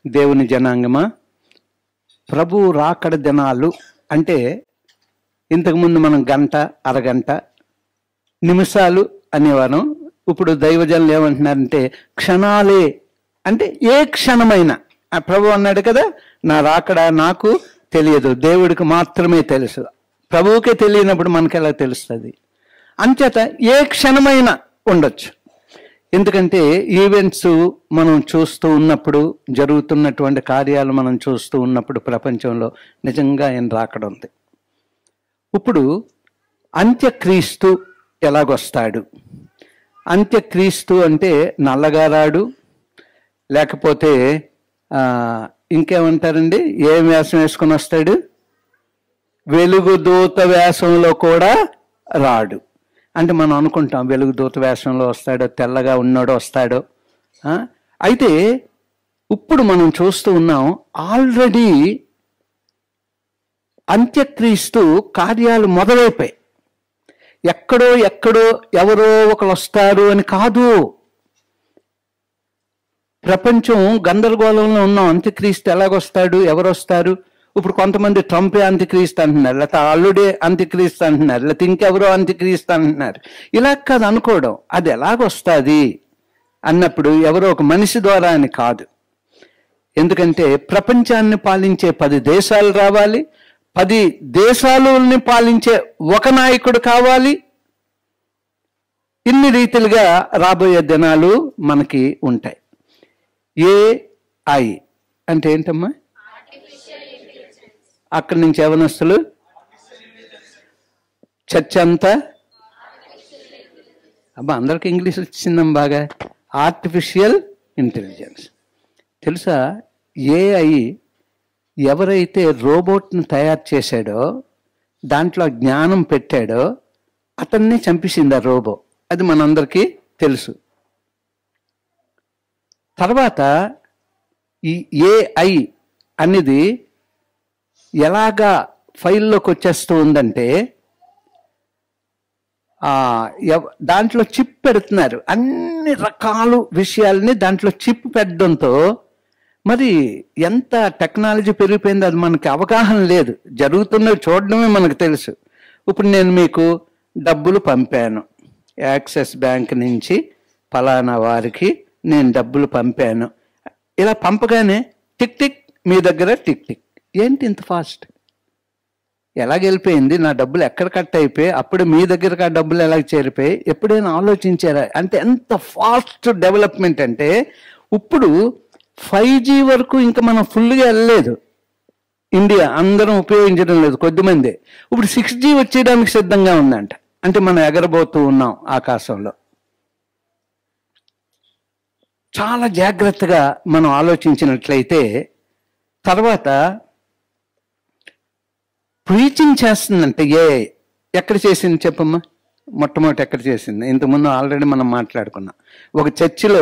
దేవుని జనాంగమా, ప్రభు రాకడ దినాలు అంటే ఇంతకుముందు మనం గంట, అరగంట, నిమిషాలు అనేవారం. ఇప్పుడు దైవజనులు ఏమంటున్నారంటే క్షణాలే. అంటే ఏ క్షణమైనా, ప్రభు అన్నాడు కదా, నా రాకడ నాకు తెలియదు, దేవుడికి మాత్రమే తెలుసు. ప్రభువుకే తెలియనప్పుడు మనకి ఎలా తెలుస్తుంది? అంచేత ఏ క్షణమైనా ఉండొచ్చు. ఎందుకంటే ఈవెంట్స్ మనం చూస్తూ ఉన్నప్పుడు, జరుగుతున్నటువంటి కార్యాలు మనం చూస్తూ ఉన్నప్పుడు ప్రపంచంలో నిజంగా ఆయన రాకడ ఉంది. ఇప్పుడు అంత్యక్రీస్తు ఎలాగొస్తాడు? అంత్యక్రీస్తు అంటే నల్లగా రాడు, లేకపోతే ఇంకేమంటారండి, ఏ వేషం వేసుకొని వస్తాడు? వెలుగుదూత వేషంలో కూడా రాడు. అంటే మనం అనుకుంటాం వెలుగుదూత వేషంలో వస్తాడో, తెల్లగా ఉన్నాడో వస్తాడో. అయితే ఇప్పుడు మనం చూస్తూ ఉన్నాం, ఆల్రెడీ అంత్యక్రీస్తు కార్యాలు మొదలైపోయాయి. ఎక్కడో ఎవరో ఒకరు వస్తారు అని కాదు. ప్రపంచం గందరగోళంలో ఉన్నాం. అంత్యక్రీస్తు ఎలాగొస్తాడు, ఎవరు వస్తారు? ఇప్పుడు కొంతమంది ట్రంపే అంత్యక్రీస్తు అంటున్నారు, లేకపోతే అల్లుడే అంత్యక్రీస్తు అంటున్నారు, లేకపోతే ఇంకెవరో అంత్యక్రీస్తు అంటున్నారు. ఇలా కాదు అనుకోవడం. అది ఎలాగొస్తుంది అన్నప్పుడు ఎవరో ఒక మనిషి ద్వారా అని కాదు. ఎందుకంటే ప్రపంచాన్ని పాలించే 10 దేశాలు రావాలి, 10 దేశాలని పాలించే ఒక నాయకుడు కావాలి. ఇన్ని రీతిలుగా రాబోయే దినాలు మనకి ఉంటాయి. AI అంటే ఏంటమ్మా? అక్కడి నుంచి యవనస్తులు చర్చ అంతా, అబ్బా అందరికి ఇంగ్లీష్ వచ్చిందమ్మా బాగా. Artificial intelligence. తెలుసా, AI ఎవరైతే రోబోట్ను తయారు చేశాడో, దాంట్లో జ్ఞానం పెట్టాడో, అతన్ని చంపేసింది ఆ రోబో. అది మనందరికీ తెలుసు. తర్వాత ఈ AI అనేది ఎలాగా ఫైల్లోకి వచ్చేస్తూ ఉందంటే, దాంట్లో చిప్ పెడుతున్నారు. అన్ని రకాల విషయాల్ని దాంట్లో చిప్ పెట్టడంతో మరి ఎంత టెక్నాలజీ పెరిగిపోయిందో అది మనకి అవగాహన లేదు. జరుగుతున్నవి చూడడమే మనకు తెలుసు. ఇప్పుడు నేను మీకు డబ్బులు పంపాను, యాక్సిస్ బ్యాంక్ నుంచి ఫలానా వారికి నేను డబ్బులు పంపాను. ఇలా పంపగానే టిక్ టిక్, మీ దగ్గర టిక్ టిక్. ఏంటి ఇంత ఫాస్ట్? ఎలాగెళ్ళిపోయింది? నా డబ్బులు ఎక్కడ కట్ అయిపోయి అప్పుడు మీ దగ్గరకు ఆ డబ్బులు ఎలాగ చేరిపోయి? ఎప్పుడైనా ఆలోచించారా? అంటే ఎంత ఫాస్ట్ డెవలప్మెంట్ అంటే ఇప్పుడు 5G వరకు ఇంకా మనం ఫుల్గా వెళ్ళలేదు. ఇండియా అందరం ఉపయోగించడం లేదు, కొద్దిమంది. ఇప్పుడు 6G వచ్చేయడానికి సిద్ధంగా ఉందంట. అంటే మనం ఎగరబోతూ ఉన్నాం ఆకాశంలో. చాలా జాగ్రత్తగా మనం ఆలోచించినట్లయితే, తర్వాత ప్రీచింగ్ చేస్తుందంటే ఎక్కడ చేసింది చెప్పమ్మా? మొట్టమొదటి ఎక్కడ చేసింది? ఇంతకుముందు ఆల్రెడీ మనం మాట్లాడుకున్నాం. ఒక చర్చిలో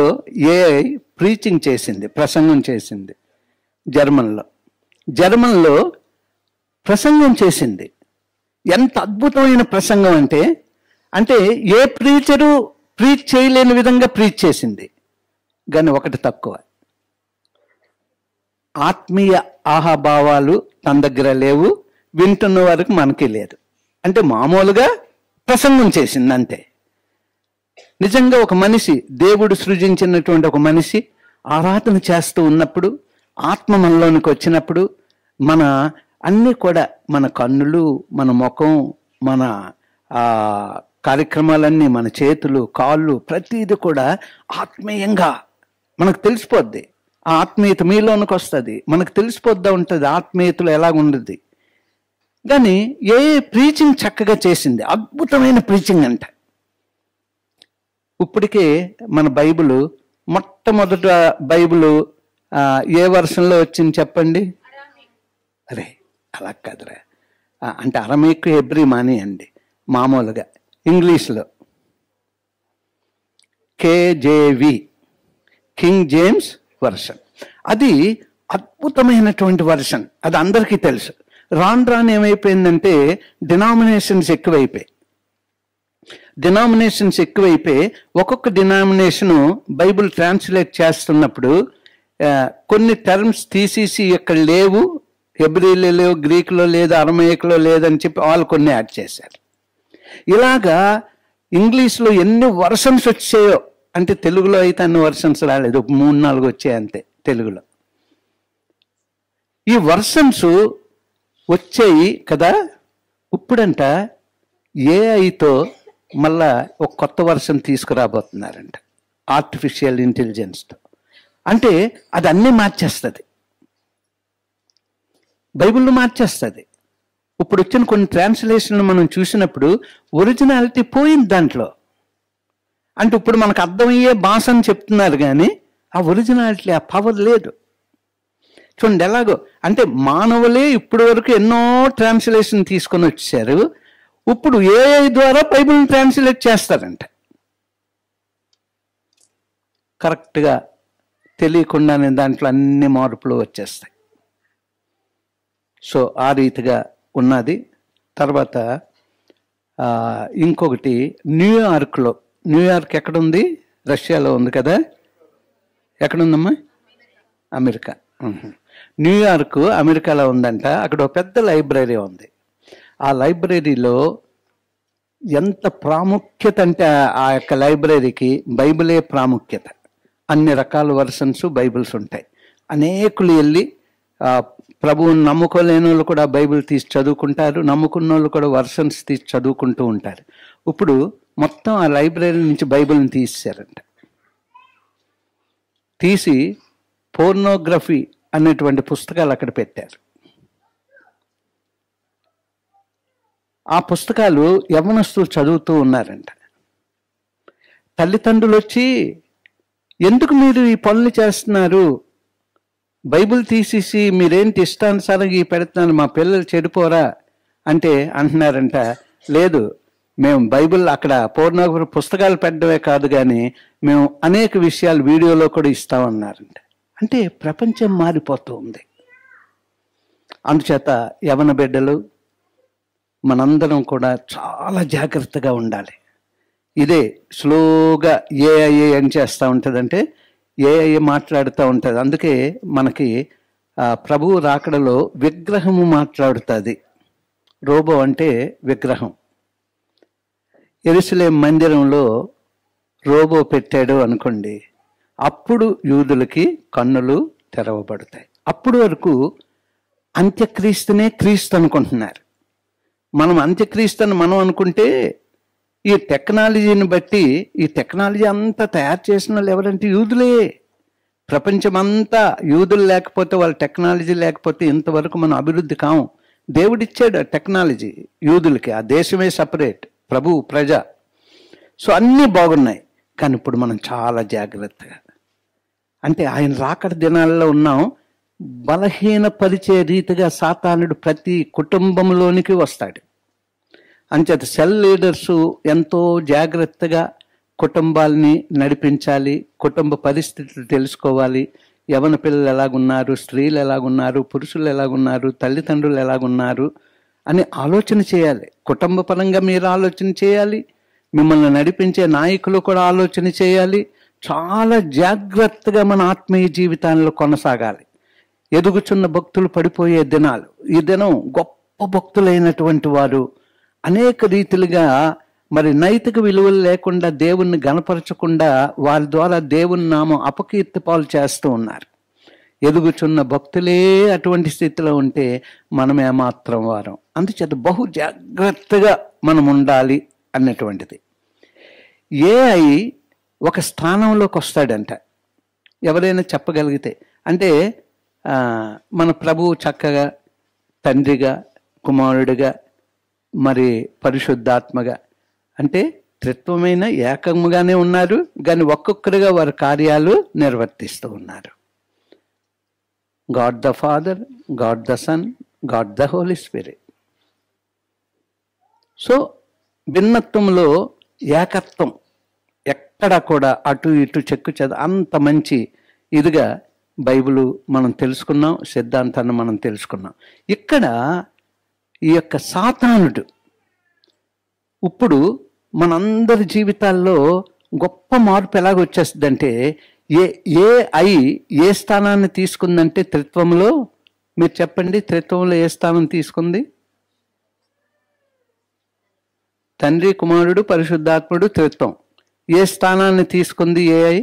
AI ప్రీచింగ్ చేసింది, ప్రసంగం చేసింది. జర్మన్లో ప్రసంగం చేసింది. ఎంత అద్భుతమైన ప్రసంగం అంటే ఏ ప్రీచరు ప్రీచ్ చేయలేని విధంగా ప్రీచ్ చేసింది. కానీ ఒకటి తక్కువ, ఆత్మీయ ఆహాభావాలు తన దగ్గర లేవు, వింటున్న వారికి మనకి లేదు. అంటే మామూలుగా ప్రసంగం చేసింది అంతే. నిజంగా ఒక మనిషి, దేవుడు సృజించినటువంటి ఒక మనిషి ఆరాధన చేస్తూ ఉన్నప్పుడు, ఆత్మ మనలోనికి వచ్చినప్పుడు, మన అన్నీ కూడా, మన కన్నులు, మన ముఖం, మన కార్యక్రమాలన్నీ, మన చేతులు, కాళ్ళు, ప్రతిదీ కూడా ఆత్మీయంగా మనకు తెలిసిపోద్ది. ఆ ఆత్మీయత మీలోనికి వస్తుంది, మనకు తెలిసిపోద్దా ఉంటుంది ఆత్మీయతలో ఎలాగుండదు. కానీ ప్రీచింగ్ చక్కగా చేసింది, అద్భుతమైన ప్రీచింగ్ అంట. ఇప్పటికే మన బైబిల్, మొట్టమొదట బైబిల్ ఏ వర్షన్లో వచ్చింది చెప్పండి? అరే అలా కాదురా, అంటే అరమేక్ హెబ్రీ మాని అండి. మామూలుగా ఇంగ్లీష్లో KJV, కింగ్ జేమ్స్ వర్షన్. అది అద్భుతమైనటువంటి వర్షన్, అది అందరికీ తెలుసు. రాను ఏమైపోయిందంటే డినామినేషన్స్ ఎక్కువైపోయి ఒక్కొక్క డినామినేషను బైబిల్ ట్రాన్స్లేట్ చేస్తున్నప్పుడు కొన్ని టర్మ్స్ తీసేసి ఇక్కడ లేవు, హెబ్రీలో లేవు, గ్రీకులో లేదు, అరమేయకులో లేదని చెప్పి వాళ్ళు కొన్ని యాడ్ చేశారు. ఇలాగా ఇంగ్లీష్లో ఎన్ని వర్షన్స్ వచ్చాయో, అంటే తెలుగులో అయితే అన్ని వర్షన్స్ రాలేదు, 3-4 వచ్చాయి అంతే తెలుగులో. ఈ వర్షన్స్ వచ్చాయి కదా, ఇప్పుడంట ఏఐతో మళ్ళా ఒక కొత్త వర్షన్ తీసుకురాబోతున్నారంట, ఆర్టిఫిషియల్ ఇంటెలిజెన్స్తో. అంటే అది అన్నీ మార్చేస్తుంది, బైబిల్ను మార్చేస్తుంది. ఇప్పుడు వచ్చిన కొన్ని ట్రాన్స్లేషన్లు మనం చూసినప్పుడు ఒరిజినాలిటీ పోయింది దాంట్లో. అంటే ఇప్పుడు మనకు అర్థమయ్యే భాష అని చెప్తున్నారు కానీ ఆ ఒరిజినాలిటీ, ఆ పవర్ లేదు. చూడండి ఎలాగో, అంటే మానవులే ఇప్పటి వరకు ఎన్నో ట్రాన్స్లేషన్ తీసుకొని వచ్చారు, ఇప్పుడు ఏఐ ద్వారా బైబిల్ని ట్రాన్స్లేట్ చేస్తారంట. కరెక్ట్గా తెలియకుండానే దాంట్లో అన్ని మార్పులు వచ్చేస్తాయి. సో ఆ రీతిగా ఉన్నది. తర్వాత ఇంకొకటి న్యూయార్క్లో, న్యూయార్క్ ఎక్కడుంది? రష్యాలో ఉంది కదా, ఎక్కడుందమ్మా? అమెరికా. న్యూయార్క్ అమెరికాలో ఉందంట. అక్కడ ఒక పెద్ద లైబ్రరీ ఉంది. ఆ లైబ్రరీలో ఎంత ప్రాముఖ్యత అంటే ఆ యొక్క లైబ్రరీకి బైబిలే ప్రాముఖ్యత. అన్ని రకాల వర్షన్స్ బైబిల్స్ ఉంటాయి. అనేకులు వెళ్ళి ప్రభువుని నమ్ముకోలేని వాళ్ళు కూడా బైబిల్ తీసి చదువుకుంటారు, నమ్ముకున్న వాళ్ళు కూడా వర్షన్స్ తీసి చదువుకుంటూ ఉంటారు. ఇప్పుడు మొత్తం ఆ లైబ్రరీ నుంచి బైబిల్ని తీసేశారంట. తీసి పోర్నోగ్రఫీ అనేటువంటి పుస్తకాలు అక్కడ పెట్టారు. ఆ పుస్తకాలు యవ్వనస్తులు చదువుతూ ఉన్నారంట. తల్లిదండ్రులు వచ్చి, ఎందుకు మీరు ఈ పనులు చేస్తున్నారు, బైబిల్ తీసేసి మీరేంటి ఇష్టానుసారంగా ఈ పెడుతున్నారు, మా పిల్లలు చెడిపోరా అంటే అంటున్నారంట, లేదు మేము బైబిల్ అక్కడ పోర్నోగ్రఫీ పుస్తకాలు పెట్టడమే కాదు కానీ మేము అనేక విషయాలు వీడియోలో కూడా ఇస్తామన్నారంట. అంటే ప్రపంచం మారిపోతూ ఉంది. అందుచేత యవన బిడ్డలు మనందరం కూడా చాలా జాగ్రత్తగా ఉండాలి. ఇదే స్లోగా ఏఐ ఏం చేస్తూ ఉంటుందంటే ఏఐ మాట్లాడుతూ ఉంటుంది. అందుకే మనకి ప్రభువు రాకడలో విగ్రహము మాట్లాడుతుంది. రోబో అంటే విగ్రహం. యెరూషలేము మందిరంలో రోబో పెట్టాడు అనుకోండి, అప్పుడు యూదులకి కన్నులు తెరవబడతాయి. అప్పుడు వరకు అంత్యక్రీస్తునే క్రీస్తు అనుకుంటున్నారు. మనం అంత్యక్రీస్తుని మనం అనుకుంటే ఈ టెక్నాలజీని బట్టి, ఈ టెక్నాలజీ అంతా తయారు చేసిన వాళ్ళు ఎవరంటే యూదులే. ప్రపంచమంతా యూదులు లేకపోతే, వాళ్ళ టెక్నాలజీ లేకపోతే ఇంతవరకు మనం అభివృద్ధి కాము. దేవుడిచ్చాడు టెక్నాలజీ యూదులకి, ఆ దేశమే సపరేట్, ప్రభు ప్రజ. సో అన్నీ బాగున్నాయి. కానీ ఇప్పుడు మనం చాలా జాగ్రత్తగా, అంటే ఆయన రాకడ దినాల్లో ఉన్నాం. బలహీనపరిచే రీతిగా సాతానుడు ప్రతి కుటుంబంలోనికి వస్తాడు. అంచేత సెల్ లీడర్సు ఎంతో జాగ్రత్తగా కుటుంబాలని నడిపించాలి, కుటుంబ పరిస్థితులు తెలుసుకోవాలి. యవన పిల్లలు ఎలాగున్నారు, స్త్రీలు ఎలాగున్నారు, పురుషులు ఎలాగున్నారు, తల్లిదండ్రులు ఎలాగున్నారు అని ఆలోచన చేయాలి. కుటుంబ పరంగా మీరు ఆలోచన చేయాలి, మిమ్మల్ని నడిపించే నాయకులు కూడా ఆలోచన చేయాలి. చాలా జాగ్రత్తగా మన ఆత్మీయ జీవితాల్లో కొనసాగాలి. ఎదుగుచున్న భక్తులు పడిపోయే దినాలు. ఈ దినం గొప్ప భక్తులైనటువంటి వారు అనేక రీతిలుగా మరి నైతిక విలువలు లేకుండా దేవుణ్ణి గణపరచకుండా వారి ద్వారా దేవుని నామం అపకీర్తి పాలు చేస్తూ ఉన్నారు. ఎదుగుచున్న భక్తులే అటువంటి స్థితిలో ఉంటే మనం ఏమాత్రం వారం. అందుచేత బహు జాగ్రత్తగా మనం ఉండాలి అన్నటువంటిది. ఏఐ ఒక స్థానంలోకి వస్తాడంట, ఎవరైనా చెప్పగలిగితే. అంటే మన ప్రభువు చక్కగా తండ్రిగా, కుమారుడిగా, మరి పరిశుద్ధాత్మగా, అంటే త్రిత్వమైన ఏకముగానే ఉన్నారు, కానీ ఒక్కొక్కరిగా వారి కార్యాలు నిర్వర్తిస్తూ ఉన్నారు. God the Father, God the Son, God the Holy Spirit. So భిన్నత్వంలో ఏకత్వం ఎక్కడ కూడా అటు ఇటు చెక్కు చెద అంత మంచి ఇదిగా బైబిలు మనం తెలుసుకున్నాం, సిద్ధాంతాన్ని మనం తెలుసుకున్నాం. ఇక్కడ ఈ యొక్క సాతానుడు ఇప్పుడు మనందరి జీవితాల్లో గొప్ప మార్పు ఎలాగొచ్చేస్తుందంటే, ఏ ఏ ఐ ఏ స్థానాన్ని తీసుకుందంటే త్రిత్వంలో? మీరు చెప్పండి, త్రిత్వంలో ఏ స్థానం తీసుకుంది? తండ్రి, కుమారుడు, పరిశుద్ధాత్ముడు, త్రిత్వం. ఏ స్థానాన్ని తీసుకుంది ఏ ఐ?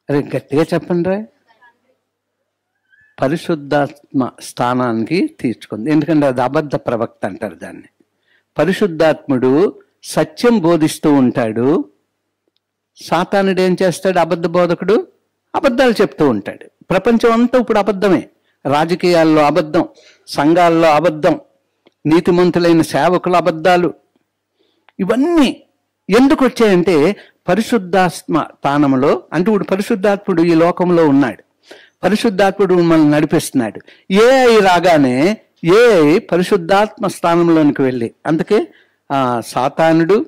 అరే గట్టిగా చెప్పండి రా. పరిశుద్ధాత్మ స్థానానికి తీసుకుంది. ఎందుకంటే అది అబద్ధ ప్రవక్త అంటారు దాన్ని. పరిశుద్ధాత్ముడు సత్యం బోధిస్తూ ఉంటాడు. సాతానుడు ఏం చేస్తాడు? అబద్ధ బోధకుడు అబద్ధాలు చెప్తూ ఉంటాడు. ప్రపంచం అంతా ఇప్పుడు అబద్ధమే. రాజకీయాల్లో అబద్ధం, సంఘాల్లో అబద్ధం, నీతిమంతులైన సేవకుల అబద్ధాలు, ఇవన్నీ ఎందుకు వచ్చాయంటే పరిశుద్ధాత్మ స్థానంలో. అంటే ఇప్పుడు పరిశుద్ధాత్ముడు ఈ లోకంలో ఉన్నాడు, పరిశుద్ధాత్ముడు మనల్ని నడిపిస్తున్నాడు. ఏఐ రాగానే ఏఐ పరిశుద్ధాత్మ స్థానంలోనికి వెళ్ళి, అందుకే సాతానుడు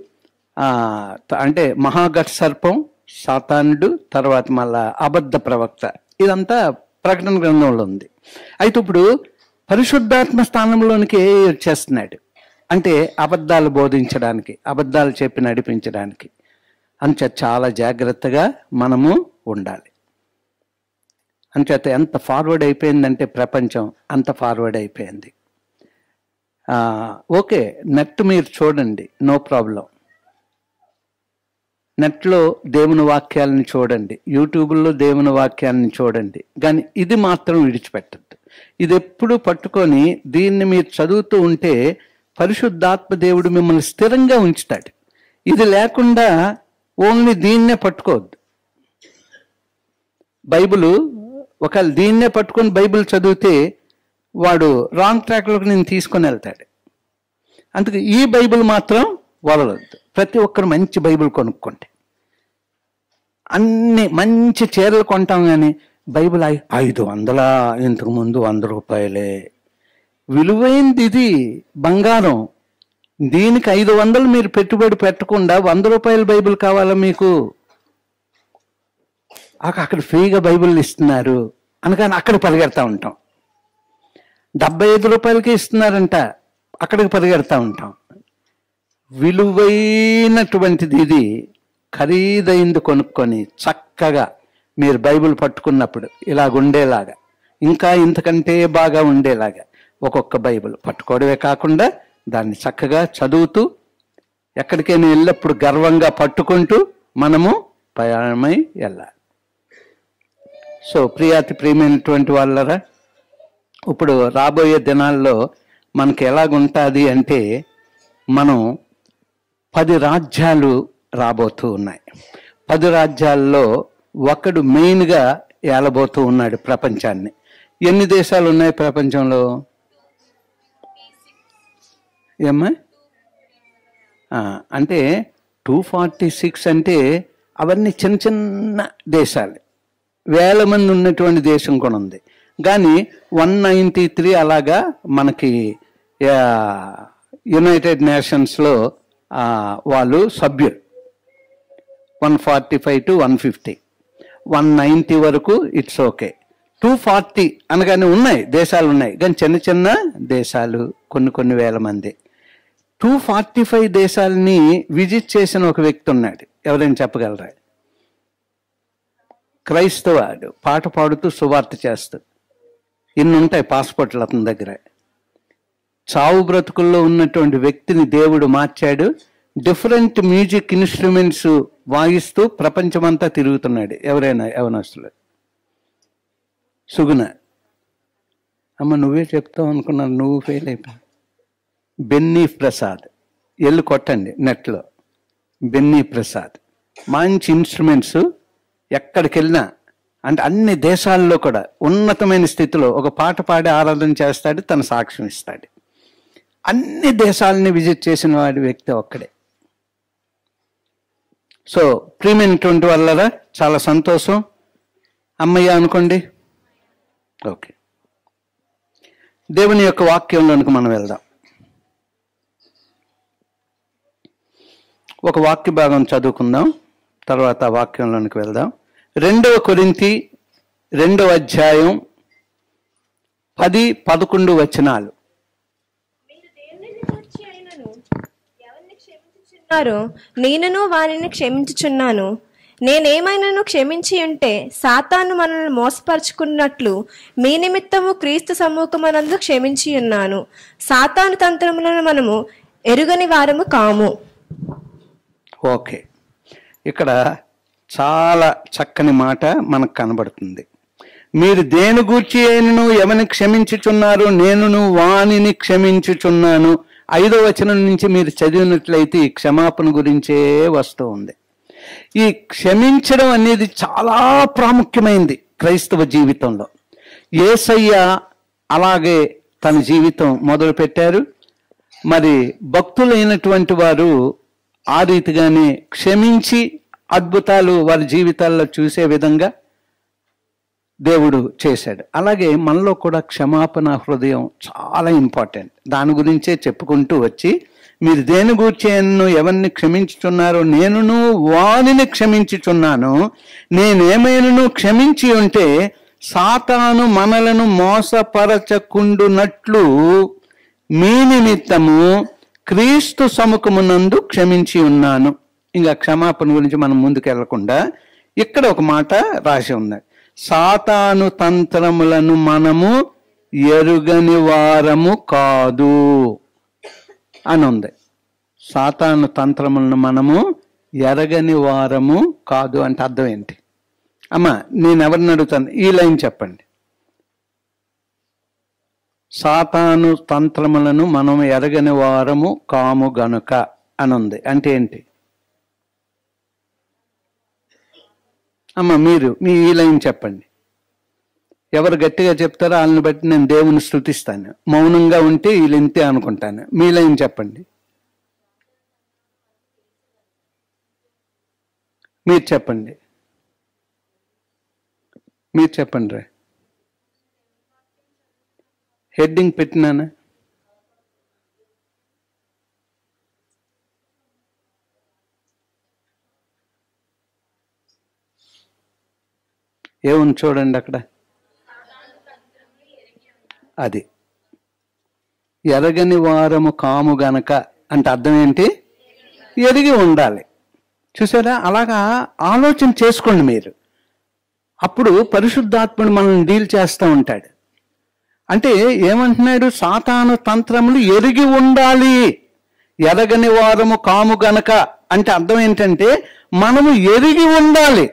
అంటే మహాఘట సర్పం, సాతానుడు, తర్వాత మళ్ళా అబద్ధ ప్రవక్త, ఇదంతా ప్రకటన గ్రంథంలో ఉంది. అయితే ఇప్పుడు పరిశుద్ధాత్మ స్థానంలోనికి ఏ వచ్చేస్తున్నాడు అంటే అబద్ధాలు బోధించడానికి, అబద్ధాలు చెప్పి నడిపించడానికి. అంచేత చాలా జాగ్రత్తగా మనము ఉండాలి. అంచేత ఎంత ఫార్వర్డ్ అయిపోయిందంటే ప్రపంచం అంత ఫార్వర్డ్ అయిపోయింది. ఓకే, నెట్ మీరు చూడండి, నో ప్రాబ్లం. నెట్లో దేవుని వాక్యాలను చూడండి, యూట్యూబ్లో దేవుని వాక్యాలను చూడండి, కానీ ఇది మాత్రం విడిచిపెట్టద్దు. ఇది ఎప్పుడు పట్టుకొని దీన్ని మీరు చదువుతూ ఉంటే పరిశుద్ధాత్మ దేవుడు మిమ్మల్ని స్థిరంగా ఉంచుతాడు. ఇది లేకుండా ఓన్లీ దీన్నే పట్టుకోవద్దు. బైబిల్ ఒకవేళ దీన్నే పట్టుకొని బైబిల్ చదివితే వాడు రాంగ్ ట్రాక్లోకి నేను తీసుకొని వెళ్తాడు. అందుకే ఈ బైబిల్ మాత్రం వదలొద్దు. ప్రతి ఒక్కరు మంచి బైబిల్ కొనుక్కోండి. అన్ని మంచి చీరలు కొంటాం, కానీ బైబిల్ 500, ఇంతకు ముందు 100 రూపాయలే. విలువైంది ఇది, బంగారం. దీనికి 500 మీరు పెట్టుబడి పెట్టకుండా 100 రూపాయల బైబిల్ కావాలా మీకు? అక్కడ ఫ్రీగా బైబిల్ ఇస్తున్నారు అనగానే అక్కడ పరిగెడతా ఉంటాం. 75 రూపాయలకి ఇస్తున్నారంట, అక్కడికి పరిగెడతా ఉంటాం. విలువైనటువంటిది ఇది, ఖరీదైంది కొనుక్కొని చక్కగా మీరు బైబిల్ పట్టుకున్నప్పుడు ఇలాగుండేలాగా, ఇంకా ఇంతకంటే బాగా ఉండేలాగా ఒక్కొక్క బైబిల్ పట్టుకోవడమే కాకుండా దాన్ని చక్కగా చదువుతూ ఎక్కడికైనా వెళ్ళినప్పుడు గర్వంగా పట్టుకుంటూ మనము ప్రయాణమై వెళ్ళాలి. సో ప్రియమైనటువంటి వాళ్ళరా, ఇప్పుడు రాబోయే దినాల్లో మనకి ఎలాగుంటుంది అంటే, మనం 10 రాజ్యాలు రాబోతూ ఉన్నాయి. 10 రాజ్యాల్లో ఒకడు మెయిన్గా ఏలబోతూ ఉన్నాడు ప్రపంచాన్ని. ఎన్ని దేశాలు ఉన్నాయి ప్రపంచంలో? ఏమ్మా అంటే 246 అంటే అవన్నీ చిన్న చిన్న దేశాలు. 1000 మంది ఉన్నటువంటి దేశం కూడా ఉంది. కానీ 193 అలాగా మనకి యునైటెడ్ నేషన్స్లో వాళ్ళు సభ్యులు. 145 to 150, 190 వరకు ఇట్స్ ఓకే. 240 అనగానే ఉన్నాయి దేశాలు ఉన్నాయి, కానీ చిన్న చిన్న దేశాలు, కొన్ని వేల మంది. 245 దేశాలని విజిట్ చేసిన ఒక వ్యక్తి ఉన్నాడు. ఎవరైనా చెప్పగలరా? క్రైస్తవాడు, పాట పాడుతూ సువార్త చేస్తూ. ఇన్ని ఉంటాయి పాస్పోర్ట్లు అతని దగ్గర. చావు బ్రతుకుల్లో ఉన్నటువంటి వ్యక్తిని దేవుడు మార్చాడు. డిఫరెంట్ మ్యూజిక్ ఇన్స్ట్రుమెంట్స్ వాయిస్తూ ప్రపంచమంతా తిరుగుతున్నాడు. ఎవరైనా యవనస్తులు? సుగుణ. అమ్మ నువ్వే చెప్తావు అనుకున్నాను, నువ్వు ఫెయిల్ అయిపోయావు. బెన్నీ ప్రసాద్, ఎల్లు కొట్టండి నెట్లో. బెన్నీ ప్రసాద్ మంచి ఇన్స్ట్రుమెంట్స్, ఎక్కడికి వెళ్ళినా అంటే అన్ని దేశాల్లో కూడా ఉన్నతమైన స్థితిలో ఒక పాట పాడి ఆరాధన చేస్తాడు, తన సాక్ష్యం ఇస్తాడు. అన్ని దేశాలని విజిట్ చేసిన వాడి వ్యక్తి ఒక్కడే. సో ప్రియమైనటువంటి వాళ్ళరా, చాలా సంతోషం. అమ్మయ్య అనుకోండి. ఓకే, దేవుని యొక్క వాక్యంలోనికి మనం వెళ్దాం. ఒక వాక్య భాగం చదువుకుందాం, తర్వాత వాక్యంలోనికి వెళ్దాం. 2 కొరింథీ 2వ అధ్యాయం 10-11 వచనాలు. నేనును వారిని క్షమించుచున్నాను. నేనేమైనాను క్షమించి ఉంటే సాతాను మనల్ని మోసపరుచుకున్నట్లు మీ నిమిత్తము క్రీస్తు సమ్ముఖమనందు క్షమించి ఉన్నాను. సాతాను తంత్రములను మనము ఎరుగని వారము కాము. ఓకే, ఇక్కడ చాలా చక్కని మాట మనకు కనబడుతుంది. మీరు దేని గూర్చి అయినను ఎవరిని క్షమించుచున్నారు, నేనును వానిని క్షమించుచున్నాను. 5వ వచనం నుంచి మీరు చదివినట్లయితే ఈ క్షమాపణ గురించే వస్తూ ఉంది. ఈ క్షమించడం అనేది చాలా ప్రాముఖ్యమైంది క్రైస్తవ జీవితంలో. యేసయ్య అలాగే తన జీవితం మొదలు పెట్టారు. మరి భక్తులైనటువంటి వారు ఆ రీతిగానే క్షమించి అద్భుతాలు వారి జీవితాల్లో చూసే విధంగా దేవుడు చేశాడు. అలాగే మనలో కూడా క్షమాపణ హృదయం చాలా ఇంపార్టెంట్. దాని గురించే చెప్పుకుంటూ వచ్చి, మీరు దేని గూర్చి ఎవరిని క్షమించుచున్నారో నేనును వానిని క్షమించుచున్నాను. నేనేమైనాను క్షమించి ఉంటే సాతాను మనలను మోసపరచకుండునట్లు మీ నిమిత్తము క్రీస్తు సముఖమునందు క్షమించి ఉన్నాను. ఇంకా క్షమాపణ గురించి మనం ముందుకు వెళ్లకుండా ఇక్కడ ఒక మాట రాసి ఉంది, సాతాను తంత్రములను మనము ఎరుగని వారము కాదు అని ఉంది. సాతాను తంత్రములను మనము ఎరగని వారము కాదు అంటే అర్థం ఏంటి? అమ్మా, నేను ఎవరిని అడుగుతాను, ఈ లైన్ చెప్పండి. సాతాను తంత్రములను మనం ఎరగని వారము కాము గనుక అని ఉంది అంటే ఏంటి? అమ్మ, మీరు మీ ఈ లైన్ చెప్పండి. ఎవరు గట్టిగా చెప్తారో వాళ్ళని బట్టి నేను దేవుని స్తుతిస్తాను. మౌనంగా ఉంటే వీళ్ళు ఇంతే అనుకుంటాను. మీ లైన్ చెప్పండి. మీరు చెప్పండి. మీరు చెప్పండి రా. హెడ్డింగ్ పెట్టినానా? ఏముంది చూడండి అక్కడ. అది ఎరగని వారము కాము గనక అంటే అర్థం ఏంటి? ఎరిగి ఉండాలి. చూసారా? అలాగా ఆలోచన చేసుకోండి మీరు. అప్పుడు పరిశుద్ధాత్ముడు మనల్ని డీల్ చేస్తూ ఉంటాడు. అంటే ఏమంటున్నాడు? సాతాను తంత్రములు ఎరిగి ఉండాలి. ఎరగని వారము కాము గనక అంటే అర్థం ఏంటంటే మనము ఎరిగి ఉండాలి.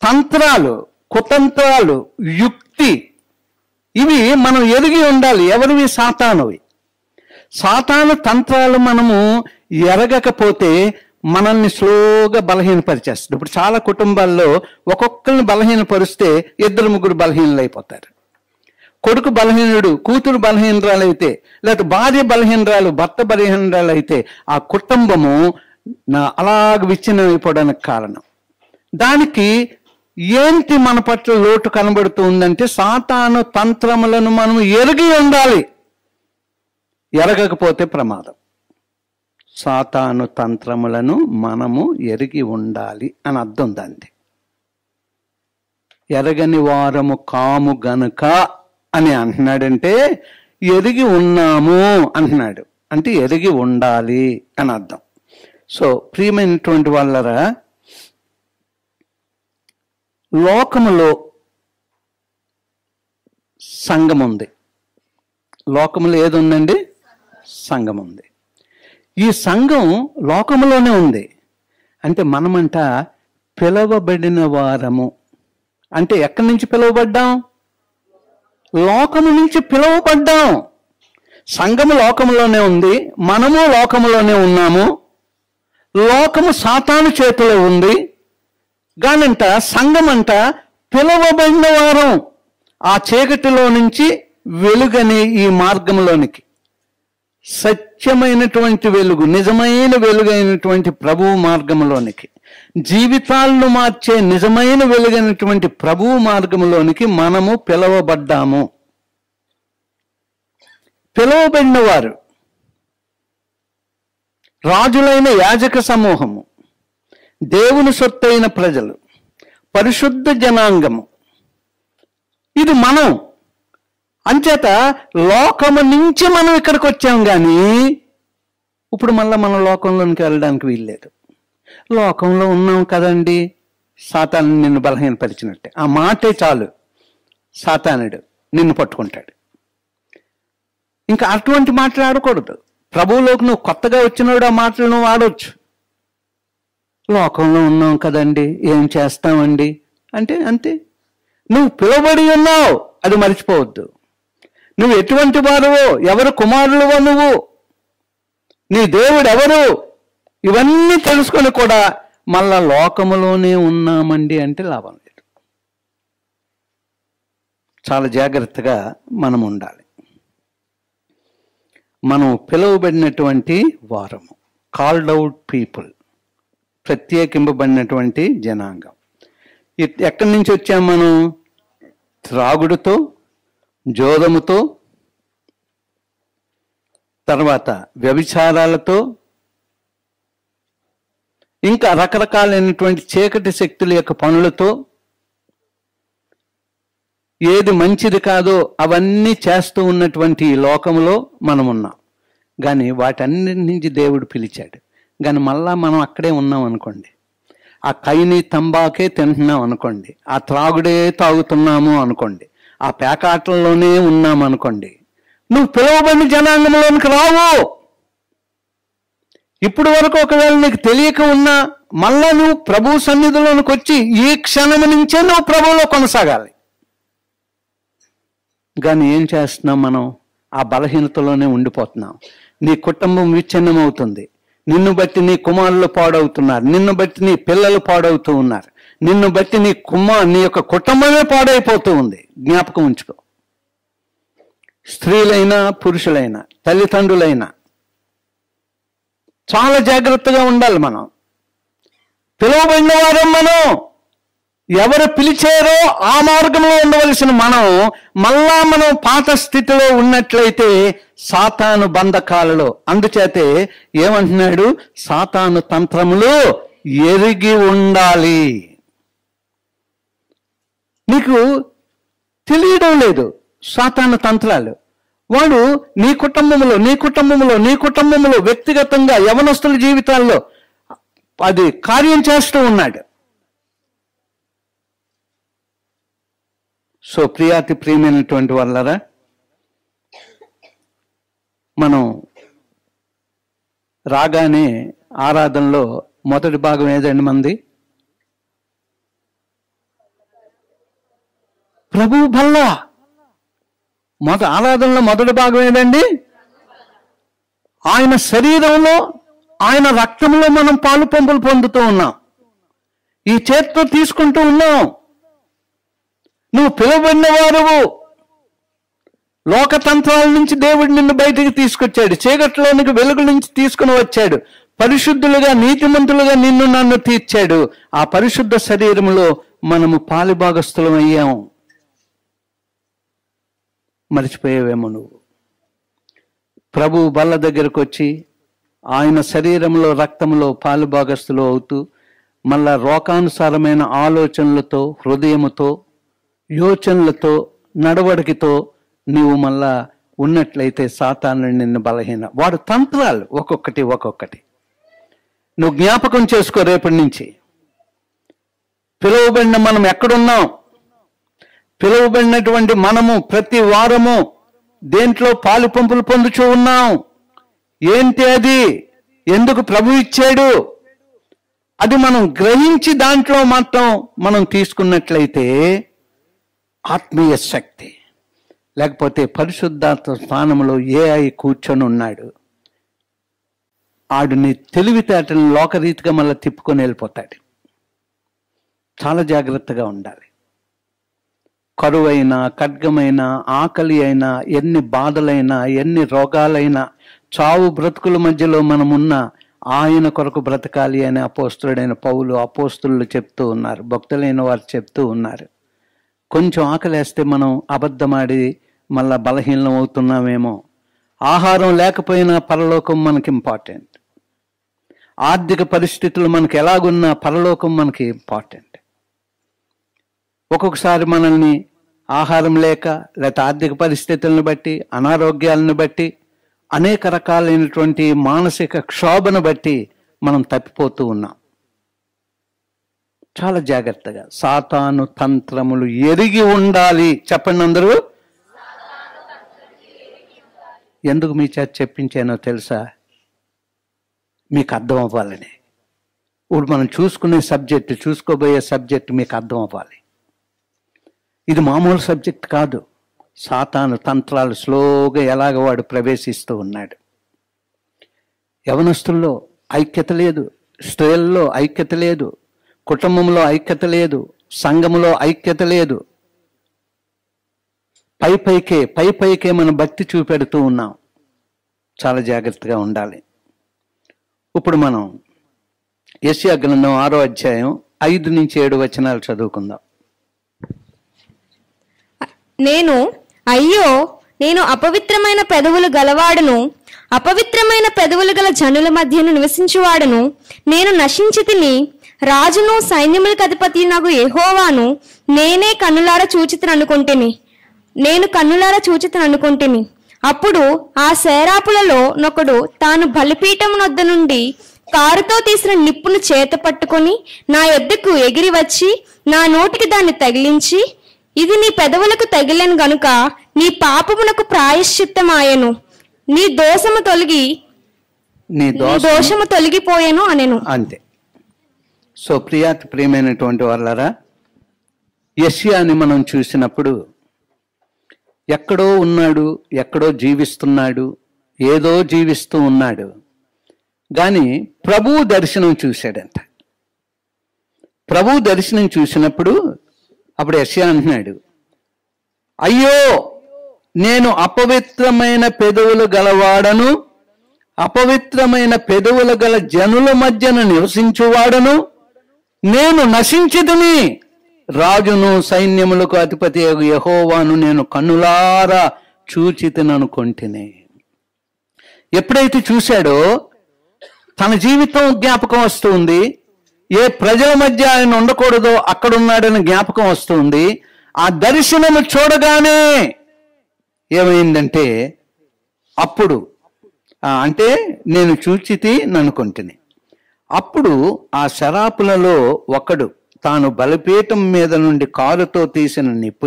తంత్రాలు, కుతంత్రాలు, యుక్తి, ఇవి మనం ఎరిగి ఉండాలి. ఎవరివి? సాతానువి. సాతాను తంత్రాలు మనము ఎరగకపోతే మనల్ని స్లోగా బలహీనపరిచేస్తుంది. ఇప్పుడు చాలా కుటుంబాల్లో ఒక్కొక్కరిని బలహీనపరిస్తే 2-3 బలహీనలు అయిపోతారు. కొడుకు బలహీనుడు, కూతురు బలహీనరాలు అయితే, లేకపోతే భార్య బలహీనరాలు, భర్త బలహీనరాలు అయితే ఆ కుటుంబము అలాగ విచ్ఛిన్నం అయిపోవడానికి కారణం. దానికి ఏంటి మన పట్ల లోటు కనబడుతూ ఉందంటే సాతాను తంత్రములను మనం ఎరిగి ఉండాలి. ఎరగకపోతే ప్రమాదం. సాతాను తంత్రములను మనము ఎరిగి ఉండాలి అని అర్థం దాన్ని. ఎరగని వారము కాము గనుక అని అంటున్నాడంటే ఎరిగి ఉన్నాము అంటున్నాడు. అంటే ఎరిగి ఉండాలి అని అర్థం. సో ప్రియమైనటువంటి వాళ్ళరా, లోకములో సంఘం ఉంది. లోకములో ఏది ఉందండి? సంఘం ఉంది. ఈ సంఘం లోకములోనే ఉంది. అంటే మనమంట పిలవబడిన వారము. అంటే ఎక్కడి నుంచి పిలువబడ్డాం? లోకము నుంచి పిలువబడ్డాం. సంఘము లోకములోనే ఉంది, మనము లోకములోనే ఉన్నాము. లోకము సాతాను చేతిలో ఉంది. గానంట సంఘం అంట పిలువబడిన వారం ఆ చీకటిలో నుంచి వెలుగని ఈ మార్గంలోనికి, సత్యమైనటువంటి వెలుగు, నిజమైన వెలుగైనటువంటి ప్రభువు మార్గంలోనికి, జీవితాలను మార్చే నిజమైన వెలుగైనటువంటి ప్రభువు మార్గంలోనికి మనము పిలువబడ్డాము. పిలువబడిన వారు రాజులైన యాజక సమూహము, దేవుని సొత్తైన ప్రజలు, పరిశుద్ధ జనాంగము. ఇది మనం. అంచేత లోకము నుంచి మనం ఇక్కడికి వచ్చాం, కానీ ఇప్పుడు మళ్ళీ మన లోకంలోనికి వెళ్ళడానికి వీల్లేదు. లోకంలో ఉన్నాం కదండి, సాతాను నిన్ను బలహీనపరిచినట్టే. ఆ మాటే చాలు, సాతానుడు నిన్ను పట్టుకుంటాడు. ఇంకా అటువంటి మాటలు ఆడకూడదు. ప్రభువులోకి నువ్వు కొత్తగా వచ్చినోడు ఆ మాటలు నువ్వు ఆడవచ్చు. లోకంలో ఉన్నాం కదండి, ఏం చేస్తామండి అంటే అంతే. నువ్వు పిలువబడి ఉన్నావు, అది మర్చిపోవద్దు. నువ్వు ఎటువంటి వారువో, ఎవరు కుమారులువో, నువ్వు నీ దేవుడు ఎవరు, ఇవన్నీ తెలుసుకొని కూడా మళ్ళా లోకములోనే ఉన్నామండి అంటే లాభం లేదు. చాలా జాగ్రత్తగా మనం ఉండాలి. మనం పిలువబడినటువంటి వారము, కాల్డ్ అవుట్ పీపుల్, ప్రత్యేకింపబడినటువంటి జనాంగం. ఎక్కడి నుంచి వచ్చాం మనం? త్రాగుడుతో, జోదముతో, తర్వాత వ్యభిచారాలతో, ఇంకా రకరకాలైనటువంటి చీకటి శక్తుల యొక్క పనులతో, ఏది మంచిది కాదో అవన్నీ చేస్తూ ఉన్నటువంటి ఈ లోకంలో మనం ఉన్నాం. కానీ వాటన్నిటి నుంచి దేవుడు పిలిచాడు. కానీ మళ్ళా మనం అక్కడే ఉన్నాం అనుకోండి, ఆ కైని తంబాకే తింటున్నాం అనుకోండి, ఆ త్రాగుడే తాగుతున్నాము అనుకోండి, ఆ పేకాటల్లోనే ఉన్నాం అనుకోండి, నువ్వు పిలువబడిన జనాంగంలోనికి రావు. ఇప్పుడు వరకు ఒకవేళ నీకు తెలియక ఉన్నా మళ్ళా నువ్వు ప్రభు సన్నిధిలోనికి వచ్చి ఈ క్షణం నుంచే నువ్వు ప్రభువులో కొనసాగాలి. కానీ ఏం చేస్తున్నాం మనం? ఆ బలహీనతలోనే ఉండిపోతున్నాం. నీ కుటుంబం విచ్ఛిన్నం అవుతుంది. నిన్ను బట్టి నీ కుమారులు పాడవుతున్నారు, నిన్ను బట్టి నీ పిల్లలు పాడవుతూ ఉన్నారు, నిన్ను బట్టి నీ యొక్క కుటుంబమే పాడైపోతూ ఉంది. జ్ఞాపకం ఉంచుకో. స్త్రీలైనా పురుషులైనా తల్లిదండ్రులైనా చాలా జాగ్రత్తగా ఉండాలి. మనం పిలువబడిన వారం, మనం ఎవరు పిలిచారో ఆ మార్గంలో ఉండవలసిన మనం పాత స్థితిలో ఉన్నట్లయితే సాతాను బంధకాలలో, అందుచేతే ఏమంటున్నాడు? సాతాను తంత్రములు ఎరిగి ఉండాలి. నీకు తెలియడం లేదు సాతాను తంత్రాలు. వాడు నీ కుటుంబంలో వ్యక్తిగతంగా యవనస్తుల జీవితాల్లో అది కార్యం చేస్తూ ఉన్నాడు. సో ప్రియమైనటువంటి వాళ్ళరా, మనం రాగానే ఆరాధనలో మొదటి భాగం ఏదండి మంది? ప్రభు బల్ల. ఆరాధనలో మొదటి భాగం ఏదండి? ఆయన శరీరంలో, ఆయన రక్తంలో మనం పాలు పంపులు పొందుతూ ఉన్నాం. ఈ చేతితో తీసుకుంటూ ఉన్నాం. నువ్వు పిలువబడిన వారువు. లోకతంత్రాల నుంచి దేవుడు నిన్ను బయటికి తీసుకొచ్చాడు. చీకట్లోనికి వెలుగు నుంచి తీసుకుని వచ్చాడు. పరిశుద్ధులుగా, నీతిమంతులుగా నిన్ను నన్ను తీర్చాడు. ఆ పరిశుద్ధ శరీరంలో మనము పాలుభాగస్థులం అయ్యాము. మర్చిపోయేవేమో నువ్వు. ప్రభు బల్ల దగ్గరకు వచ్చి ఆయన శరీరంలో, రక్తంలో పాలుభాగస్థులు అవుతూ మళ్ళా లోకానుసారమైన ఆలోచనలతో, హృదయముతో, యోచనలతో, నడవడికతో నీవు మళ్ళా ఉన్నట్లయితే సాతాను నిన్ను వాడు తంత్రాలు ఒక్కొక్కటి నువ్వు జ్ఞాపకం చేసుకో. రేపటి నుంచి పిలువబడిన మనం ఎక్కడున్నాం? పిలువబడినటువంటి మనము ప్రతి వారము దేంట్లో పాలు పంపులు పొందుచూ ఉన్నాం? ఏంటి అది? ఎందుకు ప్రభు ఇచ్చాడు? అది మనం గ్రహించి దాంట్లో మాత్రం మనం తీసుకున్నట్లయితే ఆత్మీయ శక్తి. లేకపోతే పరిశుద్ధాత్మ స్థానంలో కూర్చొని ఉన్నాడు. ఆడిని తెలివితేటలను లోకరీతిగా మళ్ళీ తిప్పుకొని వెళ్ళిపోతాడు. చాలా జాగ్రత్తగా ఉండాలి. కరువైనా, ఖడ్గమైనా, ఆకలి అయినా, ఎన్ని బాధలైనా, ఎన్ని రోగాలైనా, చావు బ్రతుకుల మధ్యలో మనమున్న ఆయన కొరకు బ్రతకాలి అని అపోస్తుడైన పౌలు, అపోస్తులు చెప్తూ ఉన్నారు. భక్తులైన వారు చెప్తూ ఉన్నారు. కొంచెం ఆకలేస్తే మనం అబద్ధమాడి మళ్ళా బలహీనం అవుతున్నామేమో. ఆహారం లేకపోయినా పరలోకం మనకి ఇంపార్టెంట్. ఆర్థిక పరిస్థితులు మనకి ఎలాగున్నా పరలోకం మనకి ఇంపార్టెంట్. ఒక్కొక్కసారి మనల్ని ఆహారం లేక, లేకపోతే ఆర్థిక పరిస్థితులను బట్టి, అనారోగ్యాలను బట్టి, అనేక రకాలైనటువంటి మానసిక క్షోభను బట్టి మనం తప్పిపోతూ ఉన్నాం. చాలా జాగ్రత్తగా సాతాను తంత్రములు ఎరిగి ఉండాలి. చెప్పండి అందరూ. ఎందుకు మీ చేత చెప్పించానో తెలుసా? మీకు అర్థం అవ్వాలని. ఇప్పుడు మనం చూసుకోబోయే సబ్జెక్టు మీకు అర్థం అవ్వాలి. ఇది మామూలు సబ్జెక్ట్ కాదు. సాతాను తంత్రాలు స్లోగా ఎలాగ వాడు ప్రవేశిస్తూ ఉన్నాడు. యవనస్తుల్లో ఐక్యత లేదు, స్త్రీల్లో ఐక్యత లేదు, కుటుంబంలో ఐక్యత లేదు, సంఘములో ఐక్యత లేదు. పైకే మనం భక్తి చూపెడుతూ ఉన్నాం. చాలా జాగ్రత్తగా ఉండాలి. ఇప్పుడు మనం యెషయా గ్రంథం 6వ అధ్యాయం 5 నుంచి 7 వచనాలు చదువుకుందాం. నేను అపవిత్రమైన పెదవులు గలవాడును, అపవిత్రమైన పెదవులు గల జనుల మధ్యను నివసించువాడును. నేను నశించితిని, రాజును సైన్యములకు అధిపతి నాకు యెహోవాను నేనే కన్నులారా చూచితననుకొంటిని. అప్పుడు ఆ సేరాపులలో నొకడు తాను బలిపీఠం వద్ద నుండి కారుతో తీసిన నిప్పును చేత పట్టుకొని నా యొద్దకు ఎగిరి వచ్చి నా నోటికి దాన్ని తగిలించి, ఇది నీ పెదవులకు తగిలేను గనుక నీ పాపమునకు ప్రాయశ్చిత్తమాయెను, నీ దోషము తొలగిపోయెను అనెను. అంతే. సో ప్రియమైనటువంటి వాళ్ళరా, యెషయాని మనం చూసినప్పుడు ఎక్కడో ఉన్నాడు, ఎక్కడో జీవిస్తున్నాడు, ఏదో జీవిస్తూ ఉన్నాడు. కానీ ప్రభువు దర్శనం చూశాడంట. ప్రభువు దర్శనం చూసినప్పుడు అప్పుడు యెషయా అంటున్నాడు, అయ్యో నేను అపవిత్రమైన పెదవులు గలవాడను, అపవిత్రమైన పెదవులు గల జనుల మధ్యన నివసించువాడను, నేను నశించితిని, రాజును సైన్యములకు అధిపతి యెహోవాను నేను కన్నులారా చూచితిననుకొంటిని. ఎప్పుడైతే చూశాడో తన జీవితం జ్ఞాపకం వస్తుంది. ఏ ప్రజల మధ్య ఆయన ఉండకూడదో అక్కడున్నాడని జ్ఞాపకం వస్తుంది. ఆ దర్శనము చూడగానే ఏమైందంటే, అప్పుడు అంటే నేను చూచితిననుకొంటిని. అప్పుడు ఆ శరాపులలో ఒకడు తాను బలిపీఠం మీద నుండి కారుతో తీసిన నిప్పు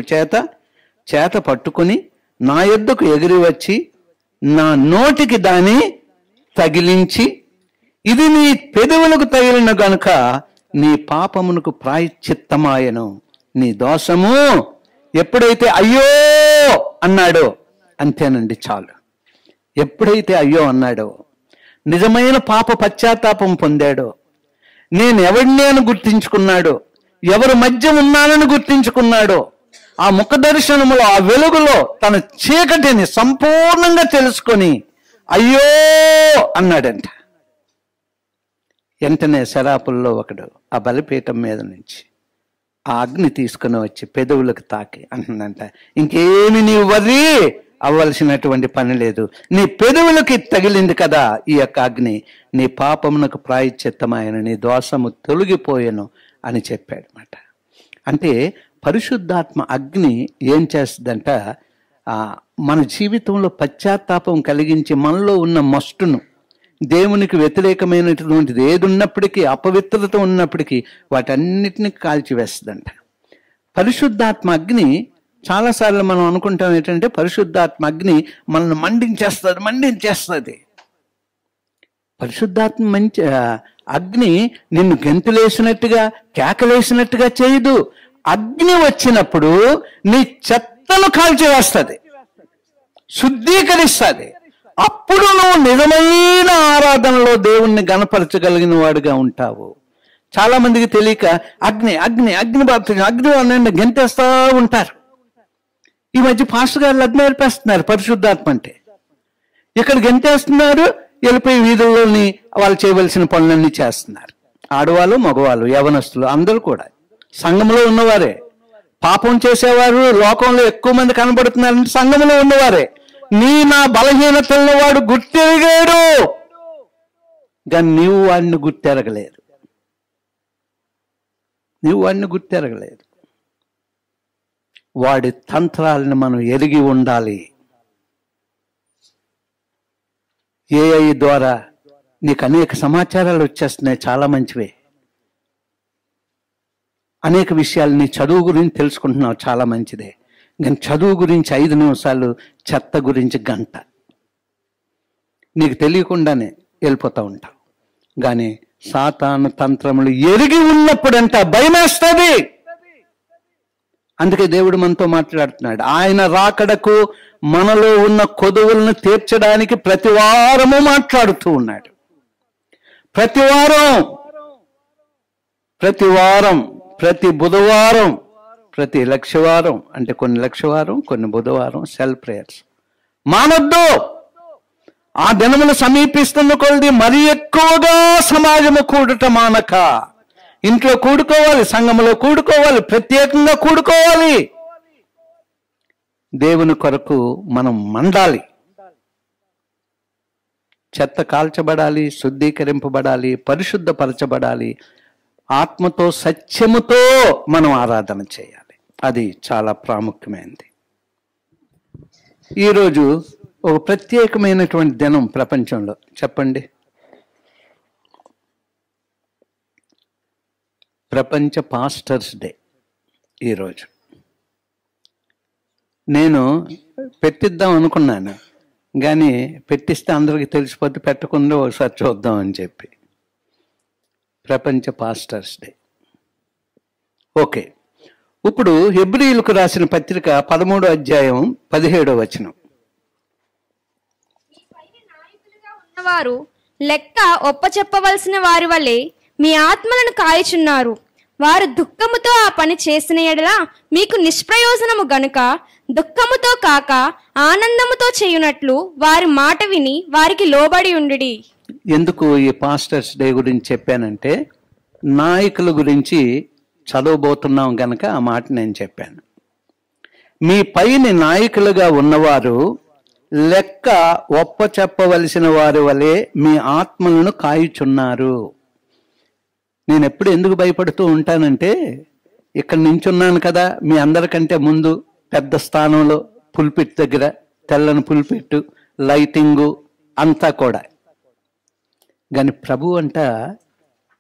చేత పట్టుకుని నా యొద్దకు ఎగిరి వచ్చి నా నోటికి దాన్ని తగిలించి, ఇది నీ పెదవులకు తగిలిన గనుక నీ పాపమునకు ప్రాయశ్చిత్తమాయెను, నీ దోషము. ఎప్పుడైతే అయ్యో అన్నాడో అంతేనండి, చాలు. ఎప్పుడైతే అయ్యో అన్నాడో, నిజమైన పాప పశ్చాత్తాపం పొందాడో, నేను ఎవరిని గుర్తించుకున్నాడో, ఎవరి మధ్య ఉన్నానని గుర్తించుకున్నాడో, ఆ ముఖ దర్శనములో ఆ వెలుగులో తన చీకటిని సంపూర్ణంగా తెలుసుకొని అయ్యో అన్నాడంట. వెంటనే శరాపుల్లో ఒకడు ఆ బలిపీఠం మీద నుంచి ఆ అగ్ని తీసుకుని వచ్చి పెదవులకు తాకి అంటుందంట, ఇంకేమి నీవు వర్రీ అవ్వాల్సినటువంటి పని లేదు, నీ పెదవులకి తగిలింది కదా ఈ యొక్క అగ్ని, నీ పాపమునకు ప్రాయశ్చిత్తమైన, నీ దోషము తొలగిపోయెను అని చెప్పాడు అన్నమాట. అంటే పరిశుద్ధాత్మ అగ్ని ఏం చేస్తుందంట, మన జీవితంలో పశ్చాత్తాపం కలిగించి మనలో ఉన్న మస్టును, దేవునికి వ్యతిరేకమైనటువంటిది ఏది ఉన్నప్పటికీ, అపవిత్రత ఉన్నప్పటికీ వాటన్నిటిని కాల్చివేస్తుందంట. పరిశుద్ధాత్మ అగ్ని చాలాసార్లు మనం అనుకుంటాం ఏంటంటే, పరిశుద్ధాత్మ అగ్ని మనల్ని మండించేస్తుంది. పరిశుద్ధాత్మ అగ్ని నిన్ను గెంతులేసినట్టుగా కేకలేసినట్టుగా చేయదు. అగ్ని వచ్చినప్పుడు నీ చెత్తను కాల్చివేస్తుంది, శుద్ధీకరిస్తుంది. అప్పుడు నువ్వు నిజమైన ఆరాధనలో దేవుణ్ణి గణపరచగలిగిన వాడుగా ఉంటావు. చాలా మందికి తెలియక అగ్ని బాప్తిజం అగ్ని గెంతేస్తూ ఉంటారు. ఈ మధ్య పాస్టర్ గారు అగ్ని నేర్పేస్తున్నారు. పరిశుద్ధాత్మ అంటే ఇక్కడ గెంతేస్తున్నారు, వెళ్ళిపోయి వీధుల్లోని వాళ్ళు చేయవలసిన పనులన్నీ చేస్తున్నారు. ఆడవాళ్ళు, మగవాళ్ళు, యవనస్తులు అందరూ కూడా సంఘంలో ఉన్నవారే. పాపం చేసేవారు లోకంలో ఎక్కువ మంది కనబడుతున్నారంటే సంఘంలో ఉన్నవారే. నా బలహీనతలను వాడు గుర్తెరగాడు, కానీ నీవు వాడిని గుర్తెరగలేదు. వాడి తంత్రాలను మనం ఎరిగి ఉండాలి. ఏఐ ద్వారా నీకు అనేక సమాచారాలు వచ్చేస్తున్నాయి, చాలా మంచివే. అనేక విషయాలు నీ చదువు గురించి తెలుసుకుంటున్నావు, చాలా మంచిదే. కానీ చదువు గురించి 5 నిమిషాలు, చెత్త గురించి గంట నీకు తెలియకుండానే వెళ్ళిపోతూ ఉంటావు. కానీ సాతాను తంత్రములు ఎరిగి ఉన్నప్పుడంట భయమేస్తుంది. అందుకే దేవుడు మనతో మాట్లాడుతున్నాడు. ఆయన రాకడకు మనలో ఉన్న కొదువులను తీర్చడానికి ప్రతి వారము మాట్లాడుతూ ఉన్నాడు. ప్రతి వారం, ప్రతి బుధవారం, ప్రతి లక్షవారం, అంటే కొన్ని లక్షవారం, కొన్ని బుధవారం సెల్ ప్రేయర్స్ మానొద్దు. ఆ దినములు సమీపిస్తున్న కొలది మరీ ఎక్కువగా సమాజము కూడుట మానక ఇంట్లో కూడుకోవాలి, సంఘములో కూడుకోవాలి, ప్రత్యేకంగా కూడుకోవాలి. దేవుని కొరకు మనం మండాలి. చెత్త కాల్చబడాలి, శుద్ధీకరింపబడాలి, పరిశుద్ధపరచబడాలి. ఆత్మతో సత్యముతో మనం ఆరాధన చేయాలి. అది చాలా ప్రాముఖ్యమైనది. ఈరోజు ఒక ప్రత్యేకమైనటువంటి దినం ప్రపంచంలో. చెప్పండి, ప్రపంచ పాస్టర్స్ డే. ఈరోజు నేను పెట్టిద్దాం అనుకున్నాను, కానీ పెట్టిస్తే అందరికీ తెలిసిపోతే పెట్టకుండా ఒకసారి చూద్దాం అని చెప్పి. ప్రపంచ పాస్టర్స్ డే. ఓకే, ఇప్పుడు హెబ్రీయులకు రాసిన పత్రిక 13వ అధ్యాయం 17వ వచనం. వారు లెక్క ఒప్పచెప్పవలసిన వారి వలె మీ ఆత్మలను కాయుచున్నారు. వారు దుఃఖముతో ఆ పని చేసిన ఎడల మీకు నిష్ప్రయోజనము గనుక దుఃఖముతో కాక ఆనందముతో చేయునట్లు వారి మాట విని వారికి లోబడి ఉండుడి. ఎందుకు ఈ పాస్టర్స్ డే గురించి చెప్పానంటే, నాయకుల గురించి చదవబోతున్నాం గనక ఆ మాట నేను చెప్పాను. మీ పైన నాయకులుగా ఉన్నవారు లెక్క ఒప్పచెప్పవలసిన వారి వలె మీ ఆత్మలను కాయుచున్నారు. నేను ఎప్పుడు ఎందుకు భయపడుతూ ఉంటానంటే, ఇక్కడ నించున్నాను కదా మీ అందరికంటే ముందు పెద్ద స్థానంలో, పుల్పిట్ దగ్గర, తెల్లని పుల్పిట్టు, లైటింగు అంతా కూడా. కానీ ప్రభు అంట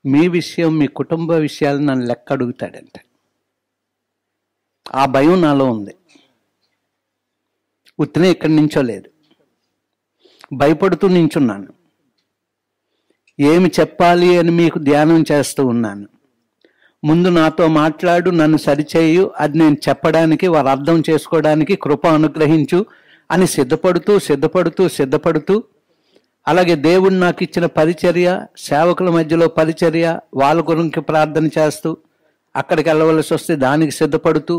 మీ విషయం, మీ కుటుంబ విషయాలు నన్ను లెక్క అడుగుతాడంట. ఆ భయం నాలో ఉంది. ఉత్తినే ఇక్కడి నుంచో లేదు, భయపడుతూ నించున్నాను. ఏమి చెప్పాలి అని మీకు ధ్యానం చేస్తూ ఉన్నాను. ముందు నాతో మాట్లాడు, నన్ను సరిచేయు, అది నేను చెప్పడానికి, వారు అర్థం చేసుకోవడానికి కృప అనుగ్రహించు అని సిద్ధపడుతూ అలాగే దేవుడు నాకు ఇచ్చిన పరిచర్య, సేవకుల మధ్యలో పరిచర్య, వాళ్ళ గురించి ప్రార్థన చేస్తూ, అక్కడికి వెళ్ళవలసి వస్తే దానికి సిద్ధపడుతూ,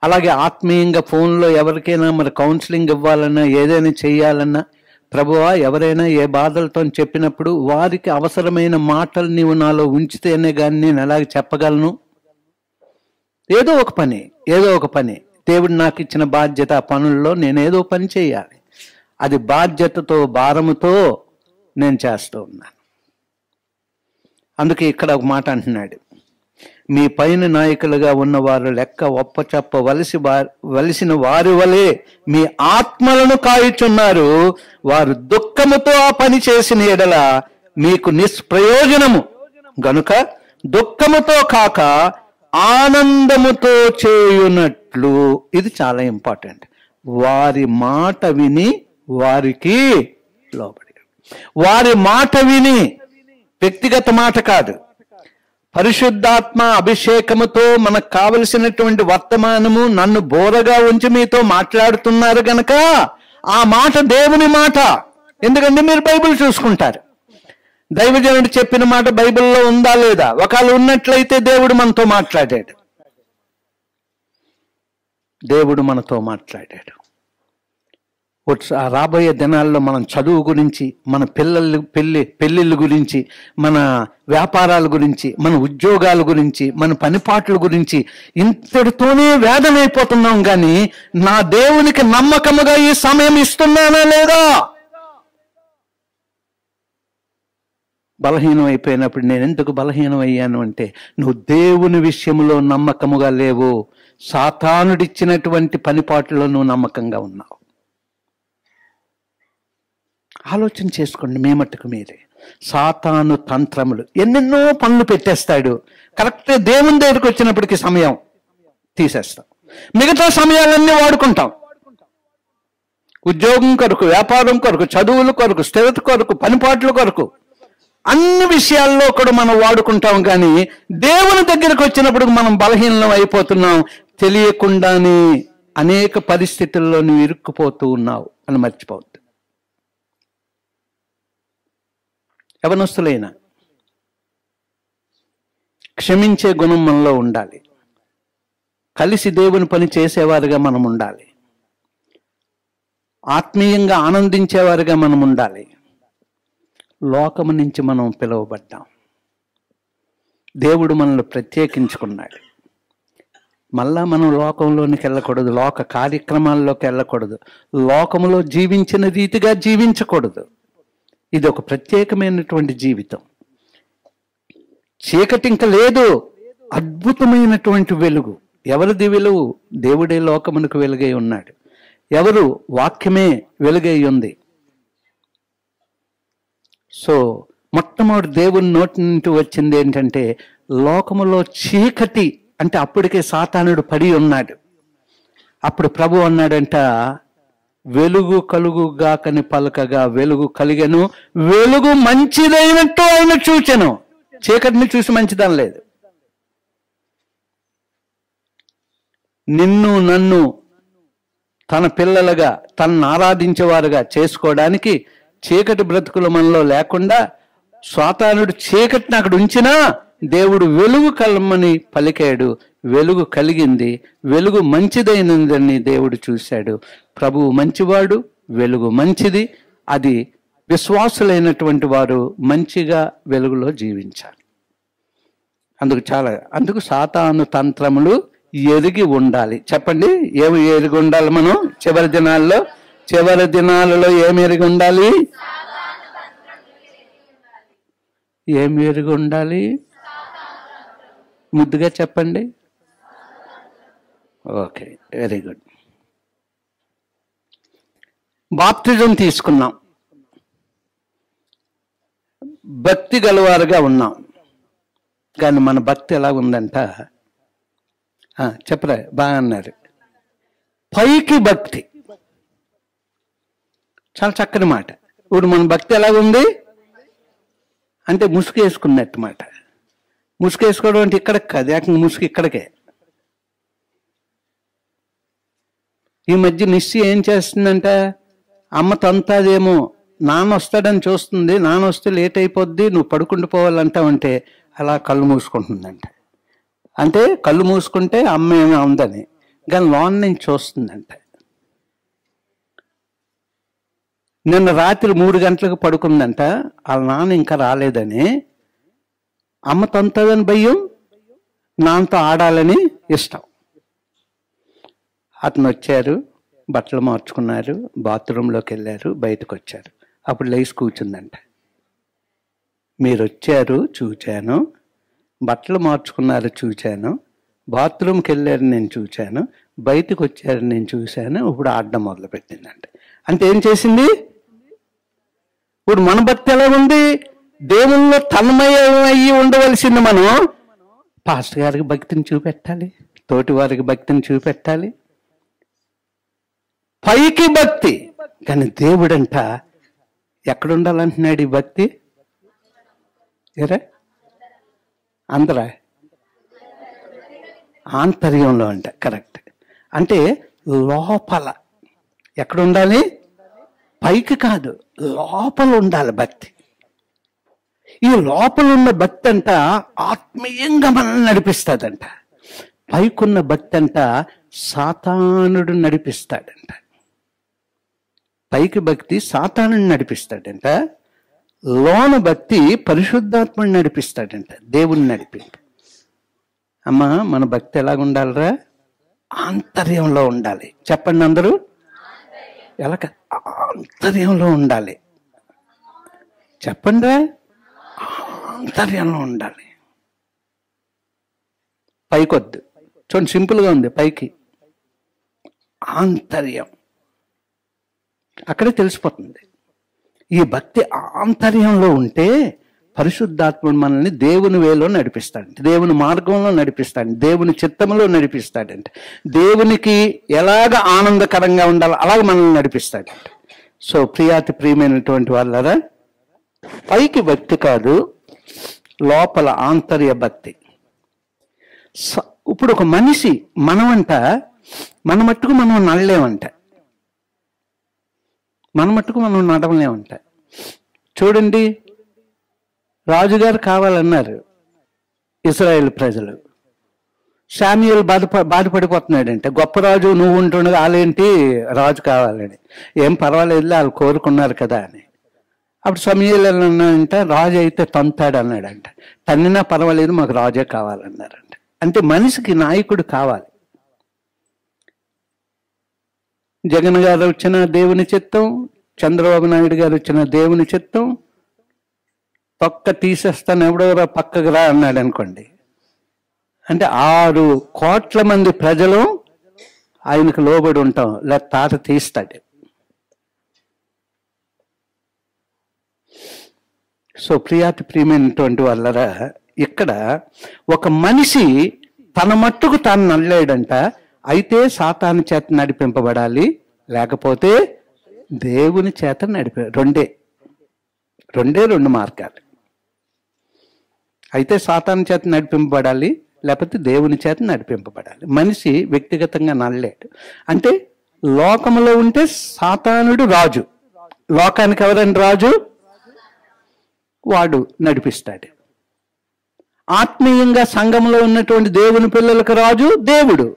అలాగే ఆత్మీయంగా ఫోన్లో ఎవరికైనా మరి కౌన్సిలింగ్ ఇవ్వాలన్నా, ఏదైనా చేయాలన్నా, ప్రభువా ఎవరైనా ఏ బాధలతో చెప్పినప్పుడు వారికి అవసరమైన మాటలు నీవు నాలో ఉంచితేనే కానీ నేను ఎలాగ చెప్పగలను. ఏదో ఒక పని దేవుడు నాకు ఇచ్చిన బాధ్యత, ఆ పనుల్లో నేను ఏదో పని చేయాలి. అది బాధ్యతతో, భారముతో నేను చేస్తూ ఉన్నాను. అందుకే ఇక్కడ ఒక మాట అంటున్నాడు, మీ పైన నాయకులుగా ఉన్నవారు లెక్క ఒప్పచెప్పవలసిన వారి వలె మీ ఆత్మలను కాయుచున్నారు. వారు దుఃఖముతో ఆ పని చేసిన ఎడల మీకు నిష్ప్రయోజనము గనుక దుఃఖముతో కాక ఆనందముతో చేయునట్లు. ఇది చాలా ఇంపార్టెంట్. వారి మాట విని వారికి లోబడి. వారి మాట విని, వ్యక్తిగత మాట కాదు, పరిశుద్ధాత్మ అభిషేకముతో మనకు కావలసినటువంటి వర్తమానము నన్ను బోరగా ఉంచి మీతో మాట్లాడుతున్నారు గనక ఆ మాట దేవుని మాట. ఎందుకంటే మీరు బైబిల్ చూసుకుంటారు. దైవజనుడు చెప్పిన మాట బైబిల్లో ఉందా లేదా? ఒకవేళ ఉన్నట్లయితే దేవుడు మనతో మాట్లాడాడు. రాబోయే దినాల్లో మనం చదువు గురించి, మన పెళ్ళిళ్ళ గురించి, మన వ్యాపారాల గురించి, మన ఉద్యోగాల గురించి, మన పనిపాట్ల గురించి ఇంతటితోనే వేదనైపోతున్నాం. కానీ నా దేవునికి నమ్మకముగా ఈ సమయం ఇస్తున్నానా లేదా? బలహీనం అయిపోయినప్పుడు నేను ఎందుకు బలహీనం అయ్యాను అంటే, నువ్వు దేవుని విషయంలో నమ్మకముగా లేవు, సాతానుడిచ్చినటువంటి పనిపాట్లలో నువ్వు నమ్మకంగా ఉన్నావు. ఆలోచన చేసుకోండి మీ మట్టుకు మీరే. సాతాను తంత్రములు ఎన్నెన్నో పనులు పెట్టేస్తాడు. కరెక్ట్ దేవుని దగ్గరికి వచ్చినప్పటికీ సమయం తీసేస్తాం. మిగతా సమయాలన్నీ వాడుకుంటాం. ఉద్యోగం కొరకు, వ్యాపారం కొరకు, చదువుల కొరకు, స్థిరత కొరకు, పనిపాట్ల కొరకు, అన్ని విషయాల్లో కూడా మనం వాడుకుంటాం. కానీ దేవుని దగ్గరికి వచ్చినప్పుడు మనం బలహీనం అయిపోతున్నాం. తెలియకుండానే అనేక పరిస్థితుల్లో నువ్వు ఇరుక్కుపోతూ ఉన్నావు అని మర్చిపోవద్దు. యవనస్తులైనా క్షమించే గుణం మనలో ఉండాలి. కలిసి దేవుని పని చేసేవారుగా మనం ఉండాలి. ఆత్మీయంగా ఆనందించేవారుగా మనం ఉండాలి. లోకము నుంచి మనం పిలువబడ్డాం. దేవుడు మనల్ని ప్రత్యేకించుకున్నాడు. మళ్ళా మనం లోకంలోనికి వెళ్ళకూడదు, లోక కార్యక్రమాల్లోకి వెళ్ళకూడదు, లోకములో జీవించిన రీతిగా జీవించకూడదు. ఇది ఒక ప్రత్యేకమైనటువంటి జీవితం. చీకటి ఇంక లేదు, అద్భుతమైనటువంటి వెలుగు. ఎవరిది వెలుగు? దేవుడే లోకమునకు వెలుగై ఉన్నాడు. ఎవరు? వాక్యమే వెలుగై ఉంది. సో మొట్టమొదటి దేవుని నోటి నుండి వచ్చింది ఏంటంటే, లోకములో చీకటి అంటే అప్పటికే సాతానుడు పడి ఉన్నాడు. అప్పుడు ప్రభు అన్నాడంట, వెలుగు కలుగుగాకని పలకగా వెలుగు కలిగెను, వెలుగు మంచిదైనట్టు ఆయన చూచెను. చీకటిని చూసి మంచిదనలేదు. నిన్ను నన్ను తన పిల్లలుగా, తనను ఆరాధించేవారుగా చేసుకోవడానికి చీకటి బ్రతుకులు మనలో లేకుండా సాతానుడు చీకటిని అక్కడ ఉంచినా దేవుడు వెలుగు కలమని పలికాడు. వెలుగు కలిగింది. వెలుగు మంచిదైనదని దేవుడు చూశాడు. ప్రభువు మంచివాడు, వెలుగు మంచిది. అది విశ్వాసులైనటువంటి వారు మంచిగా వెలుగులో జీవించాలి. అందుకు సాతాను తంత్రములు ఎరిగి ఉండాలి. చెప్పండి, ఏమి ఎరిగి ఉండాలి మనం చివరి దినాల్లో? చివరి దినాలలో ఏమి ఎరిగి ఉండాలి? ఏమి ఎరిగి ఉండాలి? ముద్దుగా చెప్పండి. Okay, very good. బాప్తిజం తీసుకున్నాం, భక్తి గలవారుగా ఉన్నాం. కానీ మన భక్తి ఎలా ఉందంట? చెప్పరా? బాగా అన్నారు. పైకి భక్తి, చాలా చక్కని మాట. ఇప్పుడు మన భక్తి ఎలాగుంది అంటే ముసుగు వేసుకున్నట్టు మాట. ముసుగు వేసుకోవడం అంటే ఇక్కడ కాదు, ఏకంగా ముసుగు ఇక్కడికే. ఈ మధ్య నిశ్చి ఏం చేస్తుందంట, అమ్మ తంతాదేమో, నాన్న వస్తాడని చూస్తుంది, నాన్న వస్తే లేట్ అయిపోద్ది, నువ్వు పడుకుంటూ పోవాలంటావంటే అలా కళ్ళు మూసుకుంటుందంట. అంటే కళ్ళు మూసుకుంటే అమ్మ ఏమో ఉందని, కానీ లోన్ నుంచి చూస్తుందంట. నిన్న రాత్రి 3 గంటలకు పడుకుందంట, వాళ్ళ నాన్న ఇంకా రాలేదని. అమ్మ తంతదని భయం, నాన్నతో ఆడాలని ఇష్టం. అతను వచ్చారు, బట్టలు మార్చుకున్నారు, బాత్రూంలోకి వెళ్ళారు, బయటకు వచ్చారు. అప్పుడు లేచి కూర్చుందంట. మీరు వచ్చారు చూచాను, బట్టలు మార్చుకున్నారు చూచాను, బాత్రూమ్కి వెళ్ళారు నేను చూచాను, బయటకు వచ్చారు నేను చూశాను, ఇప్పుడు ఆడడం మొదలుపెట్టిందంట. అంటే ఏం చేసింది? ఇప్పుడు మన భక్తి ఎలా ఉంది? దేవుల్లో తన్మయమయ్యి ఉండవలసింది మనం పాస్టర్ గారికి భక్తిని చూపెట్టాలి, తోటి వారికి భక్తిని చూపెట్టాలి. పైకి భక్తి, కానీ దేవుడంట ఎక్కడ ఉండాలంటున్నాడు ఈ భక్తి? ఏరా అందరా ఆంతర్యంలో అంట. కరెక్ట్. అంటే లోపల ఎక్కడ ఉండాలి? పైకి కాదు, లోపల ఉండాలి భక్తి. ఈ లోపల ఉన్న భక్తి అంట ఆత్మీయంగా మనల్ని నడిపిస్తాడంట. పైకున్న భక్తి అంట సాతానుడు నడిపిస్తాడంట. పైకి భక్తి సాతానుడిని నడిపిస్తాడంట, లోన భక్తి పరిశుద్ధాత్మని నడిపిస్తాడంట, దేవుని నడిపింపు. అమ్మా, మన భక్తి ఎలాగుండాలిరా? ఆంతర్యంలో ఉండాలి. చెప్పండి అందరూ. ఎలా? ఆంతర్యంలో ఉండాలి. చెప్పండి రా, ఆంతర్యంలో ఉండాలి. పైకొద్దు. చూడండి, సింపుల్గా ఉంది. పైకి ఆంతర్యం, అక్కడే తెలిసిపోతుంది. ఈ భక్తి ఆంతర్యంలో ఉంటే పరిశుద్ధాత్ముడు మనల్ని దేవుని వేలో నడిపిస్తాడంటే, దేవుని మార్గంలో నడిపిస్తాడు, దేవుని చిత్తంలో నడిపిస్తాడంటే, దేవునికి ఎలాగ ఆనందకరంగా ఉండాలో అలాగ మనల్ని నడిపిస్తాడంటే. సో ప్రియమైనటువంటి వాళ్ళరా, పైకి భక్తి కాదు, లోపల ఆంతర్య భక్తి. ఇప్పుడు ఒక మనిషి మనమంట మన మట్టుకు మనం నడలేమంట, మన మట్టుకు మనం నడవలేమంట. చూడండి, రాజుగారు కావాలన్నారు ఇశ్రాయేలు ప్రజలు. శామ్యూయల్ బాధపడిపోతున్నాడంటే, గొప్ప రాజు నువ్వు ఉంటుండగా వాళ్ళేంటి రాజు కావాలని. ఏం పర్వాలేదులే, వాళ్ళు కోరుకున్నారు కదా అని. అప్పుడు సమూయేలు అన్నాడంట, రాజు అయితే తంతాడు అన్నాడంట. తన్నినా పర్వాలేదు, మాకు రాజే కావాలన్నారంట. అంటే మనిషికి నాయకుడు కావాలి. జగన్ గారు వచ్చిన దేవుని చిత్తం, చంద్రబాబు నాయుడు గారు వచ్చిన దేవుని చిత్తం, పక్క తీసేస్తాను ఎవడెవరో పక్కకు రా అన్నాడు అనుకోండి, అంటే 6 కోట్ల మంది ప్రజలు ఆయనకు లోబడి ఉంటాం, లేక తాట తీస్తాడు. సో ప్రియమైనటువంటి వాళ్ళరా, ఇక్కడ ఒక మనిషి తన మట్టుకు తాను నడలేడంట. అయితే సాతాను చేత నడిపింపబడాలి, లేకపోతే దేవుని చేత రెండు మార్గాలు. అయితే సాతాను చేత నడిపింపబడాలి, లేకపోతే దేవుని చేత నడిపింపబడాలి. మనిషి వ్యక్తిగతంగా నడలేడు. అంటే లోకములో ఉంటే సాతానుడు రాజు, లోకానికి ఎవరండి రాజు? వాడు నడిపిస్తాడు. ఆత్మీయంగా సంఘంలో ఉన్నటువంటి దేవుని పిల్లలకు రాజు దేవుడు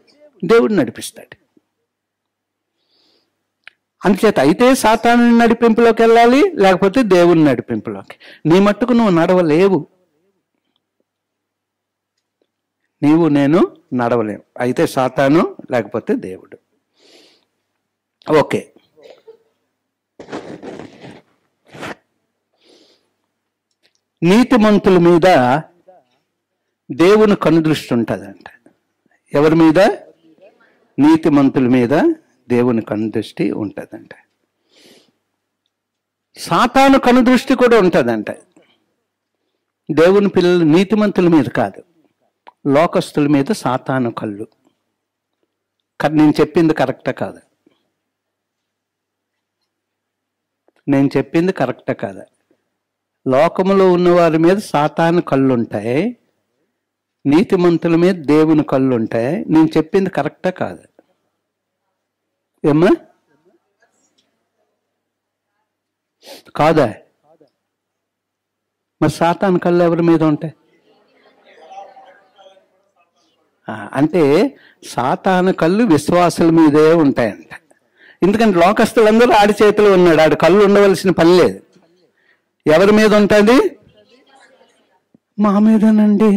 నడిపిస్తాడు. అందుచేత అయితే సాతాను నడిపింపులోకి వెళ్ళాలి, లేకపోతే దేవుని నడిపింపులోకి. నీ మట్టుకు నువ్వు నడవలేవు, నేను నడవలేవు. అయితే సాతాను, లేకపోతే దేవుడు. ఓకే, నీతిమంతుల మీద దేవుని కనుదృష్టి ఉంటుందంట. ఎవరి మీద? నీతిమంతుల మీద దేవుని కనుదృష్టి ఉంటుందంట. సాతాను కనుదృష్టి కూడా ఉంటుందంట. దేవుని పిల్లలు నీతిమంతుల మీద కాదు, లోకస్తుల మీద సాతాను కళ్ళు. నేను చెప్పింది కరెక్టా కాదా? నేను చెప్పింది కరెక్టా కాదా? లోకములో ఉన్న వారి మీద సాతాను కళ్ళు ఉంటాయి, నీతిమంతుల మీద దేవుని కళ్ళు ఉంటాయి. నేను చెప్పింది కరెక్టా కాదా? ఏమ్మా కాదా? మరి సాతాను కళ్ళు ఎవరి మీద ఉంటాయి? అంటే సాతాను కళ్ళు విశ్వాసుల మీదే ఉంటాయంట. ఎందుకంటే లోకస్తులందరూ ఆడి చేతిలో ఉన్నాడు, ఆడి కళ్ళు ఉండవలసిన పని లేదు. ఎవరి మీద ఉంటుంది? మా మీదనండి.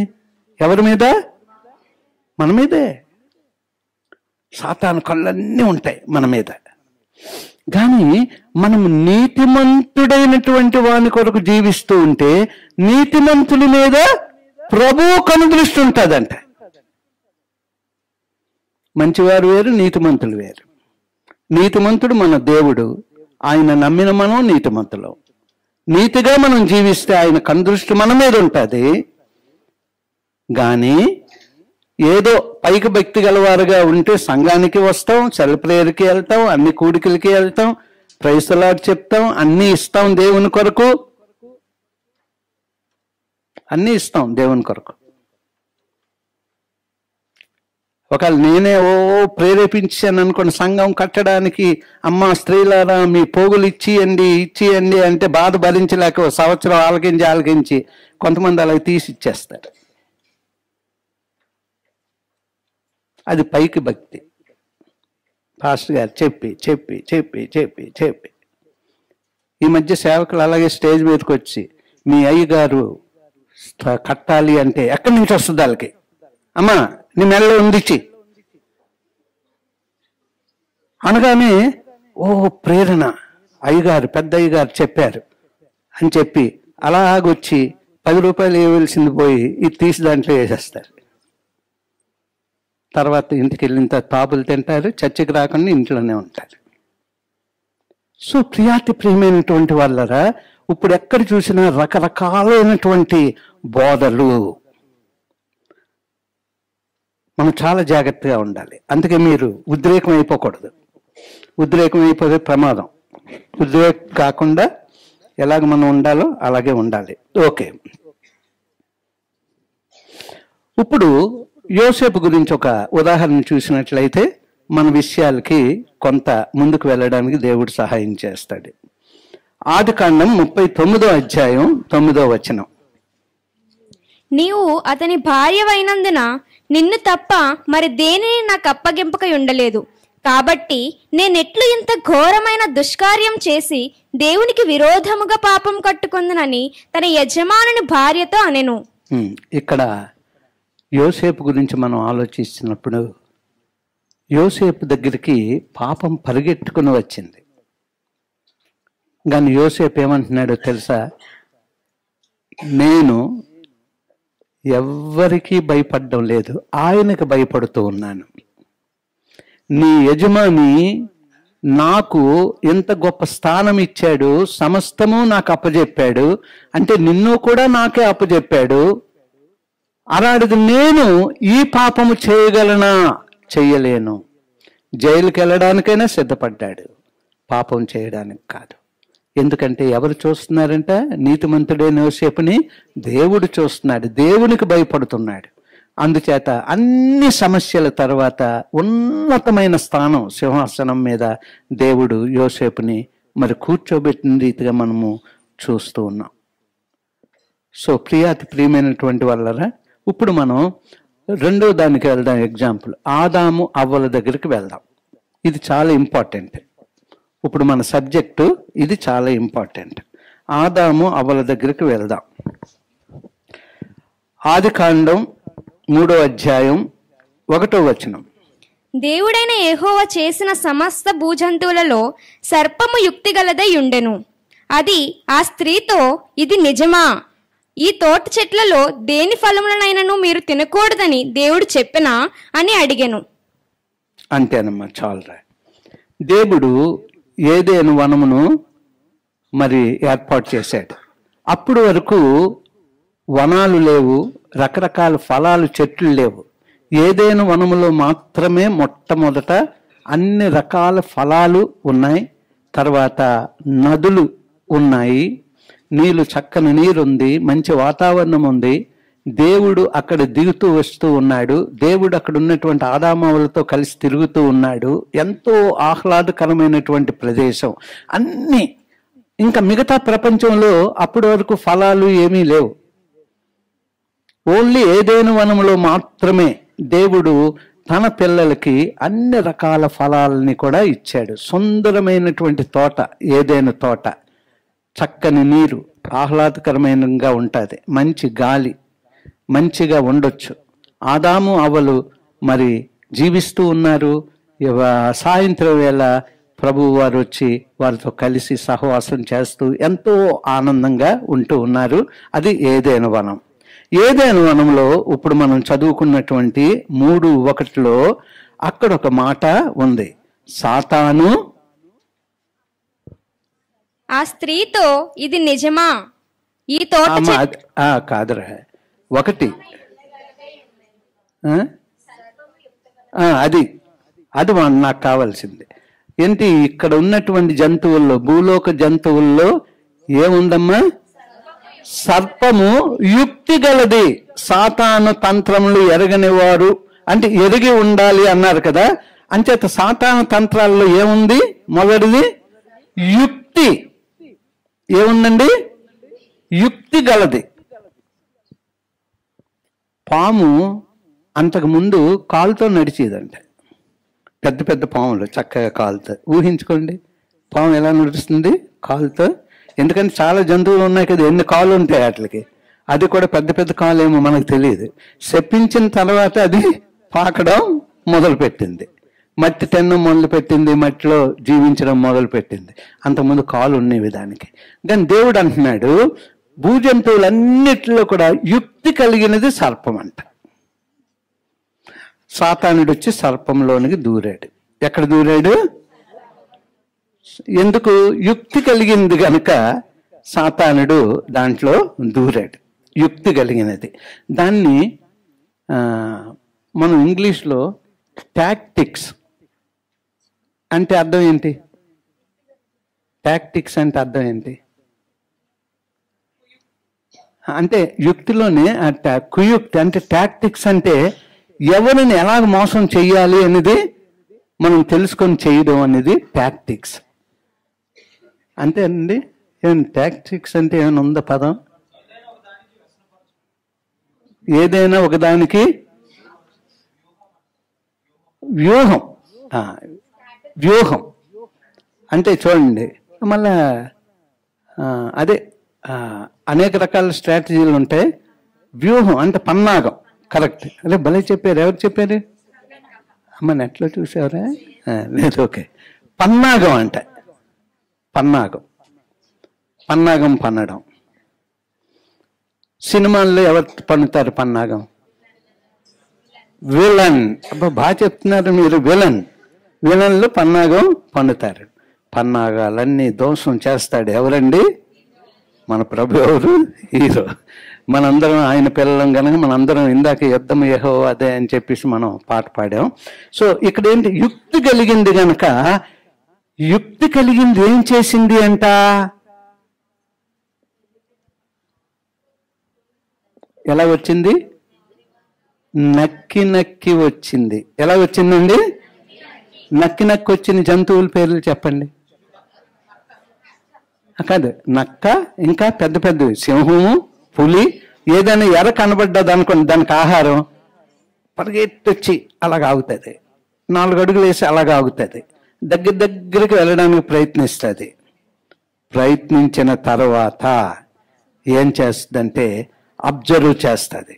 ఎవరి మీద? మన మీదే. సాతాను కళ్ళన్నీ ఉంటాయి మన మీద. కానీ మనం నీతిమంతుడైనటువంటి వాని కొరకు జీవిస్తూ ఉంటే నీతిమంతుల మీద ప్రభువు కనుదృష్టి ఉంటుందంట. మంచివారు వేరు, నీతిమంతులు వేరు. నీతిమంతుడు మన దేవుడు, ఆయన నమ్మిన మనం నీతిమంతులు. నీతిగా మనం జీవిస్తే ఆయన కనుదృష్టి మన మీద ఉంటుంది. కానీ ఏదో పైకి భక్తి గలవారుగా ఉంటే సంఘానికి వస్తాం, సెల్ ప్రేయర్కి వెళ్తాం, అన్ని కూడికలకి వెళ్తాం, ప్రైజ్ ది లార్డ్ చెప్తాం, అన్నీ ఇస్తాం దేవుని కొరకు, అన్నీ ఇస్తాం దేవుని కొరకు. ఒకవేళ నేనే ప్రేరేపించాను అనుకోండి సంఘం కట్టడానికి, అమ్మ స్త్రీలారా మీ పోగులు ఇచ్చియండి అంటే బాధ భరించలేక సంవత్సరం ఆలకించి కొంతమంది అలా తీసి ఇచ్చేస్తారు. అది పైకి భక్తి. పాస్టర్ గారు చెప్పి ఈ మధ్య సేవకులు అలాగే స్టేజ్ మీదకి వచ్చి మీ అయ్యగారు కట్టాలి అంటే ఎక్కడి నుంచి వస్తుంది వాళ్ళకి? అమ్మా నీ మెడలో ఉందిచ్చి అనగానే ప్రేరణ, అయ్యగారు పెద్ద అయ్యగారు చెప్పారు అని చెప్పి అలాగొచ్చి 10 రూపాయలు ఇవ్వాల్సింది పోయి ఇది తీసి దాంట్లో వేసేస్తారు. తర్వాత ఇంటికి వెళ్ళిన తాపులు తింటారు, చర్చికి రాకుండా ఇంట్లోనే ఉంటారు. సో ప్రియాతి ప్రియమైనటువంటి వాళ్ళరా, ఇప్పుడు ఎక్కడ చూసినా రకరకాలైనటువంటి బోధలు. మనం చాలా జాగ్రత్తగా ఉండాలి. అందుకే మీరు ఉద్రేకం అయిపోకూడదు. ఉద్రేకం అయిపోతే ప్రమాదం. ఉద్రేకం కాకుండా ఎలాగ మనం ఉండాలో అలాగే ఉండాలి. ఓకే, ఇప్పుడు యోసేపు గురించి ఒక ఉదాహరణ చూసినట్లయితే మన విషయాలకి కొంత ముందుకు వెళ్ళడానికి దేవుడు సహాయం చేస్తాడు. ఆదికాండం 39వ అధ్యాయం 9వ వచనం. నీవు అతని భార్యవైనందున నిన్ను తప్ప మరి దేనిని నాకు అప్పగింపక ఉండలేదు. కాబట్టి నేనెట్లు ఇంత ఘోరమైన దుష్కార్యం చేసి దేవునికి విరోధముగా పాపం కట్టుకుందునని తన యజమానుని భార్యతో అనెను. ఇక్కడ యోసేపు గురించి మనం ఆలోచిస్తున్నప్పుడు యోసేపు దగ్గరికి పాపం పరిగెట్టుకుని వచ్చింది. కానీ యోసేపు ఏమంటున్నాడో తెలుసా? నేను ఎవ్వరికీ భయపడడం లేదు, ఆయనకు భయపడుతూ ఉన్నాను. నీ యజమాని నాకు ఎంత గొప్ప స్థానం ఇచ్చాడు, సమస్తము నాకు అప్పజెప్పాడు, అంటే నిన్ను కూడా నాకే అప్పజెప్పాడు. అలాంటిది నేను ఈ పాపము చేయగలనా? చెయ్యలేను. జైలుకి వెళ్ళడానికైనా సిద్ధపడ్డాడు, పాపం చేయడానికి కాదు. ఎందుకంటే ఎవరు చూస్తున్నారంట? నీతిమంతుడైన యోసేపుని దేవుడు చూస్తున్నాడు, దేవునికి భయపడుతున్నాడు. అందుచేత అన్ని సమస్యల తర్వాత ఉన్నతమైన స్థానం, సింహాసనం మీద దేవుడు యోసేపుని మరి కూర్చోబెట్టిన రీతిగా మనము చూస్తూ ఉన్నాం. సో ప్రియాతి ప్రియమైనటువంటి వాళ్ళరా, ఇప్పుడు మనం రెండో దానికి వెళ్దాం. ఎగ్జాంపుల్, ఆదాము అవ్వల దగ్గరికి వెళ్దాం. ఇది చాలా ఇంపార్టెంట్. ఇప్పుడు మన సబ్జెక్టు ఇది చాలా ఇంపార్టెంట్. ఆదాము అవ్వల దగ్గరికి వెళ్దాం. ఆదికాండం 3వ అధ్యాయం 1వ వచనం. దేవుడైన యెహోవా చేసిన సమస్త భూజంతువులలో సర్పము యుక్తిగలదై ఉండెను. అది ఆ స్త్రీతో, ఇది నిజమా? ఈ తోట చెట్లలో దేని ఫలములనైనను మీరు తినకూడదని దేవుడు చెప్పినా అని అడిగాను. అంతేనమ్మా, చాలురా. దేవుడు ఏదేను వనమును మరి ఏర్పాటు చేశాడు. అప్పుడు వరకు వనాలు లేవు, రకరకాల ఫలాలు చెట్లు లేవు. ఏదేను వనములో మాత్రమే మొట్టమొదట అన్ని రకాల ఫలాలు ఉన్నాయి. తర్వాత నదులు ఉన్నాయి, నీళ్ళు, చక్కని నీరుంది, మంచి వాతావరణం ఉంది. దేవుడు అక్కడ దిగుతూ వస్తూ ఉన్నాడు. దేవుడు అక్కడ ఉన్నటువంటి ఆదామవులతో కలిసి తిరుగుతూ ఉన్నాడు. ఎంతో ఆహ్లాదకరమైనటువంటి ప్రదేశం. అన్నీ ఇంకా మిగతా ప్రపంచంలో అప్పటి వరకు ఫలాలు ఏమీ లేవు. ఓన్లీ ఏదేను వనంలో మాత్రమే దేవుడు తన పిల్లలకి అన్ని రకాల ఫలాలని కూడా ఇచ్చాడు. సుందరమైనటువంటి తోట, ఏదేను తోట. చక్కని నీరు, ఆహ్లాదకరమైనగా ఉంటుంది, మంచి గాలి, మంచిగా ఉండొచ్చు. ఆదాము అవ్వలు మరి జీవిస్తూ ఉన్నారు. సాయంత్రం వేళ ప్రభువు వారు వచ్చి వారితో కలిసి సహవాసం చేస్తూ ఎంతో ఆనందంగా ఉంటూ ఉన్నారు. అది ఏదైనా వనం. ఏదైనా వనంలో ఇప్పుడు మనం చదువుకున్నటువంటి 3:1 అక్కడ ఒక మాట ఉంది. సాతాను ఆ స్త్రీతో, ఇది నిజమా? ఈ తోట కాదురా, 1 అది అది నాకు కావాల్సింది ఏంటి? ఇక్కడ ఉన్నటువంటి జంతువుల్లో, భూలోక జంతువుల్లో ఏముందమ్మా? సర్పము యుక్తి గలది, సాతాను తంత్రములు ఎరగనివారు, అంటే ఎరిగి ఉండాలి అన్నారు కదా. అంచేత సాతాను తంత్రాల్లో ఏముంది? మొదటిది యుక్తి. ఏముందండి? యుక్తి గలది. పాము అంతకుముందు కాలుతో నడిచేదంట. పెద్ద పెద్ద పాములు చక్కగా కాలుతో. ఊహించుకోండి, పాము ఎలా నడుస్తుంది? కాలుతో. ఎందుకంటే చాలా జంతువులు ఉన్నాయి కదా, ఎన్ని కాళ్ళు ఉంటాయి వాటికి. అది కూడా పెద్ద పెద్ద కాళ్ళు ఏమో మనకు తెలియదు. శపించిన తర్వాత అది పాకడం మొదలుపెట్టింది, మట్టి తినడం మొదలుపెట్టింది, మట్టిలో జీవించడం మొదలుపెట్టింది. అంతకుముందు కాళ్ళు ఉండేవి దానికి. కానీ దేవుడు అంటున్నాడు, భూజంతువులన్నిటిలో కూడా యుక్తి కలిగినది సర్పం అంట. సాతానుడు వచ్చి సర్పంలోనికి దూరాడు. ఎక్కడ దూరాడు? ఎందుకు? యుక్తి కలిగింది గనుక సాతానుడు దాంట్లో దూరాడు. యుక్తి కలిగినది. దాన్ని మనం ఇంగ్లీష్లో టాక్టిక్స్ అంటే అర్థం ఏంటి? టాక్టిక్స్ అంటే అర్థం ఏంటి? అంటే యుక్తిలోనే కుయుక్తి అంటే టాక్టిక్స్ అంటే ఎవరిని ఎలాగ మోసం చెయ్యాలి అనేది మనం తెలుసుకొని చేయడం అనేది టాక్టిక్స్. అంతే అండి. ఏం టాక్టిక్స్ అంటే ఏమైనా ఉందా పదం? ఏదైనా ఒకదానికి వ్యూహం. వ్యూహం అంటే చూడండి, మళ్ళా అదే అనేక రకాల స్ట్రాటజీలు ఉంటాయి. వ్యూహం అంటే పన్నాగం. కరెక్ట్. అదే భలే చెప్పారు. ఎవరు చెప్పారు? అమ్మ నెట్లో చూసావరా? లేదు. ఓకే. పన్నాగం అంటే పన్నాగం. పన్నాగం పన్నడం. సినిమాల్లో ఎవరు పన్నుతారు పన్నాగం? విలన్. అబ్బా బాగా చెప్తున్నారు మీరు. విలన్లు పన్నాగం పన్నుతారు. పన్నాగాలన్నీ ధ్వంసం చేస్తాడు ఎవరండి? మన ప్రభు. ఎవరు? హీరో. మనందరం ఆయన పిల్లలం కనుక మనందరం ఇందాక యుద్ధం యెహోవా అదే అని చెప్పేసి మనం పాట పాడాం. సో ఇక్కడ ఏంటి? యుక్తి కలిగింది గనక, యుక్తి కలిగింది ఏం చేసింది అంట? ఎలా వచ్చింది? నక్కి నక్కి వచ్చింది. ఎలా వచ్చిందండి? నక్కి నక్కి వచ్చిన జంతువుల పేర్లు చెప్పండి. కాదు, నక్క, ఇంకా పెద్ద పెద్దవి సింహము, పులి. ఏదైనా ఎర్ర కనబడ్డది అనుకోండి, దానికి ఆహారం పరిగెత్తొచ్చి అలాగ ఆగుతుంది. 4 అడుగులు వేసి అలాగ ఆగుతుంది. దగ్గరికి వెళ్ళడానికి ప్రయత్నిస్తుంది. ప్రయత్నించిన తర్వాత ఏం చేస్తుందంటే అబ్జర్వ్ చేస్తుంది.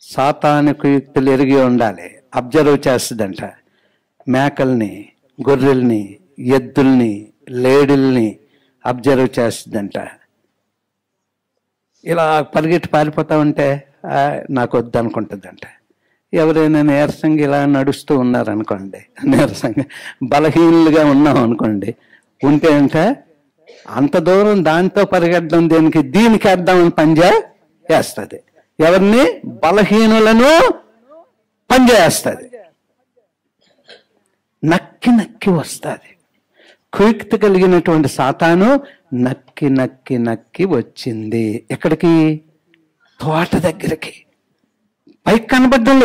సాతానుకు యుక్తులు ఎరిగి ఉండాలి. అబ్జర్వ్ చేస్తుందంట. మేకల్ని, గొర్రెల్ని, ఎద్దుల్ని, లేడుల్ని అబ్జర్వ్ చేస్తుందంట. ఇలా పరిగెట్టి పారిపోతా ఉంటే నాకు వద్దు అనుకుంటుందంట. ఎవరైనా నీరసంగా ఇలా నడుస్తూ ఉన్నారనుకోండి, నీరసంగా బలహీనులుగా ఉన్నాం అనుకోండి, ఉంటే అంటే అంత దూరం దాంతో పరిగెట్టడం దేనికి? దీనికి వేద్దామని పనిచేస్తుంది. ఎవరిని? బలహీనులను పనిచేస్తుంది. నక్కి నక్కి వస్తుంది. కుయుక్తి కలిగినటువంటి సాతాను నక్కి నక్కి నక్కి వచ్చింది. ఎక్కడికి? తోట దగ్గరికి. పైకి కనబడడం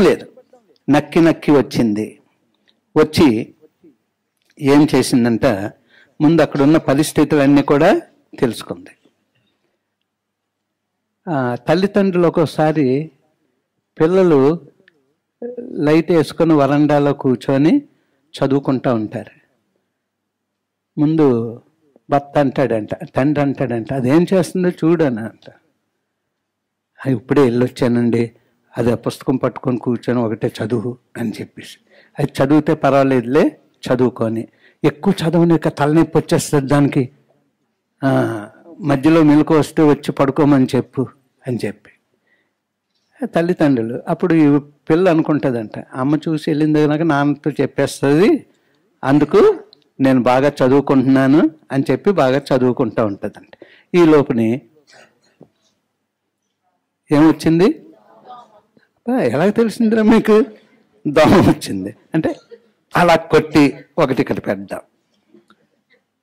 లేదు. నక్కి నక్కి వచ్చింది. వచ్చి ఏం చేసిందంట? ముందు అక్కడున్న పరిస్థితులన్నీ కూడా తెలుసుకుంది. తల్లిదండ్రులు ఒక్కోసారి పిల్లలు లైట్ వేసుకొని వరండాలో కూర్చొని చదువుకుంటూ ఉంటారు. ముందు భర్త అంటాడంట, తండ్రి అంటాడంట, అదేం చేస్తుందో చూడని అంట. ఇప్పుడే వెళ్ళొచ్చానండి, అది ఆ పుస్తకం పట్టుకొని కూర్చొని ఒకటే చదువు అని చెప్పేసి, అది చదివితే పర్వాలేదులే చదువుకొని, ఎక్కువ చదవనిక తలనొప్పి వచ్చేస్తుంది దానికి, మధ్యలో మెలకు వస్తే వచ్చి పడుకోమని చెప్పు అని చెప్పి తల్లిదండ్రులు. అప్పుడు ఈ పిల్ల అనుకుంటుందంట, అమ్మ చూసి వెళ్ళింది కనుక నాన్నతో చెప్పేస్తుంది, అందుకు నేను బాగా చదువుకుంటున్నాను అని చెప్పి బాగా చదువుకుంటూ ఉంటుందంట. ఈ లోపుని ఏమొచ్చింది? ఎలా తెలిసిందిరా మీకు? దోమ వచ్చింది. అంటే అలా కొట్టి ఒకటి ఇక్కడ పెడదాం,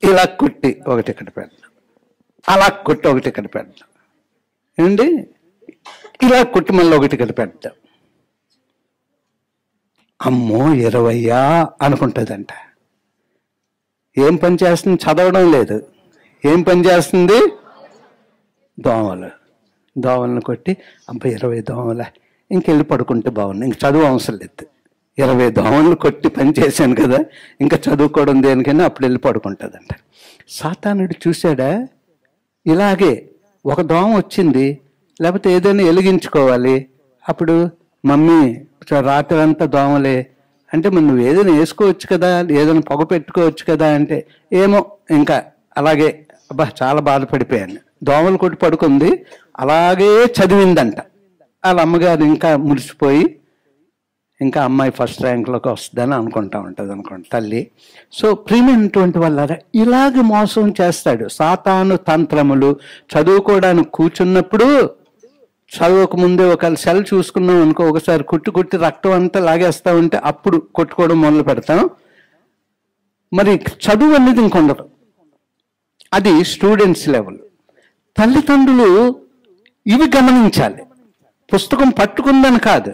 ఇలా కొట్టి ఒకటి ఇక్కడ పెడదాం, అలా కొట్టి ఒకటి ఇక్కడ పెడదాం, ఏంటి ఇలా కొట్టి మళ్ళీ ఒకటి ఇక్కడ పెడదాం. అమ్మో 20 అనుకుంటుందంట. ఏం పని చేస్తుంది? చదవడం లేదు. ఏం పని చేస్తుంది? దోమలను కొట్టి, అబ్బా 20 దోమల, ఇంకెళ్ళి పడుకుంటే బాగుంది, ఇంక చదువు అవసరం లేదు. 20 దోమలు కొట్టి పని చేశాను కదా, ఇంకా చదువుకోవడం దేనికైనా అప్పుడు వెళ్ళి పడుకుంటుందంట. సాతానుడు చూశాడా? ఇలాగే ఒక దోమ వచ్చింది, లేకపోతే ఏదైనా వెలిగించుకోవాలి, అప్పుడు మమ్మీ రాత్రి అంతా దోమలే అంటే, మరి నువ్వు ఏదైనా వేసుకోవచ్చు కదా, ఏదైనా పొగ పెట్టుకోవచ్చు కదా అంటే, ఏమో ఇంకా అలాగే అబ్బా చాలా బాధపడిపోయాను. దోమలు కొట్టి పడుకుంది, అలాగే చదివిందంట. వాళ్ళ అమ్మగారు ఇంకా మురిసిపోయి ఇంకా అమ్మాయి ఫస్ట్ ర్యాంక్లోకి వస్తుందని అనుకుంటా ఉంటుంది అనుకోండి తల్లి. సో ప్రియమైనటువంటి వాళ్ళ ఇలాగ మోసం చేస్తాడు. సాతాను తంత్రములు. చదువుకోవడానికి కూర్చున్నప్పుడు చదువుకు ముందే ఒక సెల్ చూసుకున్నాం అనుకో, ఒకసారి కుట్టి రక్తం అంతా లాగేస్తా ఉంటే అప్పుడు కొట్టుకోవడం మొదలు పెడతాం. మరి చదువు అనేది ఇంకొండదు. అది స్టూడెంట్స్ లెవెల్. తల్లిదండ్రులు ఇవి గమనించాలి. పుస్తకం పట్టుకుందని కాదు,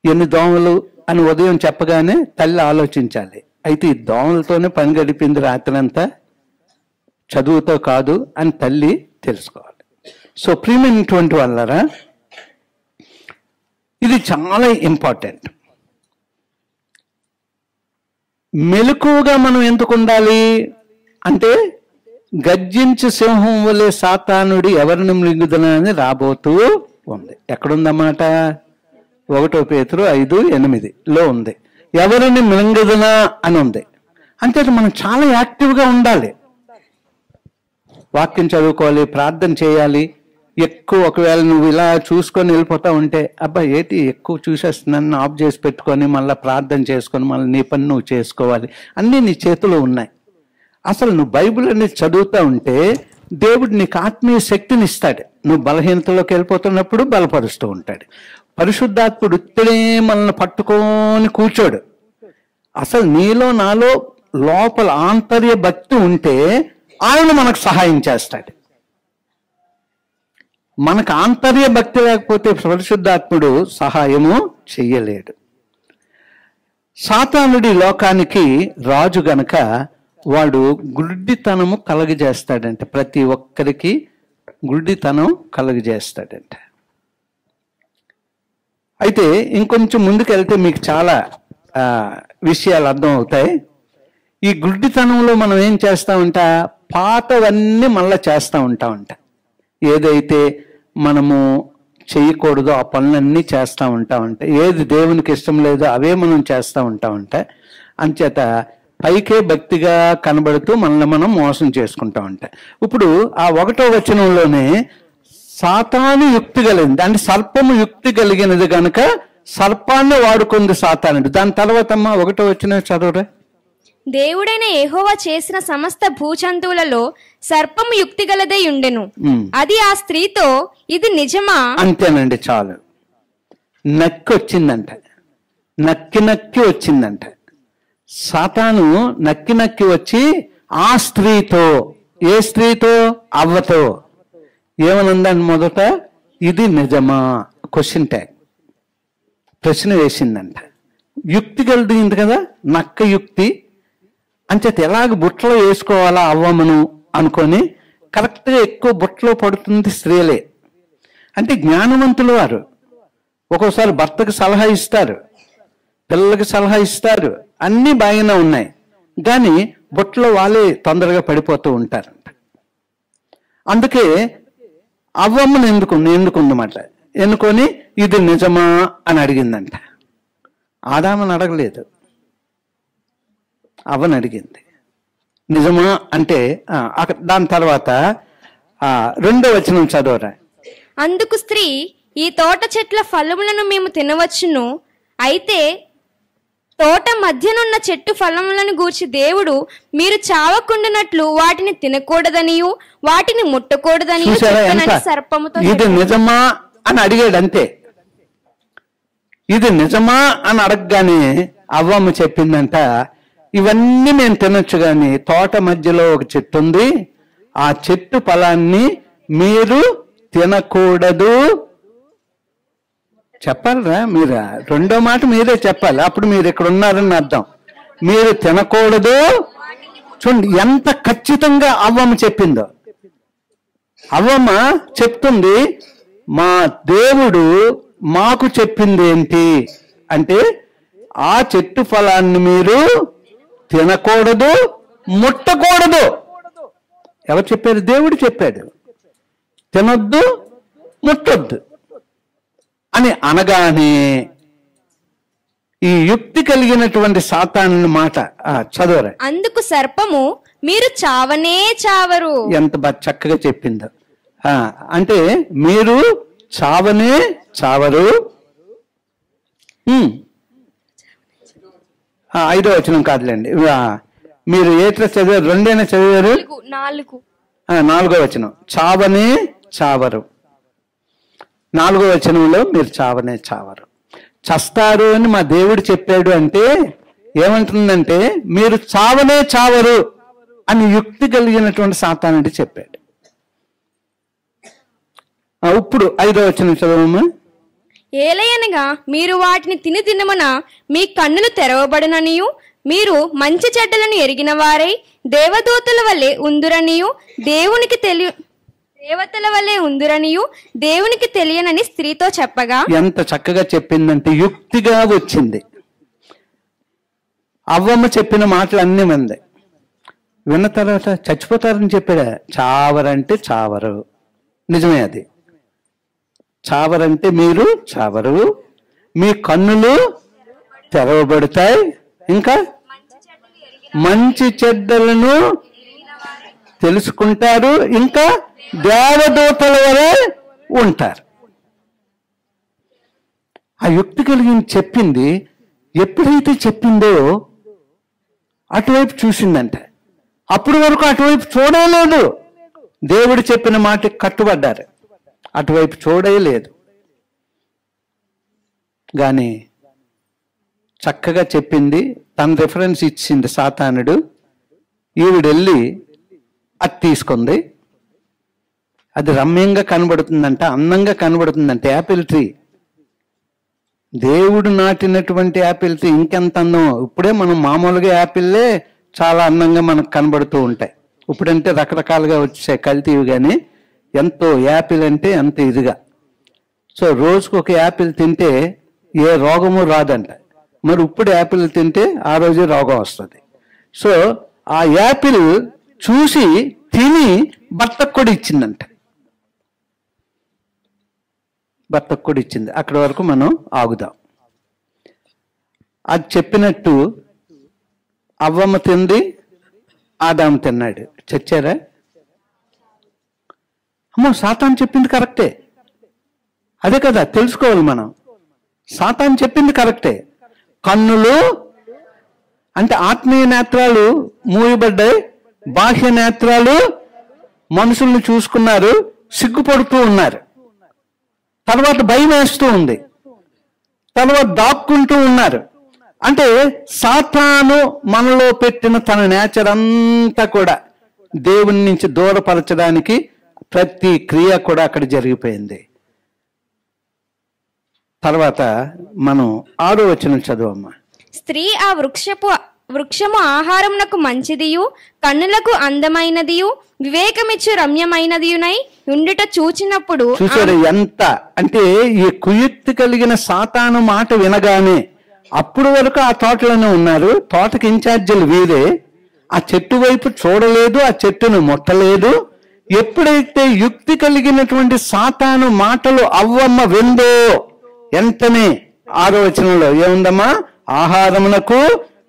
ఎన్ని దోమలు అని ఉదయం చెప్పగానే తల్లి ఆలోచించాలి, అయితే ఈ దోమలతోనే పని గడిపింది రాత్రంతా, చదువుతో కాదు అని తల్లి తెలుసుకోవాలి. సో ప్రియమైనటువంటి వాళ్ళరా, ఇది చాలా ఇంపార్టెంట్. మెలకువగా మనం ఎందుకు ఉండాలి అంటే, గర్జించు సింహం వలె సాతానుడి ఎవరిని మృంగుదనని రాబోతూ ఉంది. ఎక్కడుందన్నమాట? 1 పేతురు 5:8లో ఉంది. ఎవరిని మృంగుదన అని ఉంది. అంటే మనం చాలా యాక్టివ్గా ఉండాలి. వాక్యం చదువుకోవాలి, ప్రార్థన చేయాలి. ఎక్కువ ఒకవేళ నువ్వు ఇలా చూసుకొని వెళ్ళిపోతా ఉంటే, అబ్బా ఏంటి ఎక్కువ చూసేస్తున్నాను, ఆఫ్ చేసి పెట్టుకొని మళ్ళీ ప్రార్థన చేసుకొని మళ్ళీ నీ పని నువ్వు చేసుకోవాలి. అన్నీ నీ చేతిలో ఉన్నాయి. అసలు నువ్వు బైబిల్ అనేది చదువుతూ ఉంటే దేవుడు నీకు ఆత్మీయ శక్తిని ఇస్తాడు. నువ్వు బలహీనతలోకి వెళ్ళిపోతున్నప్పుడు బలపరుస్తూ ఉంటాడు. పరిశుద్ధాత్ముడు ఇక్కడే మనల్ని పట్టుకొని కూర్చోడు. అసలు నీలో నాలో లోపల ఆంతర్య భక్తి ఉంటే ఆయన మనకు సహాయం చేస్తాడు. మనకు ఆంతర్య భక్తి లేకపోతే పరిశుద్ధాత్ముడు సహాయము చెయ్యలేడు. సాతానుడి లోకానికి రాజు గనక వాడు గుడ్డితనము కలగజేస్తాడంట. ప్రతి ఒక్కరికి గుడ్డితనం కలగజేస్తాడంట. అయితే ఇంకొంచెం ముందుకు వెళ్తే మీకు చాలా విషయాలు అర్థం అవుతాయి. ఈ గుడ్డితనంలో మనం ఏం చేస్తామంట, పాతవన్నీ మళ్ళా చేస్తూ ఉంటామంట. ఏదైతే మనము చేయకూడదో ఆ పనులన్నీ చేస్తూ ఉంటామంట. ఏది దేవునికి ఇష్టం లేదో అవే మనం చేస్తూ ఉంటామంట. అంచేత పైకే భక్తిగా కనబడుతూ మనల్ని మనం మోసం చేసుకుంటామంట. ఇప్పుడు ఆ 1వ వచనంలోనే సాతాను యుక్తి కలిగింది, అంటే సర్పము యుక్తి కలిగినది కనుక సర్పాన్ని వాడుకుంది సాతానుడు. దాని తర్వాత అమ్మా 1వ వచనం చదవరా. దేవుడైన యెహోవా చేసిన సమస్త భూజంతువులలో సర్పము యుక్తి గలదై ఉండెను. అది ఆ స్త్రీతో, ఇది నిజమా? అంతేనండి, చాలు. నక్కి వచ్చిందంట, నక్కి వచ్చిందంట. సాతాను నక్కి వచ్చి ఆ స్త్రీతో, ఏ స్త్రీతో? అవ్వతో ఏమనుందని మొదట, ఇది నిజమా? క్వశ్చన్ ట్యాగ్, ప్రశ్న వేసిందంట. యుక్తి కలిగింది కదా, నక్క యుక్తి. అంచేత ఎలాగ బుట్టలో వేసుకోవాలా అవ్వమను అనుకొని కరెక్ట్గా ఎక్కువ బుట్టలో పడుతుంది స్త్రీలే. అంటే జ్ఞానవంతులు వారు. ఒక్కోసారి భర్తకు సలహా ఇస్తారు, పిల్లలకి సలహా ఇస్తారు, అన్నీ బాగానే ఉన్నాయి, కానీ బుట్టలో వాళ్ళే తొందరగా పడిపోతూ ఉంటారంట. అందుకే అవ్వమ్మను ఎన్నుకుందన్నమాట. ఎన్నుకొని ఇది నిజమా అని అడిగిందంట. ఆదామని అడగలేదు, అవ్వని అడిగింది. నిజమా అంటే దాని తర్వాత 2వ వచనం చదవరా. అందుకు స్త్రీ, ఈ తోట చెట్ల ఫలములను మేము తినవచ్చును, అయితే తోట మధ్యనున్న చెట్టు ఫలములను గూర్చి దేవుడు మీరు చావకుండానట్లు వాటిని తినకూడదనియు వాటిని ముట్టకూడదనియు చెప్పెనని సర్పముతో. ఇది నిజమా అని అడిగాడు అంతే. ఇది నిజమా అని అడగగానే అవ్వమ్మ చెప్పిందంట, ఇవన్నీ మేము తినొచ్చు కానీ తోట మధ్యలో ఒక చెట్టు ఉంది, ఆ చెట్టు ఫలాన్ని మీరు తినకూడదు. చెప్పాలరా మీరు, 2వ మాట మీరే చెప్పాలి, అప్పుడు మీరు ఇక్కడ ఉన్నారని అర్థం. మీరు తినకూడదు. చూడండి ఎంత ఖచ్చితంగా అవ్వమ్మ చెప్పిందో. అవ్వమ్మ చెప్తుంది, మా దేవుడు మాకు చెప్పింది ఏంటి అంటే, ఆ చెట్టు ఫలాన్ని మీరు తినకూడదు, ముట్టకూడదు. ఎవరు చెప్పారు? దేవుడు చెప్పాడు. తినొద్దు, ముట్టొద్దు అని అనగానే ఈ యుక్తి కలిగినటువంటి సాతాను మాట చదవరా. అందుకు సర్పము, మీరు చావనే చావరు. ఎంత బాగా చక్కగా చెప్పిందో. అంటే మీరు చావనే చావరు. 5వ వచనం కాదులేండి, మీరు ఏట్లా చదివారు? 2 చదివారు. 4వ వచనం, చావనే చావరు. 4వ వచనంలో మీరు చావనే చావరు, చస్తారు అని మా దేవుడు చెప్పాడు అంటే ఏమంటుందంటే మీరు చావనే చావరు అని యుక్తి కలిగినటువంటి సాతానుడు చెప్పాడు. ఇప్పుడు 5వ వచనం చదవమ్మా. ఏలయనగా మీరు వాటిని తిని తినమన మీ కన్నులు తెరవబడుననియు మీరు మంచి చెడ్డలను ఎరిగిన వారై దేవతల వలె ఉందురనియు దేవునికి తెలియనని స్త్రీతో చెప్పగా. ఎంత చక్కగా చెప్పిందంటే యుక్తిగా వచ్చింది. అవ్వమ్మ చెప్పిన మాటలు అన్నీ మంది విన్న తర్వాత చచ్చిపోతారని చెప్పాడా? చావరంటే చావరు, నిజమే అది. చావరంటే మీరు చావరు, మీ కన్నులు తెరవబడతాయి, ఇంకా మంచి చెడ్డలను తెలుసుకుంటారు, ఇంకా దేవదూతల వలె ఉంటారు. ఆ యుక్తి కలిగి చెప్పింది. ఎప్పుడైతే చెప్పిందో అటువైపు చూసిందంట. అప్పటి వరకు అటువైపు చూడలేదు. దేవుడు చెప్పిన మాటకి కట్టుబడ్డారు, అటువైపు చూడలేదు. కానీ చక్కగా చెప్పింది, తన రిఫరెన్స్ ఇచ్చింది సాతానుడు. ఈవిడెళ్ళి అది తీసుకుంది. అది రమ్యంగా కనబడుతుందంట, అందంగా కనబడుతుందంట. యాపిల్ ట్రీ, దేవుడు నాటినటువంటి యాపిల్ ట్రీ ఇంకెంత అందం. ఇప్పుడే మనం మామూలుగా యాపిల్లే చాలా అందంగా మనకు కనబడుతూ ఉంటాయి. ఇప్పుడంటే రకరకాలుగా వచ్చాయి కల్తీవి, కానీ ఎంతో యాపిల్ అంటే అంత ఇదిగా. సో రోజుకు ఒక యాపిల్ తింటే ఏ రోగము రాదంట. మరి ఇప్పుడు యాపిల్ తింటే ఆ రోజే రోగం వస్తుంది. సో ఆ యాపిల్ చూసి తిని భర్తకు కూడా ఇచ్చిందంట. భర్తకు కూడా ఇచ్చింది. అక్కడి వరకు మనం ఆగుదాం. అది చెప్పినట్టు అవ్వమ్మ తింది, ఆదాము తిన్నాడు. చచ్చారా? అమ్మో, సాతాను చెప్పింది కరెక్టే. అదే కదా తెలుసుకోవాలి మనం. సాతాను చెప్పింది కరెక్టే. కన్నులు అంటే ఆత్మీయ నేత్రాలు మూయబడ్డాయి, బాహ్య నేత్రాలు మనుషుల్ని చూసుకున్నారు, సిగ్గుపడుతూ ఉన్నారు. తర్వాత భయం వేస్తూ ఉంది, తర్వాత దాక్కుంటూ ఉన్నారు. అంటే సాతాను మనలో పెట్టిన తన నేచర్ అంతా కూడా దేవుని నుంచి దూరపరచడానికి ప్రతి క్రియ కూడా అక్కడ జరిగిపోయింది. తర్వాత మనం 6వ వచనం చదువమ్మా. స్త్రీ ఆ వృక్షము ఆహారమునకు మంచిదియు కన్నులకు అందమైనదియు వివేకమిచ్చు రమ్యమైనదియునై ఉండుట చూచినప్పుడు. చూసారు ఎంత అంటే ఈ కుయుక్తి కలిగిన సాతాను మాట వినగానే అప్పుడు వరకు ఆ తోటలోనే ఉన్నారు. తోటకి ఇన్ఛార్జీలు వీరే. ఆ చెట్టు వైపు చూడలేదు, ఆ చెట్టును ముట్టలేదు. ఎప్పుడైతే యుక్తి కలిగినటువంటి సాతాను మాటలు అవ్వమ్మ విందో వెంటనే 6వ వచనంలో ఏముందమ్మా? ఆహారమునకు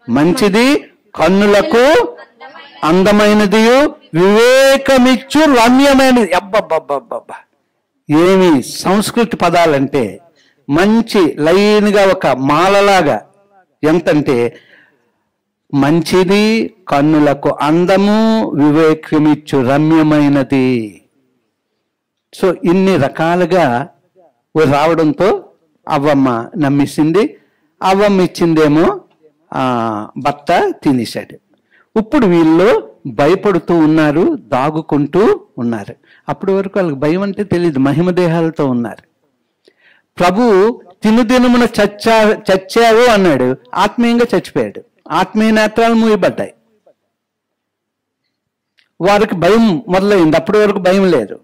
మంచిది, కన్నులకు అందమైనది, వివేకమిచ్చు రమ్యమైనది. అబ్బబ్బబ్బబ్బబ్బా, ఏమి సంస్కృతి పదాలంటే! మంచి లైన్గా ఒక మాలలాగా. ఎంతంటే మంచిది, కన్నులకు అందము, వివేకమిచ్చు రమ్యమైనది. సో ఇన్ని రకాలుగా రావడంతో అవ్వమ్మ నమ్మేసింది. అవ్వమ్మ ఇచ్చిందేమో భర్త తినేశాడు. ఇప్పుడు వీళ్ళు భయపడుతూ ఉన్నారు, దాగుకుంటూ ఉన్నారు. అప్పటి వరకు వాళ్ళకి భయం అంటే తెలియదు, మహిమదేహాలతో ఉన్నారు. ప్రభు తినుదినమున చచ్చావు అన్నాడు, ఆత్మీయంగా చచ్చిపోయాడు. ఆత్మీయ నేత్రాలు మూయబడ్డాయి. వారికి భయం మొదలైంది. అప్పటి వరకు భయం లేదు.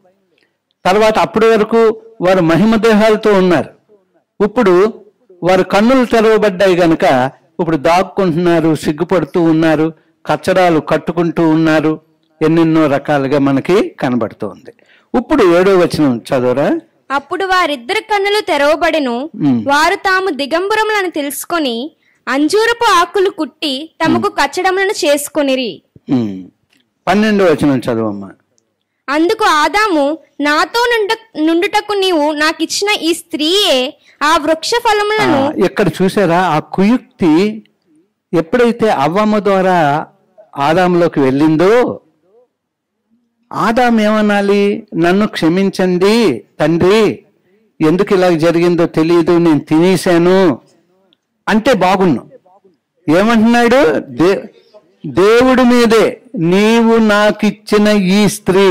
తర్వాత అప్పటి వరకు వారు మహిమదేహాలతో ఉన్నారు. ఇప్పుడు వారు కన్నులు తెరవబడ్డాయి గనక ఇప్పుడు దాక్కుంటున్నారు, సిగ్గుపడుతూ ఉన్నారు, కచ్చరాలు కట్టుకుంటూ ఉన్నారు. ఎన్నెన్నో రకాలుగా మనకి కనబడుతోంది. ఇప్పుడు 7వ వచనం చదవరా. అప్పుడు వారిద్దరి కన్నులు తెరవబడెను, వారు తాము దిగంబరములను తెలుసుకొని అంజూరపు ఆకులు కుట్టి తమకు కచ్చడములను చేసుకొనిరి. 12వ వచనం చదవమ్మా. అందుకు ఆదాము, నాతో నుండుటకు నీవు నాకిచ్చిన ఈ స్త్రీయే ఆ వృక్ష ఫలములను. ఇక్కడ చూసారా ఆ కుయుక్తి ఎప్పుడైతే అవ్వమ్మ ద్వారా ఆదాములోకి వెళ్ళిందో, ఆదాం ఏమనాలి? నన్ను క్షమించండి తండ్రి, ఎందుకు ఇలా జరిగిందో తెలియదు, నేను తినేశాను అంటే బాగున్నావు. ఏమంటున్నాడు? దేవుడి మీదే, నీవు నాకిచ్చిన ఈ స్త్రీ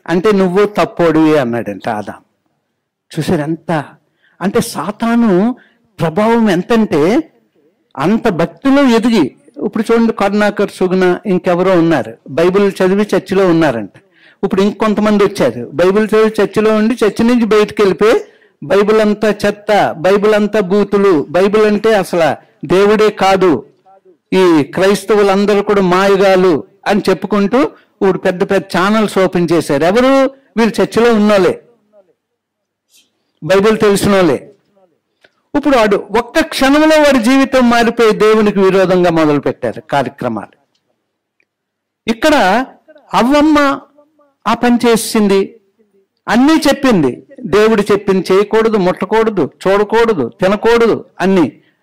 అంటే నువ్వు తప్పోడివి అన్నాడంట ఆదాం. చూసారు ఎంత అంటే సాతాను ప్రభావం ఎంతంటే అంత భక్తిలో ఎదిగి. ఇప్పుడు చూడండి, కరుణాకర్, సుగుణ, ఇంకెవరో ఉన్నారు, బైబిల్ చదివి చర్చిలో ఉన్నారంట. ఇప్పుడు ఇంకొంతమంది వచ్చారు, బైబిల్ చదివి చర్చిలో ఉండి చర్చి నుంచి బయటకు వెళ్ళిపోయి బైబిల్ అంతా చెత్త, బైబిల్ అంతా బూతులు, బైబిల్ అంటే అసలు దేవుడే కాదు, ఈ క్రైస్తవులందరూ కూడా మాయగాలు అని చెప్పుకుంటూ ఇప్పుడు పెద్ద పెద్ద ఛానల్స్ ఓపెన్ చేశారు. ఎవరు? వీళ్ళు చర్చిలో ఉన్నోళ్ళే, బైబిల్ తెలిసిన వాళ్ళే. ఇప్పుడు వాడు ఒక్క క్షణంలో వాడి జీవితం మారిపోయి దేవునికి విరోధంగా మొదలు పెట్టారు కార్యక్రమాలు. ఇక్కడ అవ్వమ్మ ఆ పని చేసింది, అన్నీ చెప్పింది, దేవుడు చెప్పింది చేయకూడదు, ముట్టకూడదు, చూడకూడదు, తినకూడదు,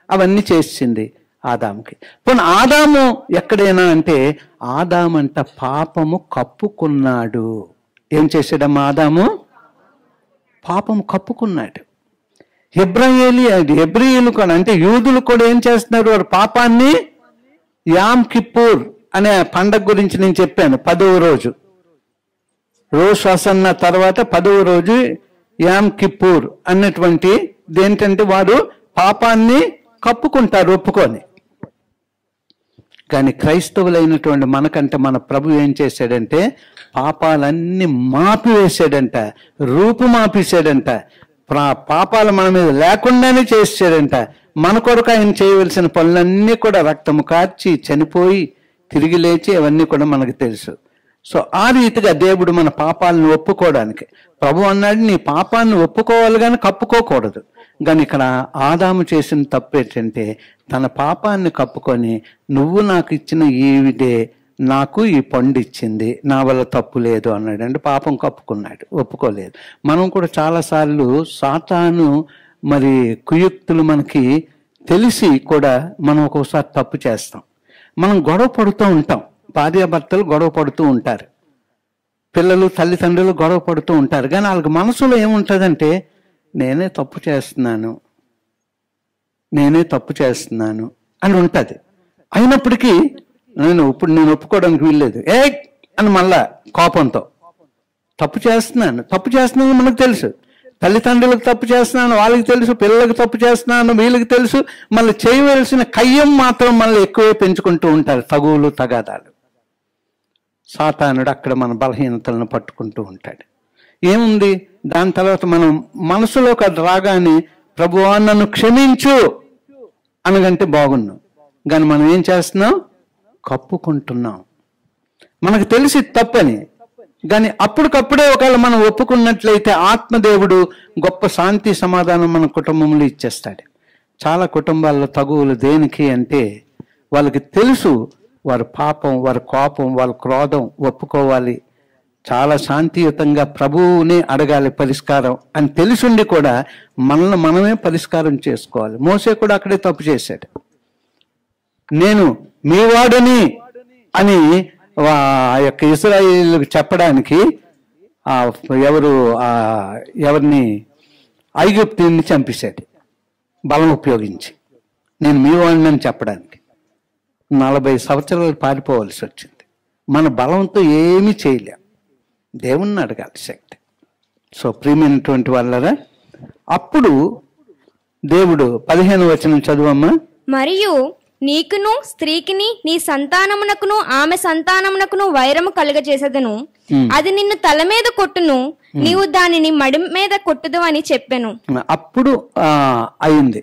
అవన్నీ చేసింది ఆదాముకి. పోనీ ఆదాము ఎక్కడైనా అంటే ఆదామంట పాపము కప్పుకున్నాడు. ఏం చేశాడమ్మా ఆదాము? పాపము కప్పుకున్నాడు. హెబ్రీయులు కూడా అంటే యూదులు కూడా ఏం చేస్తున్నారు? వారు పాపాన్ని యామ్ కిప్పూర్ అనే పండగ గురించి నేను చెప్పాను. 10వ రోజు, రోష్ హసన్నా తర్వాత 10వ రోజు యామ్ కిప్పూర్ అన్నటువంటి దేంటంటే వారు పాపాన్ని కప్పుకుంటారు ఒప్పుకొని. కానీ క్రైస్తవులైనటువంటి మనకంటే మన ప్రభు ఏం చేశాడంటే పాపాలన్నీ మాపివేశాడంట, రూపుమాపేశాడంట, పాపాలు మన మీద లేకుండానే చేసాడంట. మన కొరకు ఆయన చేయవలసిన పనులన్నీ కూడా రక్తము కార్చి చనిపోయి తిరిగి లేచి అవన్నీ కూడా మనకు తెలుసు. సో ఆ రీతిగా దేవుడు మన పాపాలను ఒప్పుకోవడానికి ప్రభు అన్నాడు, నీ పాపాన్ని ఒప్పుకోవాలి కానీ కప్పుకోకూడదు. కానీ ఇక్కడ ఆదాము చేసిన తప్పు ఏంటంటే తన పాపాన్ని కప్పుకొని నువ్వు నాకు ఇచ్చిన ఈవిడే నాకు ఈ పండు ఇచ్చింది, నా వల్ల తప్పు లేదు అన్నాడు. అంటే పాపం కప్పుకున్నాడు, ఒప్పుకోలేదు. మనం కూడా చాలాసార్లు సాతాను మరి కుయుక్తులు మనకి తెలిసి కూడా మనం ఒక్కోసారి తప్పు చేస్తాం. మనం గొడవ పడుతూ ఉంటాం, భార్యాభర్తలు గొడవ పడుతూ ఉంటారు, పిల్లలు తల్లిదండ్రులు గొడవ పడుతూ ఉంటారు. కానీ వాళ్ళకి మనసులో ఏముంటుందంటే నేనే తప్పు చేస్తున్నాను అని ఉంటుంది. అయినప్పటికీ నేను ఒప్పుకోవడానికి వీల్లేదు అని మళ్ళా కోపంతో తప్పు చేస్తున్నాను మనకు తెలుసు, తల్లిదండ్రులకు తప్పు చేస్తున్నాను వాళ్ళకి తెలుసు, పిల్లలకు తప్పు చేస్తున్నాను వీళ్ళకి తెలుసు. మళ్ళీ చేయవలసిన కయ్యం మాత్రం మళ్ళీ ఎక్కువే పెంచుకుంటూ ఉంటారు, తగువులు తగాదాలు. సాతానుడు అక్కడ మన బలహీనతలను పట్టుకుంటూ ఉంటాడు. ఏముంది దాని తర్వాత మనం మనసులోకి అది రాగానే ప్రభువా నన్ను క్షమించు అనగంటే బాగున్నాం. కానీ మనం ఏం చేస్తున్నాం? కప్పుకుంటున్నాం. మనకు తెలిసి తప్పని, కానీ అప్పటికప్పుడే ఒకవేళ మనం ఒప్పుకున్నట్లయితే ఆత్మదేవుడు గొప్ప శాంతి సమాధానం మన కుటుంబంలో ఇచ్చేస్తాడు. చాలా కుటుంబాల్లో తగువులు దేనికి అంటే వాళ్ళకి తెలుసు వారి పాపం, వారి కోపం, వాళ్ళ క్రోధం ఒప్పుకోవాలి, చాలా శాంతియుతంగా ప్రభువునే అడగాలి పరిష్కారం అని తెలిసిండి కూడా మనల్ని మనమే పరిష్కారం చేసుకోవాలి. మోసే కూడా అక్కడే తప్పు చేశాడు. నేను మీ వాడని అని ఆ యొక్క ఇశ్రాయేలుకు చెప్పడానికి ఎవరిని ఐగుప్తుని చంపేశాడు బలం ఉపయోగించి. నేను మీ వాడిని అని చెప్పడానికి 40 సంవత్సరాలు పారిపోవలసి వచ్చింది. మన బలంతో ఏమీ చేయలేం, దేవుణ్ణి అడగాలి శక్తి. సో ప్రియమైనటువంటి వాళ్ళరా, అప్పుడు దేవుడు 15వ వచనం చదువమ్మా. మరియు నీకును స్త్రీకిని నీ సంతానమునకును ఆమె సంతానమునకును వైరము కలుగజేసెదను, అది నిన్ను తల మీద కొట్టును, నీవు దానిని మడి మీద కొట్టుదు అని చెప్పెను. అప్పుడు అయింది.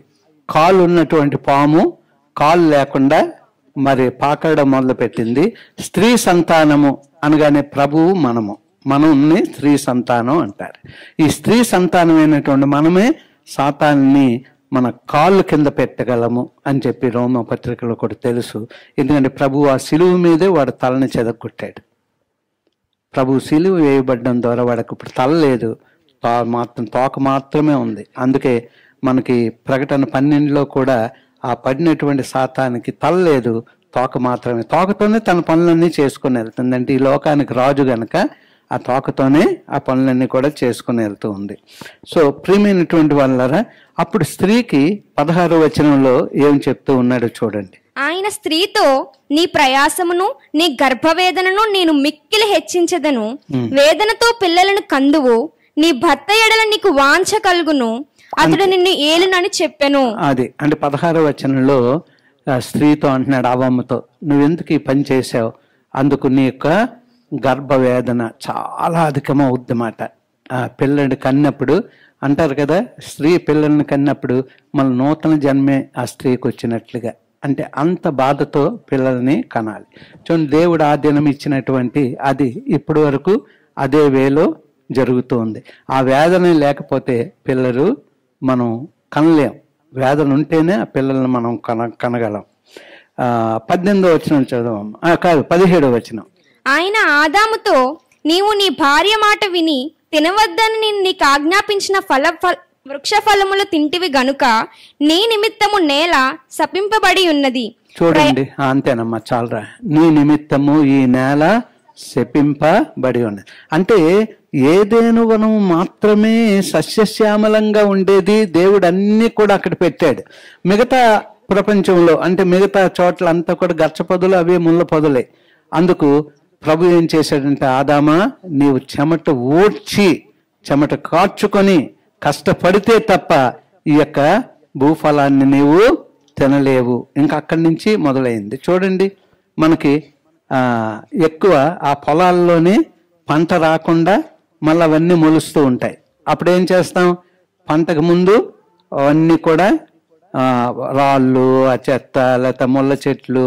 కాలు ఉన్నటువంటి పాము కాలు లేకుండా మరి పాకడం మొదలు పెట్టింది. స్త్రీ సంతానము అనగానే ప్రభువు మనల్ని స్త్రీ సంతానం అంటారు. ఈ స్త్రీ సంతానమైనటువంటి మనమే సాతాన్ని మన కాళ్ళు కింద పెట్టగలము అని చెప్పి రోమ పత్రికలో కూడా తెలుసు. ఎందుకంటే ప్రభువు ఆ శిలువ మీదే వాడు తలని చెదగొట్టాడు. ప్రభు సిలువ వేయబడడం ద్వారా వాడికి ఇప్పుడు తల లేదు, తోక మాత్రమే ఉంది. అందుకే మనకి ప్రకటన 12లో కూడా ఆ పడినటువంటి సాతానికి తల లేదు, తోక మాత్రమే. తోకతోనే తన పనులన్నీ చేసుకుని వెళ్తుంది. అంటే ఈ లోకానికి రాజు గనక ఆ తోకతోనే ఆ పనులన్నీ కూడా చేసుకుని వెళ్తూ ఉంది. సో ప్రియమైనటువంటి వాళ్ళరా, అప్పుడు స్త్రీకి 16వ వచనంలో ఏం చెప్తూ ఉన్నాడో చూడండి. ఆయన స్త్రీతో, నీ ప్రయాసమును నీ గర్భవేదనను నేను మిక్కిలి హెచ్చించదను, వేదనతో పిల్లలను కందువు, నీ భర్త ఎడల నీకు వాంఛ కలుగును, అతడు నిన్ను ఏలునని చెప్పెను. అది అంటే 16వ వచనంలో స్త్రీతో అంటున్నాడు, అవ్వమ్మతో, నువ్వెందుకు ఈ పని చేసావు, అందుకు నీ యొక్క గర్భవేదన చాలా అధికమవుద్దన్నమాట. పిల్లడిని కన్నప్పుడు అంటారు కదా, స్త్రీ పిల్లల్ని కన్నప్పుడు మన నూతన జన్మే ఆ స్త్రీకి వచ్చినట్లుగా. అంటే అంత బాధతో పిల్లల్ని కనాలి. చూడండి, దేవుడు ఆ దినం ఇచ్చినటువంటి అది ఇప్పటి వరకు అదే వేలో జరుగుతూ ఉంది. ఆ వేదన లేకపోతే పిల్లలు మనం కనలేం. వేదన ఉంటేనే ఆ పిల్లల్ని మనం కనగలం. 18వ వచనం చదవం, కాదు 17వ వచనం. ఆయన ఆదాముతో, నీవు నీ భార్య మాట విని తినవద్దని నేను నీకు ఆజ్ఞాపించిన వృక్ష ఫలములు తింటివి గనుక నీ నిమిత్తము నేల శపింపబడి ఉన్నది. చూడండి, అంతేనమ్మా, చాలరా. నీ నిమిత్తము ఈ నేల శపింపబడి ఉన్నది. అంటే ఏదేను వనం మాత్రమే సస్యశ్యామలంగా ఉండేది. దేవుడు అన్ని కూడా అక్కడ పెట్టాడు. మిగతా ప్రపంచంలో అంటే మిగతా చోట్ల అంతా కూడా గచ్చపొదలు, అవే ముళ్ళ పొదలే. అందుకు ప్రభు ఏం చేశాడంటే, ఆదామా, నీవు చెమట ఓడ్చి చెమట కార్చుకొని కష్టపడితే తప్ప ఈ యొక్క భూఫలాన్ని నీవు తినలేవు. ఇంకా అక్కడి నుంచి మొదలైంది. చూడండి, మనకి ఎక్కువ ఆ పొలాల్లోనే పంట రాకుండా మళ్ళీ అవన్నీ మొలుస్తూ ఉంటాయి. అప్పుడేం చేస్తాం, పంటకు ముందు అవన్నీ కూడా రాళ్ళు, ఆ చెత్త, లేకపోతే ముళ్ళ చెట్లు,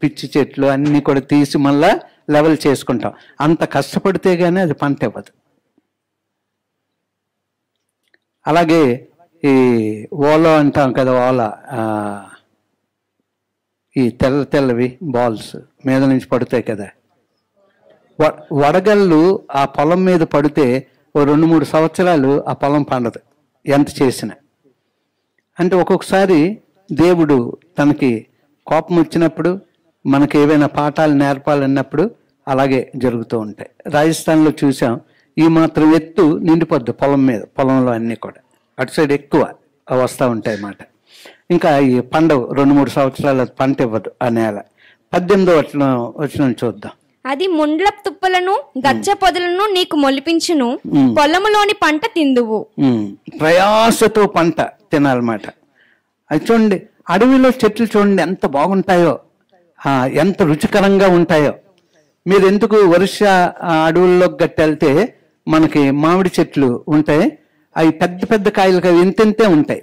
పిచ్చి చెట్లు అన్నీ కూడా తీసి మళ్ళా లెవెల్ చేసుకుంటాం. అంత కష్టపడితే గానీ అది పంట ఇవ్వదు. అలాగే ఈ ఓలో అంటాం కదా, ఓలా, ఈ తెల్లవి బాల్స్ మీద నుంచి పడుతాయి కదా, వడగళ్ళు ఆ పొలం మీద పడితే ఓ 2-3 సంవత్సరాలు ఆ పొలం పండదు ఎంత చేసినా. అంటే ఒక్కొక్కసారి దేవుడు తనకి కోపం వచ్చినప్పుడు మనకి ఏవైనా పాఠాలు నేర్పాలన్నప్పుడు అలాగే జరుగుతూ ఉంటాయి. రాజస్థాన్లో చూసాం, ఈ మాత్రం ఎత్తు నిండిపోద్ది పొలం మీద, పొలంలో అన్నీ కూడా అటు సైడ్ ఎక్కువ వస్తూ ఉంటాయి అన్నమాట. ఇంకా ఈ పండవు 2-3 సంవత్సరాలు పంట ఇవ్వదు ఆ నేల. 18వ వచనం చూద్దాం. అది ముండ్ల తుప్పలను గచ్చ పొదలను నీకు మొలిపించును, పొలములోని పంట తిందువు. ప్రయాసతో పంట తినాలన్నమాట. అది చూడండి, అడవిలో చెట్లు చూడండి ఎంత బాగుంటాయో, ఎంత రుచికరంగా ఉంటాయో. మీరు ఎందుకు వర్ష అడవుల్లోకి గట్టెళ్తే మనకి మామిడి చెట్లు ఉంటాయి, అవి పెద్ద పెద్ద కాయలు ఇంతే ఉంటాయి,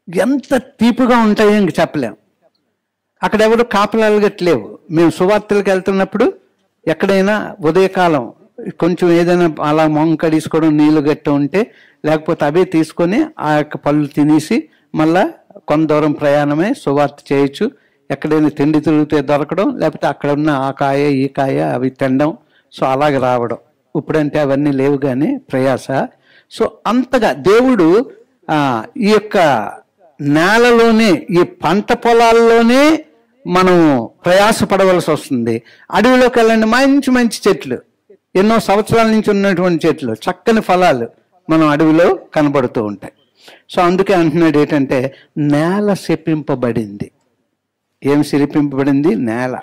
ఎంత తీపిగా ఉంటాయో ఇంక చెప్పలేం. అక్కడ ఎవరు కాపలాలు గట్టలేవు. మేము సువార్తలకు వెళ్తున్నప్పుడు ఎక్కడైనా ఉదయకాలం కొంచెం ఏదైనా అలా మొంగ కడీసుకోవడం, నీళ్లు గట్ట ఉంటే, లేకపోతే అవే తీసుకొని ఆ యొక్క పళ్ళు తినేసి మళ్ళా కొంత దూరం ప్రయాణమే సువార్త చేయొచ్చు. ఎక్కడైనా తిండి తిరిగితే దొరకడం, లేకపోతే అక్కడ ఉన్న ఆ కాయ ఈ కాయ అవి తినడం. సో అలాగే రావడం. ఇప్పుడంటే అవన్నీ లేవు కానీ ప్రయాస. సో అంతగా దేవుడు ఈ యొక్క నేలలోనే, ఈ పంట పొలాల్లోనే మనం ప్రయాసపడవలసి వస్తుంది. అడవిలోకి వెళ్ళండి, మంచి మంచి చెట్లు, ఎన్నో సంవత్సరాల నుంచి ఉన్నటువంటి చెట్లు, చక్కని ఫలాలు మనం అడవిలో కనబడుతూ ఉంటాయి. సో అందుకే అంటున్నాడు ఏంటంటే, నేల శపింపబడింది. ఏం శపింపబడింది? నేల.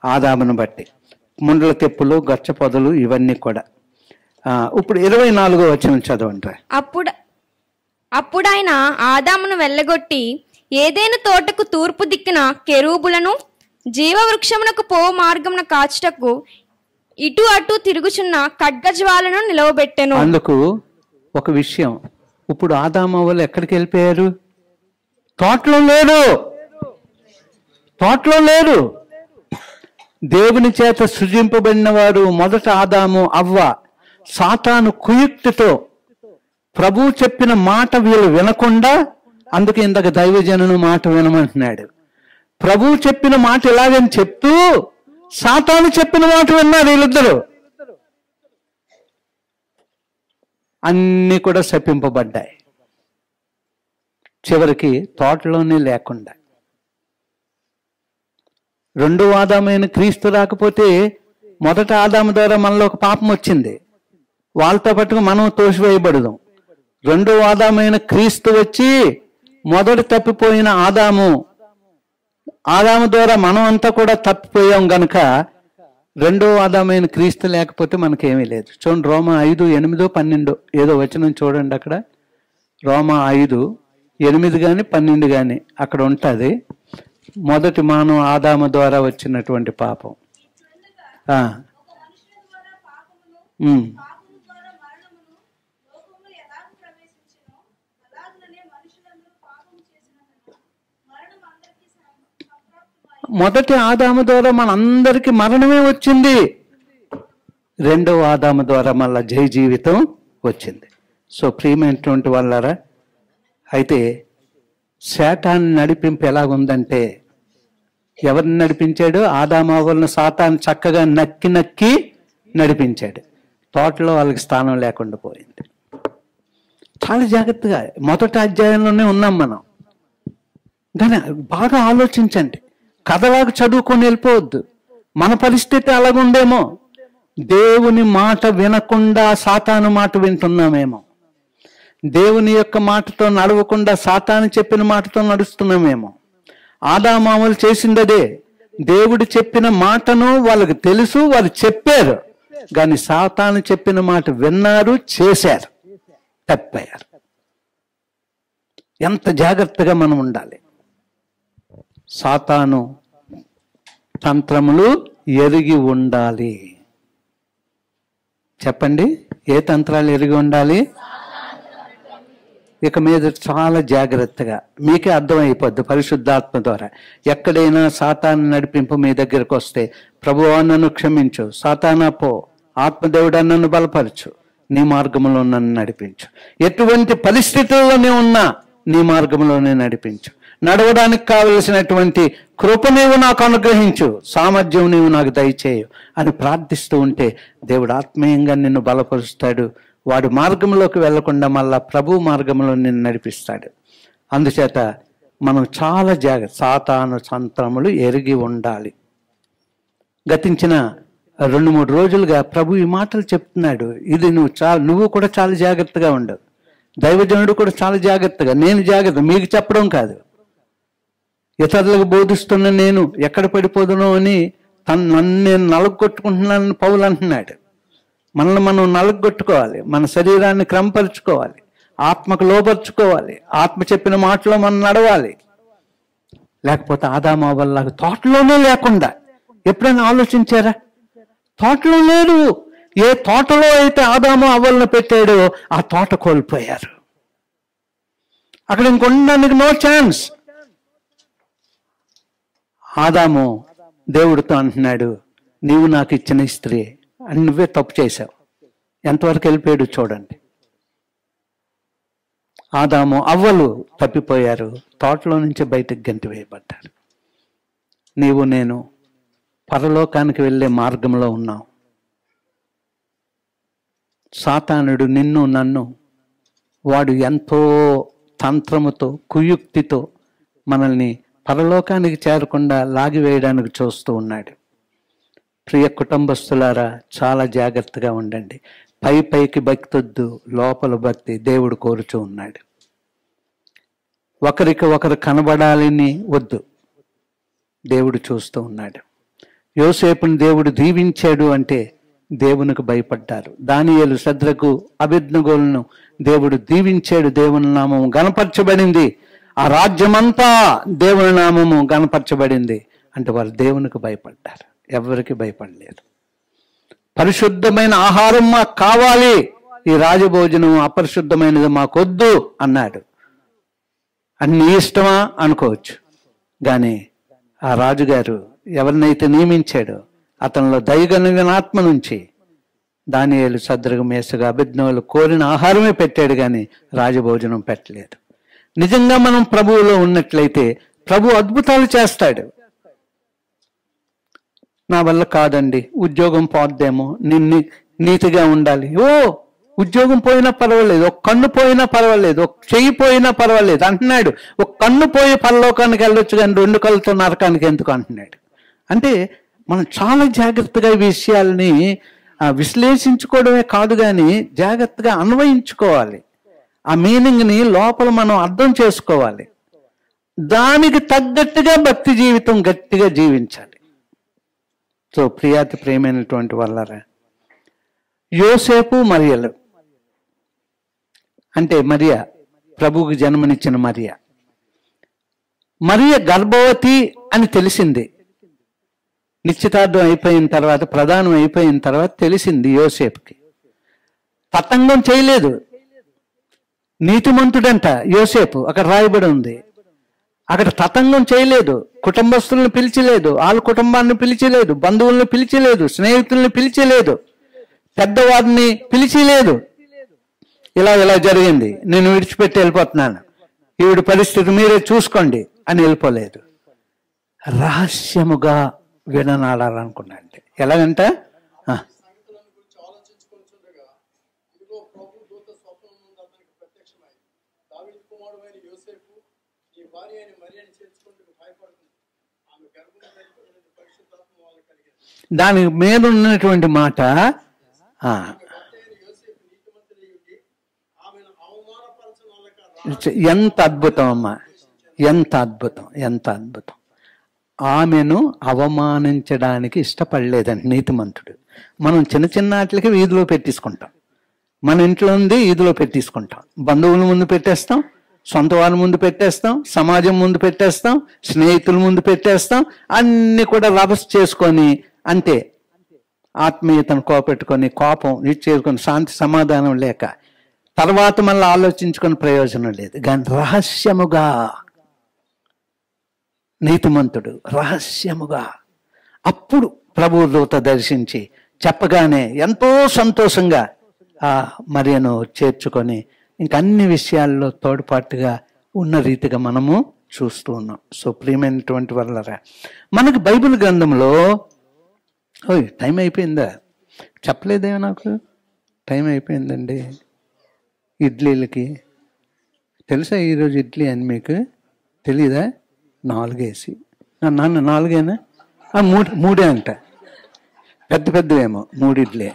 ఆదామును బట్టి ముండ్ల తెప్పులు, గచ్చ పొదలు ఇవన్నీ కూడా. ఇప్పుడు 24వ వచనం చదవండి. అప్పుడు ఆయన ఆదామును వెళ్ళగొట్టి ఏదైనా తోటకు తూర్పు దిక్కున కెరూబులను, జీవవృక్షమునకు పో మార్గమున కాచుటకు ఇటు అటు తిరుగుచున్న ఖడ్గజ్వాలను నిలవబెట్టెను. అందుకు ఒక విషయం, ఇప్పుడు ఆదాము వాళ్ళు ఎక్కడికి వెళ్ళిపోయారు? తోటలో లేరు. దేవుని చేత సృజింపబడిన వారు మొదట ఆదాము, అవ్వ, సాతాను కుయుక్తితో ప్రభు చెప్పిన మాట వీళ్ళు వినకుండా, అందుకే ఇందాక దైవజనుని మాట వినమంటున్నాడు. ప్రభు చెప్పిన మాట ఇలాగని చెప్తూ సాతాను చెప్పిన మాట విన్నారు వీళ్ళిద్దరు. అన్నీ కూడా శపింపబడ్డాయి. చివరికి తోటలోనే లేకుండా. రెండో ఆదామైన క్రీస్తు రాకపోతే మొదట ఆదాము ద్వారా మనలో ఒక పాపం వచ్చింది, వాళ్ళతో పట్టుకు మనం తోసివేయబడదాం. రెండో ఆదామైన క్రీస్తు వచ్చి మొదట తప్పిపోయిన ఆదాము ద్వారా మనం అంతా కూడా తప్పిపోయాం గనక రెండో ఆదామైన క్రీస్తు లేకపోతే మనకేమీ లేదు. చూడండి, రోమా 5:8-12 ఏదో వచనం చూడండి. అక్కడ రోమా 5:8 కానీ 12 కానీ అక్కడ ఉంటుంది. మొదటి మానవ ఆదాము ద్వారా వచ్చినటువంటి పాపం. మొదటి ఆదాము ద్వారా మనందరికీ మరణమే వచ్చింది, రెండవ ఆదాము ద్వారా మళ్ళా జయ జీవితం వచ్చింది. సో ప్రియమైనటువంటి వాళ్ళారా, అయితే శాతాన్ని నడిపింపు ఎలాగుందంటే, ఎవరిని నడిపించాడు? ఆదాము అవ్వలను సాతాను చక్కగా నక్కి నడిపించాడు. తోటలో వాళ్ళకి స్థానం లేకుండా పోయింది. చాలా జాగ్రత్తగా మొదటి అధ్యాయంలోనే ఉన్నాం మనం. కానీ బాగా ఆలోచించండి, కథలాగా చదువుకొని వెళ్ళిపోవద్దు. మన పరిస్థితి అలాగుండేమో. దేవుని మాట వినకుండా సాతాను మాట వింటున్నామేమో, దేవుని యొక్క మాటతో నడవకుండా సాతాను చెప్పిన మాటతో నడుస్తున్నామేమో. ఆదామామలు చేసింది అదే. దేవుడు చెప్పిన మాటను వాళ్ళకి తెలుసు, వాళ్ళు చెప్పారు, కానీ సాతాను చెప్పిన మాట విన్నారు, చేశారు, తప్పారు. ఎంత జాగ్రత్తగా మనం ఉండాలి. సాతాను తంత్రములు ఎరిగి ఉండాలి. చెప్పండి, ఏ తంత్రాలు ఎరిగి ఉండాలి? ఇక మీద చాలా జాగ్రత్తగా మీకే అర్థమైపోద్ది పరిశుద్ధాత్మ ద్వారా. ఎక్కడైనా సాతాను నడిపింపు మీ దగ్గరకు వస్తే, ప్రభువా నన్ను క్షమించు, సాతానా పో, ఆత్మదేవుడా నన్ను బలపరచు, నీ మార్గంలో నన్ను నడిపించు. ఎటువంటి పరిస్థితుల్లోనే ఉన్నా నీ మార్గంలోనే నడిపించు. నడవడానికి కావలసినటువంటి కృప నీవు నాకు అనుగ్రహించు, సామర్థ్యం నీవు నాకు దయచేయు అని ప్రార్థిస్తూ ఉంటే దేవుడు ఆత్మీయంగా నిన్ను బలపరుస్తాడు. వాడు మార్గంలోకి వెళ్లకుండా మళ్ళా ప్రభు మార్గంలో నిన్ను నడిపిస్తాడు. అందుచేత మనం చాలా జాగ్రత్త, సాతాను తంత్రములు ఎరిగి ఉండాలి. గతించిన 2-3 రోజులుగా ప్రభు ఈ మాటలు చెప్తున్నాడు. ఇది నువ్వు కూడా చాలా జాగ్రత్తగా ఉండవు. దైవజనుడు కూడా చాలా జాగ్రత్తగా, నేను జాగ్రత్త మీకు చెప్పడం కాదు, ఇతరులకు బోధిస్తున్న నేను ఎక్కడ పడిపోదునో అని నన్ను నేను నలగొట్టుకుంటున్నానని పౌలు అంటున్నాడు. మనల్ని మనం నలగొట్టుకోవాలి, మన శరీరాన్ని క్రమపరుచుకోవాలి, ఆత్మకు లోపరుచుకోవాలి, ఆత్మ చెప్పిన మాటలో మనం నడవాలి. లేకపోతే ఆదాము వల్ల తోటలోనే లేకుండా. ఎప్పుడైనా ఆలోచించారా? తోటలో లేరు. ఏ తోటలో అయితే ఆదాము అవ్వలను పెట్టాడో ఆ తోట కోల్పోయారు. అక్కడ ఇంకొండడానికి నో ఛాన్స్. ఆదాము దేవుడితో అంటున్నాడు, నీవు నాకు ఇచ్చిన స్త్రీ అని నువ్వే తప్పు చేశావు. ఎంతవరకు వెళ్ళిపోయాడు చూడండి. ఆదాము అవ్వలు తప్పిపోయారు, తోటలో నుంచి బయటకు గంటి వేయబడ్డారు. నీవు నేను పరలోకానికి వెళ్ళే మార్గంలో ఉన్నాం. సాతానుడు నిన్ను నన్ను వాడు ఎంతో తంత్రముతో కుయుక్తితో మనల్ని పరలోకానికి చేరకుండా లాగివేయడానికి చూస్తూ ఉన్నాడు. ప్రియ కుటుంబస్తులారా, చాలా జాగ్రత్తగా ఉండండి. పైకి భక్తొద్దు, లోపల భక్తి దేవుడు కోరుచూ ఉన్నాడు. ఒకరికి ఒకరు కనబడాలని వద్దు, దేవుడు చూస్తూ ఉన్నాడు. యోసేపుని దేవుడు దీవించాడు అంటే దేవునికి భయపడ్డారు. దానియేలు, శద్రకు, అబేద్నెగోలను దేవుడు దీవించాడు, దేవుని నామము గణపరచబడింది. ఆ రాజ్యమంతా దేవుని నామము గణపరచబడింది అంటే వారు దేవునికి భయపడ్డారు, ఎవరికి భయపడలేదు. పరిశుద్ధమైన ఆహారం మాకు కావాలి, ఈ రాజభోజనం అపరిశుద్ధమైనది మాకొద్దు అన్నాడు. అన్ని ఇష్టమా అనుకోవచ్చు, కానీ ఆ రాజుగారు ఎవరినైతే నియమించాడో అతనిలో దయగలిగిన ఆత్మ నుంచి దానియేలు, శద్రకు, మేషకు, అబేద్నెగోలు కోరిన ఆహారమే పెట్టాడు, కానీ రాజభోజనం పెట్టలేదు. నిజంగా మనం ప్రభువులో ఉన్నట్లయితే ప్రభు అద్భుతాలు చేస్తాడు. నా వల్ల కాదండి, ఉద్యోగం పోద్దేమో, నీతిగా ఉండాలి. ఉద్యోగం పోయినా పర్వాలేదు, ఒక కన్ను పోయినా పర్వాలేదు, ఒక చెయ్యి పోయినా పర్వాలేదు అంటున్నాడు. ఒక కన్ను పోయి పరలోకానికి వెళ్ళొచ్చు కానీ 2 కళ్ళతో నరకానికి ఎందుకు అంటున్నాడు. అంటే మనం చాలా జాగ్రత్తగా ఈ విషయాల్ని విశ్లేషించుకోవడమే కాదు కానీ జాగ్రత్తగా అన్వయించుకోవాలి. ఆ మీనింగ్ని లోపల మనం అర్థం చేసుకోవాలి. దానికి తగ్గట్టుగా భక్తి జీవితం గట్టిగా జీవించాలి. సో ప్రియాతి ప్రేమైనటువంటి వాళ్ళరా, యోసేపు మరియలు అంటే మరియ ప్రభువుకి జన్మనిచ్చిన మరియ గర్భవతి అని తెలిసింది. నిశ్చితార్థం అయిపోయిన తర్వాత, ప్రదానం అయిపోయిన తర్వాత తెలిసింది యోసేపుకి. తతంగం చేయలేదు, నీతిమంతుడంట యోసేపు, అక్కడ రాయబడి ఉంది. అక్కడ తతంగం చేయలేదు, కుటుంబస్తులను పిలిచలేదు, వాళ్ళ కుటుంబాన్ని పిలిచలేదు, బంధువులను పిలిచలేదు, స్నేహితుల్ని పిలిచలేదు, పెద్దవారిని పిలిచలేదు. ఇలా జరిగింది, నేను విడిచిపెట్టి వెళ్ళిపోతున్నాను, ఈవిడ పరిస్థితి మీరే చూసుకోండి అని వెళ్ళిపోలేదు. రహస్యముగా విననాడాలనుకున్నాంటే ఎలాగంట, దానికి మీద ఉన్నటువంటి మాట ఎంత అద్భుతం అమ్మా, ఎంత అద్భుతం, ఎంత అద్భుతం. ఆమెను అవమానించడానికి ఇష్టపడలేదండి నీతిమంతుడు. మనం చిన్న చిన్న వాటికి వీధిలో పెట్టేసుకుంటాం, మన ఇంట్లో ఉంది వీధిలో పెట్టేసుకుంటాం, బంధువుల ముందు పెట్టేస్తాం, సొంత వాళ్ళ ముందు పెట్టేస్తాం, సమాజం ముందు పెట్టేస్తాం, స్నేహితుల ముందు పెట్టేస్తాం, అన్ని కూడా రభస్ చేసుకొని అంతే ఆత్మీయతను కోపెట్టుకొని కోపం ఇచ్చేసుకొని శాంతి సమాధానం లేక తర్వాత మళ్ళీ ఆలోచించుకొని ప్రయోజనం లేదు. కానీ రహస్యముగా నీతిమంతుడు రహస్యముగా అప్పుడు ప్రభు దూత దర్శించి చెప్పగానే ఎంతో సంతోషంగా మరియను చేర్చుకొని ఇంక అన్ని విషయాల్లో తోడ్పాటుగా ఉన్న రీతిగా మనము చూస్తూ ఉన్నాం. సో ప్రియమైనటువంటి వాళ్ళరా, మనకు బైబిల్ గ్రంథంలో టైం అయిపోయిందా? చెప్పలేదేమో నాకు, టైం అయిపోయిందండి. ఇడ్లీలకి తెలుసా ఈరోజు ఇడ్లీ అని మీకు తెలీదా? 4 వేసి నాన్న 4ఏనా? 3 అంట, పెద్దవేమో 3 ఇడ్లీ,